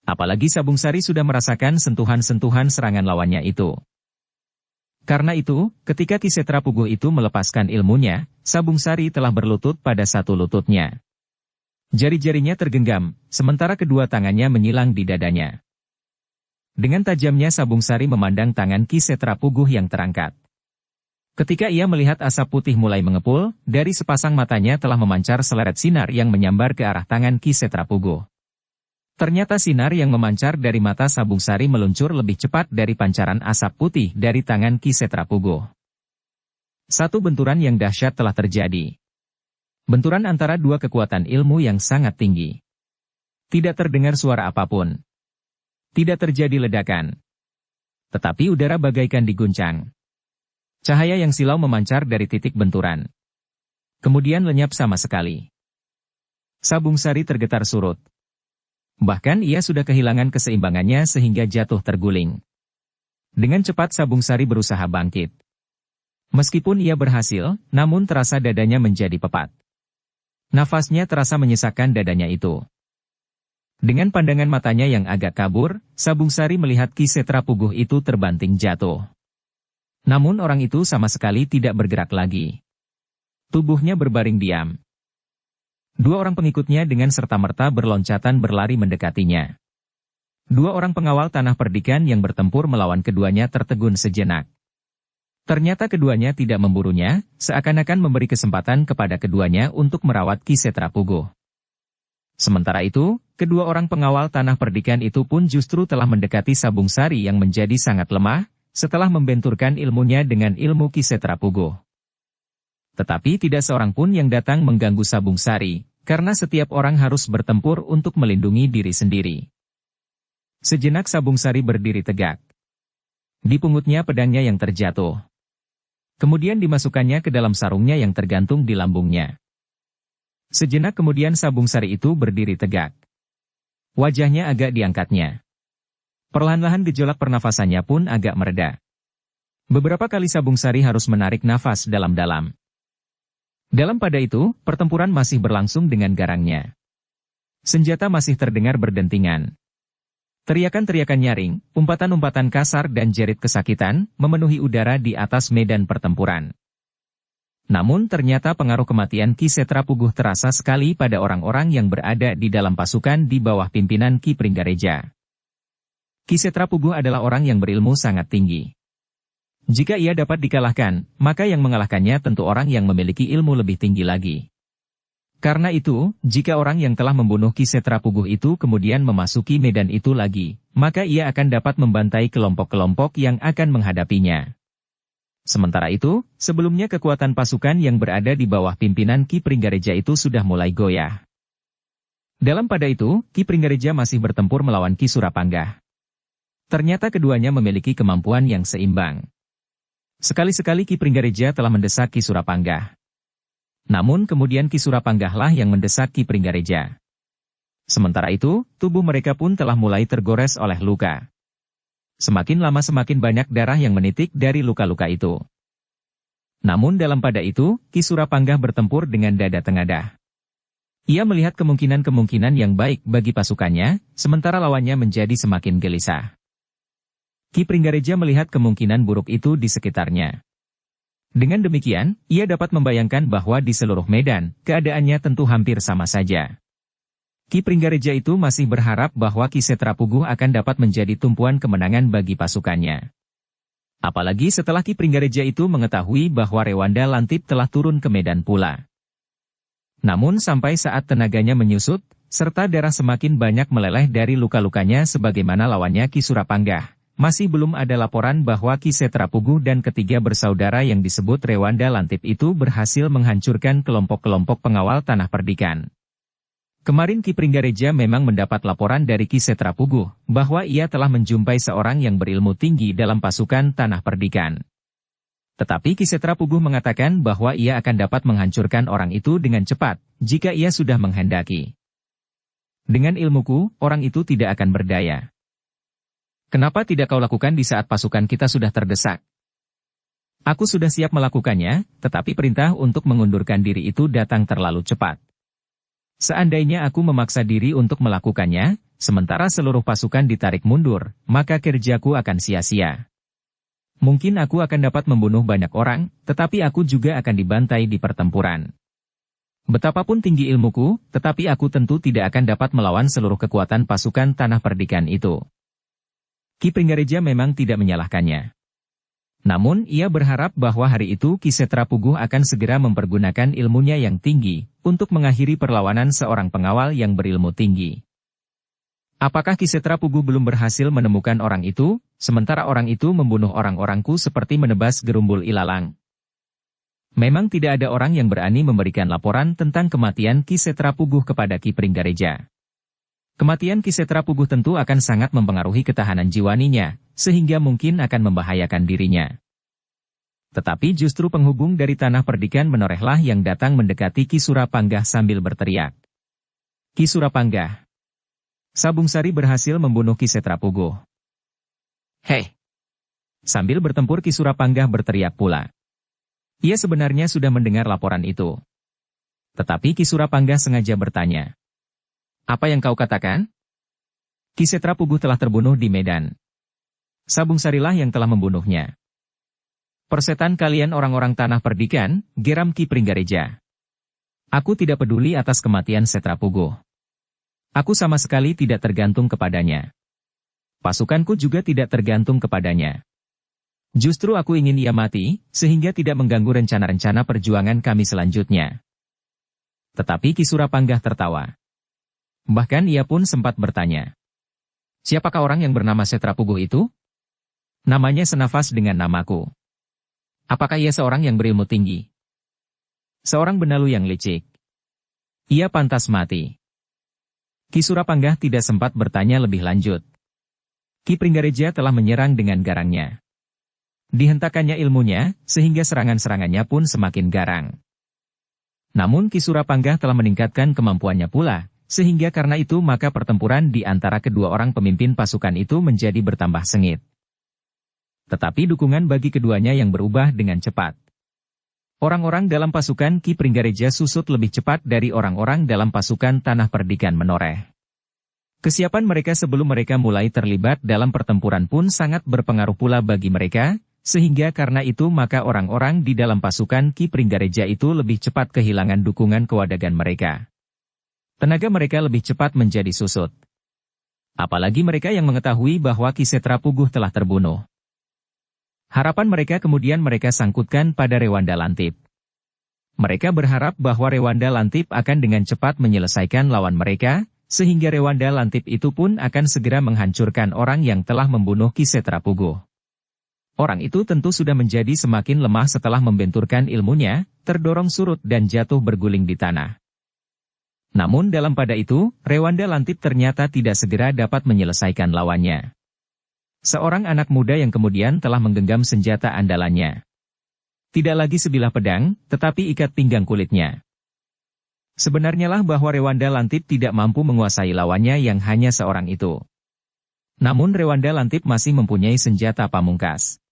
S1: Apalagi Sabung Sari sudah merasakan sentuhan-sentuhan serangan lawannya itu. Karena itu, ketika Kisetra Puguh itu melepaskan ilmunya, Sabung Sari telah berlutut pada satu lututnya. Jari-jarinya tergenggam, sementara kedua tangannya menyilang di dadanya. Dengan tajamnya Sabung Sari memandang tangan Kisetra Puguh yang terangkat. Ketika ia melihat asap putih mulai mengepul, dari sepasang matanya telah memancar seleret sinar yang menyambar ke arah tangan Kisetra Puguh. Ternyata sinar yang memancar dari mata Sabung Sari meluncur lebih cepat dari pancaran asap putih dari tangan Kisetra Puguh. Satu benturan yang dahsyat telah terjadi. Benturan antara dua kekuatan ilmu yang sangat tinggi. Tidak terdengar suara apapun. Tidak terjadi ledakan. Tetapi udara bagaikan diguncang. Cahaya yang silau memancar dari titik benturan. Kemudian lenyap sama sekali. Sabung Sari tergetar surut. Bahkan ia sudah kehilangan keseimbangannya sehingga jatuh terguling. Dengan cepat Sabung Sari berusaha bangkit. Meskipun ia berhasil, namun terasa dadanya menjadi pepat. Nafasnya terasa menyesakkan dadanya itu. Dengan pandangan matanya yang agak kabur, Sabung Sari melihat Ki Setra Puguh itu terbanting jatuh. Namun orang itu sama sekali tidak bergerak lagi. Tubuhnya berbaring diam. Dua orang pengikutnya dengan serta-merta berloncatan berlari mendekatinya. Dua orang pengawal tanah perdikan yang bertempur melawan keduanya tertegun sejenak. Ternyata keduanya tidak memburunya, seakan-akan memberi kesempatan kepada keduanya untuk merawat Ki Setra Puguh. Sementara itu, kedua orang pengawal tanah perdikan itu pun justru telah mendekati Sabung Sari yang menjadi sangat lemah, setelah membenturkan ilmunya dengan ilmu Ki Setra Puguh. Tetapi tidak seorang pun yang datang mengganggu Sabung Sari, karena setiap orang harus bertempur untuk melindungi diri sendiri. Sejenak Sabung Sari berdiri tegak. Dipungutnya pedangnya yang terjatuh. Kemudian dimasukkannya ke dalam sarungnya yang tergantung di lambungnya. Sejenak kemudian Sabung Sari itu berdiri tegak. Wajahnya agak diangkatnya. Perlahan-lahan gejolak pernafasannya pun agak mereda. Beberapa kali Sabung Sari harus menarik nafas dalam-dalam. Dalam pada itu, pertempuran masih berlangsung dengan garangnya. Senjata masih terdengar berdentingan. Teriakan-teriakan nyaring, umpatan-umpatan kasar dan jerit kesakitan, memenuhi udara di atas medan pertempuran. Namun ternyata pengaruh kematian Ki Setra Puguh terasa sekali pada orang-orang yang berada di dalam pasukan di bawah pimpinan Ki Pringgareja. Ki Setra Puguh adalah orang yang berilmu sangat tinggi. Jika ia dapat dikalahkan, maka yang mengalahkannya tentu orang yang memiliki ilmu lebih tinggi lagi. Karena itu, jika orang yang telah membunuh Ki Setra Puguh itu kemudian memasuki medan itu lagi, maka ia akan dapat membantai kelompok-kelompok yang akan menghadapinya. Sementara itu, sebelumnya kekuatan pasukan yang berada di bawah pimpinan Ki Pringgareja itu sudah mulai goyah. Dalam pada itu, Ki Pringgareja masih bertempur melawan Ki Surapanggah. Ternyata keduanya memiliki kemampuan yang seimbang. Sekali-sekali Ki Pringgareja telah mendesak Ki Surapanggah. Namun kemudian Ki Surapanggahlah yang mendesak Ki Pringgareja. Sementara itu, tubuh mereka pun telah mulai tergores oleh luka. Semakin lama semakin banyak darah yang menitik dari luka-luka itu. Namun dalam pada itu, Ki Surapanggah bertempur dengan dada tengadah. Ia melihat kemungkinan-kemungkinan yang baik bagi pasukannya, sementara lawannya menjadi semakin gelisah. Ki Pringgareja melihat kemungkinan buruk itu di sekitarnya. Dengan demikian, ia dapat membayangkan bahwa di seluruh medan, keadaannya tentu hampir sama saja. Ki Pringgareja itu masih berharap bahwa Ki Setra Puguh akan dapat menjadi tumpuan kemenangan bagi pasukannya. Apalagi setelah Ki Pringgareja itu mengetahui bahwa Rewanda Lantip telah turun ke medan pula. Namun sampai saat tenaganya menyusut, serta darah semakin banyak meleleh dari luka-lukanya sebagaimana lawannya Ki Surapanggah, masih belum ada laporan bahwa Ki Setra Puguh dan ketiga bersaudara yang disebut Rewanda Lantip itu berhasil menghancurkan kelompok-kelompok pengawal tanah perdikan. Kemarin Ki Pringgareja memang mendapat laporan dari Ki Setra Puguh, bahwa ia telah menjumpai seorang yang berilmu tinggi dalam pasukan tanah perdikan. Tetapi Ki Setra Puguh mengatakan bahwa ia akan dapat menghancurkan orang itu dengan cepat, jika ia sudah menghendaki. Dengan ilmuku, orang itu tidak akan berdaya. Kenapa tidak kau lakukan di saat pasukan kita sudah terdesak? Aku sudah siap melakukannya, tetapi perintah untuk mengundurkan diri itu datang terlalu cepat. Seandainya aku memaksa diri untuk melakukannya, sementara seluruh pasukan ditarik mundur, maka kerjaku akan sia-sia. Mungkin aku akan dapat membunuh banyak orang, tetapi aku juga akan dibantai di pertempuran. Betapapun tinggi ilmuku, tetapi aku tentu tidak akan dapat melawan seluruh kekuatan pasukan tanah perdikan itu. Ki Pringgareja memang tidak menyalahkannya. Namun ia berharap bahwa hari itu Ki Setra Puguh akan segera mempergunakan ilmunya yang tinggi, untuk mengakhiri perlawanan seorang pengawal yang berilmu tinggi. Apakah Ki Setra Puguh belum berhasil menemukan orang itu, sementara orang itu membunuh orang-orangku seperti menebas gerumbul ilalang? Memang tidak ada orang yang berani memberikan laporan tentang kematian Ki Setra Puguh kepada Ki Pringgareja. Kematian Ki Setra Puguh tentu akan sangat mempengaruhi ketahanan jiwaninya, sehingga mungkin akan membahayakan dirinya. Tetapi justru penghubung dari tanah perdikan menorehlah yang datang mendekati Ki Surapanggah sambil berteriak. Ki Surapanggah. Sabung Sari berhasil membunuh Ki Setra Puguh. Hei! Sambil bertempur Ki Surapanggah berteriak pula. Ia sebenarnya sudah mendengar laporan itu. Tetapi Ki Surapangga sengaja bertanya. Apa yang kau katakan? Ki Setra Puguh telah terbunuh di medan. Sabung Sarilah yang telah membunuhnya. Persetan kalian orang-orang tanah perdikan, geram Ki Pringgareja. Aku tidak peduli atas kematian Setra Puguh. Aku sama sekali tidak tergantung kepadanya. Pasukanku juga tidak tergantung kepadanya. Justru aku ingin ia mati, sehingga tidak mengganggu rencana-rencana perjuangan kami selanjutnya. Tetapi Ki Surapangga tertawa. Bahkan ia pun sempat bertanya. Siapakah orang yang bernama Setra Puguh itu? Namanya senafas dengan namaku. Apakah ia seorang yang berilmu tinggi? Seorang benalu yang licik. Ia pantas mati. Ki Surapangga tidak sempat bertanya lebih lanjut. Ki Pringgareja telah menyerang dengan garangnya. Dihentakannya ilmunya, sehingga serangan-serangannya pun semakin garang. Namun Ki Surapangga telah meningkatkan kemampuannya pula, sehingga karena itu maka pertempuran di antara kedua orang pemimpin pasukan itu menjadi bertambah sengit. Tetapi dukungan bagi keduanya yang berubah dengan cepat. Orang-orang dalam pasukan Ki Pringgareja susut lebih cepat dari orang-orang dalam pasukan Tanah Perdikan menoreh. Kesiapan mereka sebelum mereka mulai terlibat dalam pertempuran pun sangat berpengaruh pula bagi mereka, sehingga karena itu maka orang-orang di dalam pasukan Ki Pringgareja itu lebih cepat kehilangan dukungan kewadagan mereka. Tenaga mereka lebih cepat menjadi susut. Apalagi mereka yang mengetahui bahwa Ki Setra Puguh telah terbunuh. Harapan mereka kemudian mereka sangkutkan pada Rewanda Lantip. Mereka berharap bahwa Rewanda Lantip akan dengan cepat menyelesaikan lawan mereka, sehingga Rewanda Lantip itu pun akan segera menghancurkan orang yang telah membunuh Ki Setra Puguh. Orang itu tentu sudah menjadi semakin lemah setelah membenturkan ilmunya, terdorong surut dan jatuh berguling di tanah. Namun dalam pada itu, Rewanda Lantip ternyata tidak segera dapat menyelesaikan lawannya. Seorang anak muda yang kemudian telah menggenggam senjata andalannya. Tidak lagi sebilah pedang, tetapi ikat pinggang kulitnya. Sebenarnya lah bahwa Rewanda Lantip tidak mampu menguasai lawannya yang hanya seorang itu. Namun Rewanda Lantip masih mempunyai senjata pamungkas.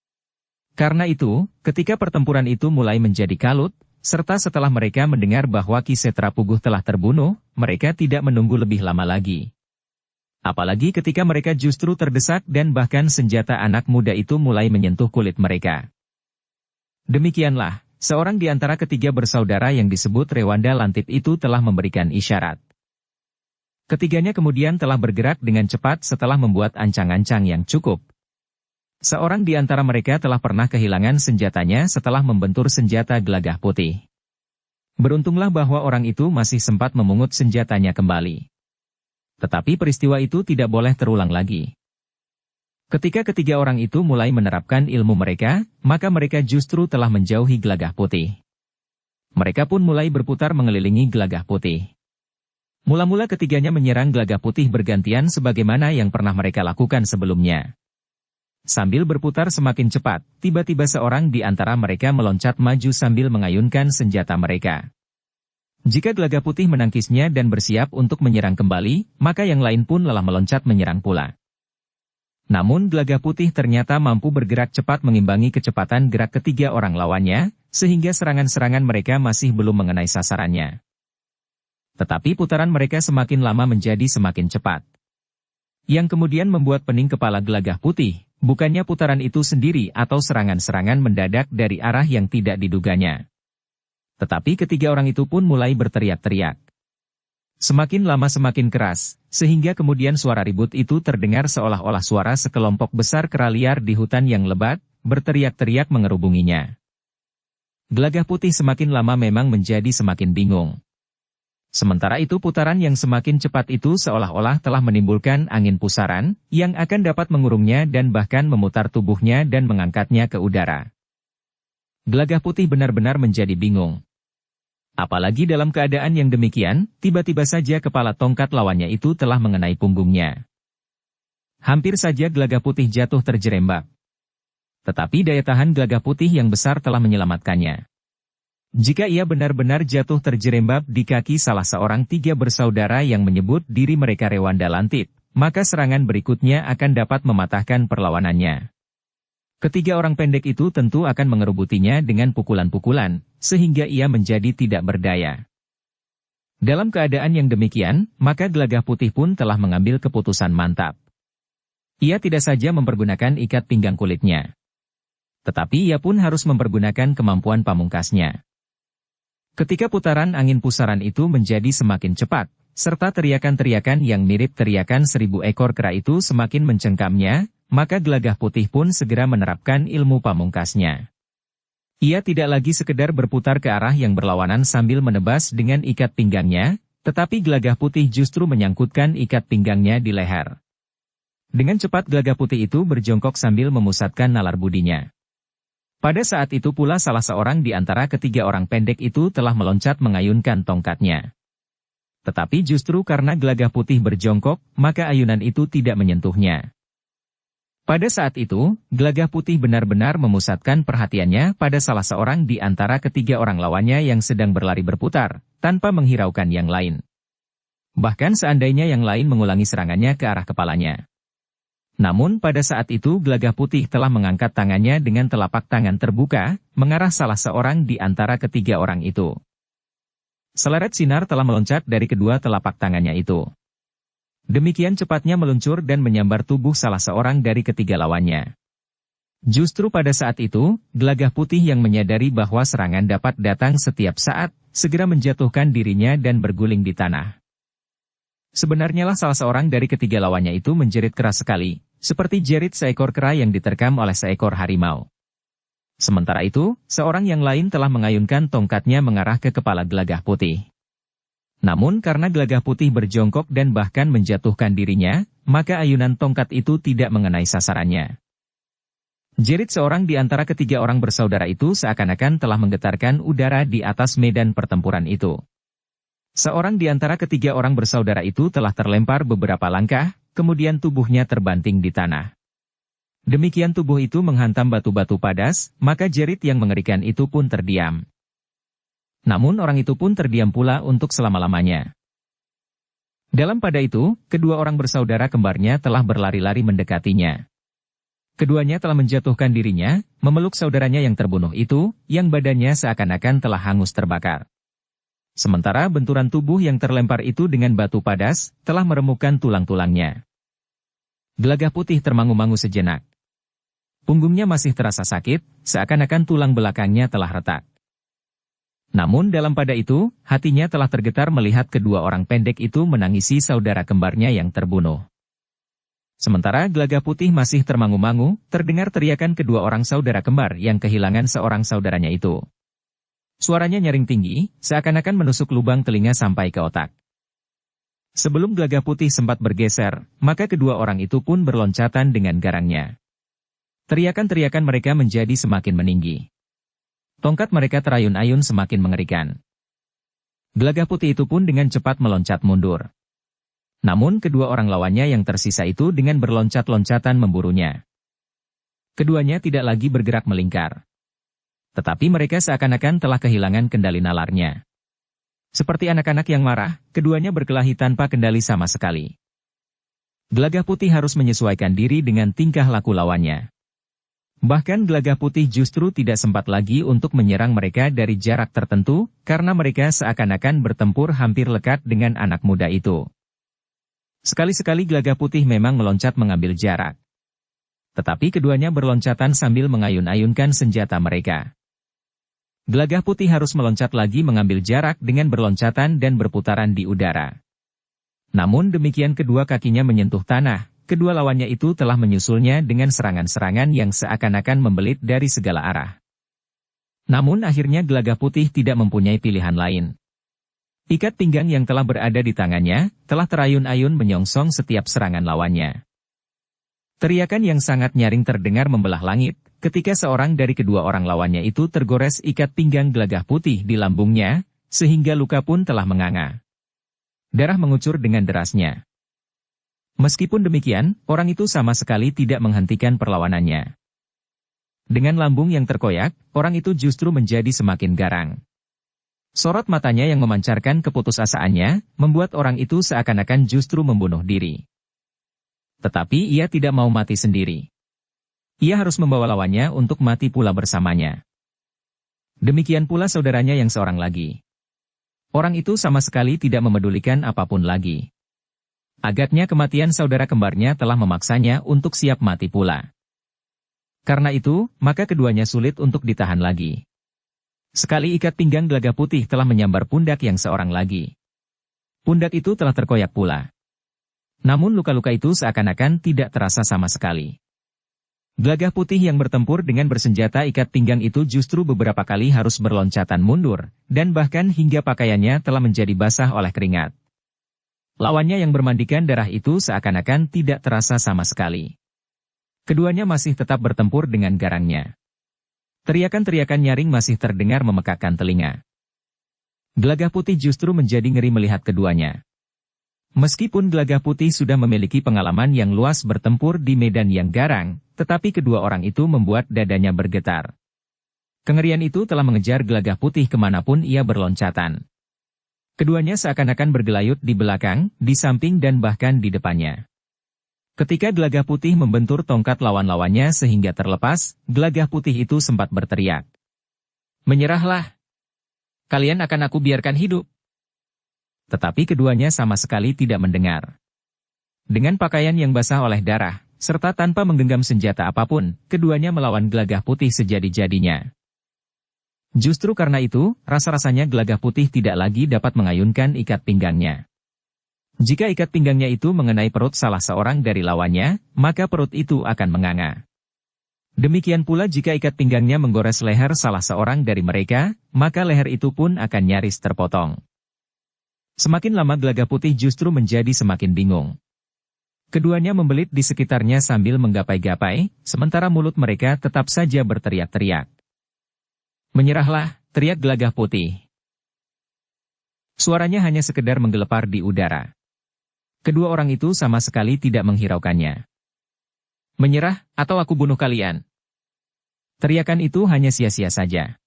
S1: Karena itu, ketika pertempuran itu mulai menjadi kalut, serta setelah mereka mendengar bahwa Ki Setra Puguh telah terbunuh, mereka tidak menunggu lebih lama lagi. Apalagi ketika mereka justru terdesak dan bahkan senjata anak muda itu mulai menyentuh kulit mereka. Demikianlah, seorang di antara ketiga bersaudara yang disebut Rewanda Lantip itu telah memberikan isyarat. Ketiganya kemudian telah bergerak dengan cepat setelah membuat ancang-ancang yang cukup. Seorang di antara mereka telah pernah kehilangan senjatanya setelah membentur senjata Gelagah Putih. Beruntunglah bahwa orang itu masih sempat memungut senjatanya kembali. Tetapi peristiwa itu tidak boleh terulang lagi. Ketika ketiga orang itu mulai menerapkan ilmu mereka, maka mereka justru telah menjauhi Gelagah Putih. Mereka pun mulai berputar mengelilingi Gelagah Putih. Mula-mula ketiganya menyerang Gelagah Putih bergantian sebagaimana yang pernah mereka lakukan sebelumnya. Sambil berputar semakin cepat, tiba-tiba seorang di antara mereka meloncat maju sambil mengayunkan senjata mereka. Jika Gelagah Putih menangkisnya dan bersiap untuk menyerang kembali, maka yang lain pun lelah meloncat menyerang pula. Namun Gelagah Putih ternyata mampu bergerak cepat mengimbangi kecepatan gerak ketiga orang lawannya, sehingga serangan-serangan mereka masih belum mengenai sasarannya. Tetapi putaran mereka semakin lama menjadi semakin cepat. Yang kemudian membuat pening kepala Gelagah Putih, bukannya putaran itu sendiri atau serangan-serangan mendadak dari arah yang tidak diduganya. Tetapi ketiga orang itu pun mulai berteriak-teriak. Semakin lama semakin keras, sehingga kemudian suara ribut itu terdengar seolah-olah suara sekelompok besar kera liar di hutan yang lebat, berteriak-teriak mengerubunginya. Gelagah Putih semakin lama memang menjadi semakin bingung. Sementara itu putaran yang semakin cepat itu seolah-olah telah menimbulkan angin pusaran, yang akan dapat mengurungnya dan bahkan memutar tubuhnya dan mengangkatnya ke udara. Gelagah Putih benar-benar menjadi bingung. Apalagi dalam keadaan yang demikian, tiba-tiba saja kepala tongkat lawannya itu telah mengenai punggungnya. Hampir saja Gelagah Putih jatuh terjerembab. Tetapi daya tahan Gelagah Putih yang besar telah menyelamatkannya. Jika ia benar-benar jatuh terjerembab di kaki salah seorang tiga bersaudara yang menyebut diri mereka Rewanda Lantip, maka serangan berikutnya akan dapat mematahkan perlawanannya. Ketiga orang pendek itu tentu akan mengerubutinya dengan pukulan-pukulan, sehingga ia menjadi tidak berdaya. Dalam keadaan yang demikian, maka Gelagah Putih pun telah mengambil keputusan mantap. Ia tidak saja mempergunakan ikat pinggang kulitnya, tetapi ia pun harus mempergunakan kemampuan pamungkasnya. Ketika putaran angin pusaran itu menjadi semakin cepat, serta teriakan-teriakan yang mirip teriakan 1000 ekor kera itu semakin mencengkamnya, maka Gelagah Putih pun segera menerapkan ilmu pamungkasnya. Ia tidak lagi sekedar berputar ke arah yang berlawanan sambil menebas dengan ikat pinggangnya, tetapi Gelagah Putih justru menyangkutkan ikat pinggangnya di leher. Dengan cepat Gelagah Putih itu berjongkok sambil memusatkan nalar budinya. Pada saat itu pula salah seorang di antara ketiga orang pendek itu telah meloncat mengayunkan tongkatnya. Tetapi justru karena Gelagah Putih berjongkok, maka ayunan itu tidak menyentuhnya. Pada saat itu, Gelagah Putih benar-benar memusatkan perhatiannya pada salah seorang di antara ketiga orang lawannya yang sedang berlari berputar, tanpa menghiraukan yang lain. Bahkan seandainya yang lain mengulangi serangannya ke arah kepalanya. Namun pada saat itu Gelagah Putih telah mengangkat tangannya dengan telapak tangan terbuka, mengarah salah seorang di antara ketiga orang itu. Seleret sinar telah meloncat dari kedua telapak tangannya itu. Demikian cepatnya meluncur dan menyambar tubuh salah seorang dari ketiga lawannya. Justru pada saat itu, Gelagah Putih yang menyadari bahwa serangan dapat datang setiap saat, segera menjatuhkan dirinya dan berguling di tanah. Sebenarnya lah salah seorang dari ketiga lawannya itu menjerit keras sekali, seperti jerit seekor kera yang diterkam oleh seekor harimau. Sementara itu, seorang yang lain telah mengayunkan tongkatnya mengarah ke kepala Gelagah Putih. Namun karena Gelagah Putih berjongkok dan bahkan menjatuhkan dirinya, maka ayunan tongkat itu tidak mengenai sasarannya. Jerit seorang di antara ketiga orang bersaudara itu seakan-akan telah menggetarkan udara di atas medan pertempuran itu. Seorang di antara ketiga orang bersaudara itu telah terlempar beberapa langkah, kemudian tubuhnya terbanting di tanah. Demikian tubuh itu menghantam batu-batu padas, maka jerit yang mengerikan itu pun terdiam. Namun orang itu pun terdiam pula untuk selama-lamanya. Dalam pada itu, kedua orang bersaudara kembarnya telah berlari-lari mendekatinya. Keduanya telah menjatuhkan dirinya, memeluk saudaranya yang terbunuh itu, yang badannya seakan-akan telah hangus terbakar. Sementara benturan tubuh yang terlempar itu dengan batu padas, telah meremukkan tulang-tulangnya. Gelagah Putih termangu-mangu sejenak. Punggungnya masih terasa sakit, seakan-akan tulang belakangnya telah retak. Namun dalam pada itu, hatinya telah tergetar melihat kedua orang pendek itu menangisi saudara kembarnya yang terbunuh. Sementara Gelagah Putih masih termangu-mangu, terdengar teriakan kedua orang saudara kembar yang kehilangan seorang saudaranya itu. Suaranya nyaring tinggi, seakan-akan menusuk lubang telinga sampai ke otak. Sebelum Gelagah Putih sempat bergeser, maka kedua orang itu pun berloncatan dengan garangnya. Teriakan-teriakan mereka menjadi semakin meninggi. Tongkat mereka terayun-ayun semakin mengerikan. Gelagah Putih itu pun dengan cepat meloncat mundur. Namun kedua orang lawannya yang tersisa itu dengan berloncat-loncatan memburunya. Keduanya tidak lagi bergerak melingkar. Tetapi mereka seakan-akan telah kehilangan kendali nalarnya. Seperti anak-anak yang marah, keduanya berkelahi tanpa kendali sama sekali. Gelagah Putih harus menyesuaikan diri dengan tingkah laku lawannya. Bahkan Gelagah Putih justru tidak sempat lagi untuk menyerang mereka dari jarak tertentu, karena mereka seakan-akan bertempur hampir lekat dengan anak muda itu. Sekali-sekali Gelagah Putih memang meloncat mengambil jarak. Tetapi keduanya berloncatan sambil mengayun-ayunkan senjata mereka. Gelagah Putih harus meloncat lagi mengambil jarak dengan berloncatan dan berputaran di udara. Namun demikian kedua kakinya menyentuh tanah, kedua lawannya itu telah menyusulnya dengan serangan-serangan yang seakan-akan membelit dari segala arah. Namun akhirnya Gelagah Putih tidak mempunyai pilihan lain. Ikat pinggang yang telah berada di tangannya, telah terayun-ayun menyongsong setiap serangan lawannya. Teriakan yang sangat nyaring terdengar membelah langit, ketika seorang dari kedua orang lawannya itu tergores ikat pinggang Gelagah Putih di lambungnya, sehingga luka pun telah menganga. Darah mengucur dengan derasnya. Meskipun demikian, orang itu sama sekali tidak menghentikan perlawanannya. Dengan lambung yang terkoyak, orang itu justru menjadi semakin garang. Sorot matanya yang memancarkan keputusasaannya, membuat orang itu seakan-akan justru membunuh diri. Tetapi ia tidak mau mati sendiri. Ia harus membawa lawannya untuk mati pula bersamanya. Demikian pula saudaranya yang seorang lagi. Orang itu sama sekali tidak memedulikan apapun lagi. Agaknya kematian saudara kembarnya telah memaksanya untuk siap mati pula. Karena itu, maka keduanya sulit untuk ditahan lagi. Sekali ikat pinggang Gelagah Putih telah menyambar pundak yang seorang lagi. Pundak itu telah terkoyak pula. Namun luka-luka itu seakan-akan tidak terasa sama sekali. Gelagah Putih yang bertempur dengan bersenjata ikat pinggang itu justru beberapa kali harus berloncatan mundur, dan bahkan hingga pakaiannya telah menjadi basah oleh keringat. Lawannya yang bermandikan darah itu seakan-akan tidak terasa sama sekali. Keduanya masih tetap bertempur dengan garangnya. Teriakan-teriakan nyaring masih terdengar memekakkan telinga. Gelagah Putih justru menjadi ngeri melihat keduanya. Meskipun Gelagah Putih sudah memiliki pengalaman yang luas bertempur di medan yang garang, tetapi kedua orang itu membuat dadanya bergetar. Kengerian itu telah mengejar Gelagah Putih kemanapun ia berloncatan. Keduanya seakan-akan bergelayut di belakang, di samping dan bahkan di depannya. Ketika Gelagah Putih membentur tongkat lawan-lawannya sehingga terlepas, Gelagah Putih itu sempat berteriak. "Menyerahlah! Kalian akan aku biarkan hidup." Tetapi keduanya sama sekali tidak mendengar. Dengan pakaian yang basah oleh darah, serta tanpa menggenggam senjata apapun, keduanya melawan Gelagah Putih sejadi-jadinya. Justru karena itu, rasa-rasanya Gelagah Putih tidak lagi dapat mengayunkan ikat pinggangnya. Jika ikat pinggangnya itu mengenai perut salah seorang dari lawannya, maka perut itu akan menganga. Demikian pula jika ikat pinggangnya menggores leher salah seorang dari mereka, maka leher itu pun akan nyaris terpotong. Semakin lama Gelagah Putih justru menjadi semakin bingung. Keduanya membelit di sekitarnya sambil menggapai-gapai, sementara mulut mereka tetap saja berteriak-teriak. "Menyerahlah!" teriak Gelagah Putih. Suaranya hanya sekedar menggelepar di udara. Kedua orang itu sama sekali tidak menghiraukannya. "Menyerah, atau aku bunuh kalian!" Teriakan itu hanya sia-sia saja.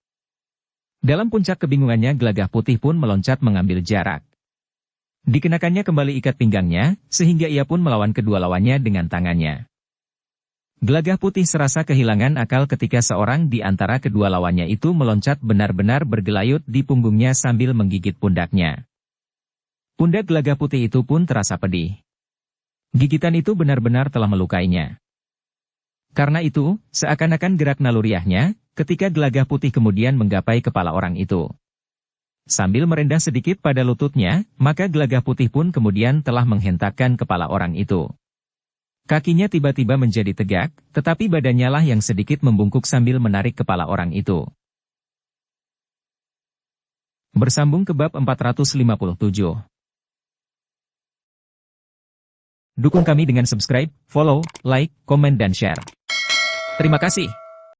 S1: Dalam puncak kebingungannya Gelagah Putih pun meloncat mengambil jarak. Dikenakannya kembali ikat pinggangnya, sehingga ia pun melawan kedua lawannya dengan tangannya. Gelagah Putih serasa kehilangan akal ketika seorang di antara kedua lawannya itu meloncat benar-benar bergelayut di punggungnya sambil menggigit pundaknya. Pundak Gelagah Putih itu pun terasa pedih. Gigitan itu benar-benar telah melukainya. Karena itu, seakan-akan gerak naluriahnya, ketika Gelagah Putih kemudian menggapai kepala orang itu. Sambil merendah sedikit pada lututnya, maka Gelagah Putih pun kemudian telah menghentakkan kepala orang itu. Kakinya tiba-tiba menjadi tegak, tetapi badannya lah yang sedikit membungkuk sambil menarik kepala orang itu. Bersambung ke bab 457. Dukung kami dengan subscribe, follow, like, komen dan share. Terima kasih.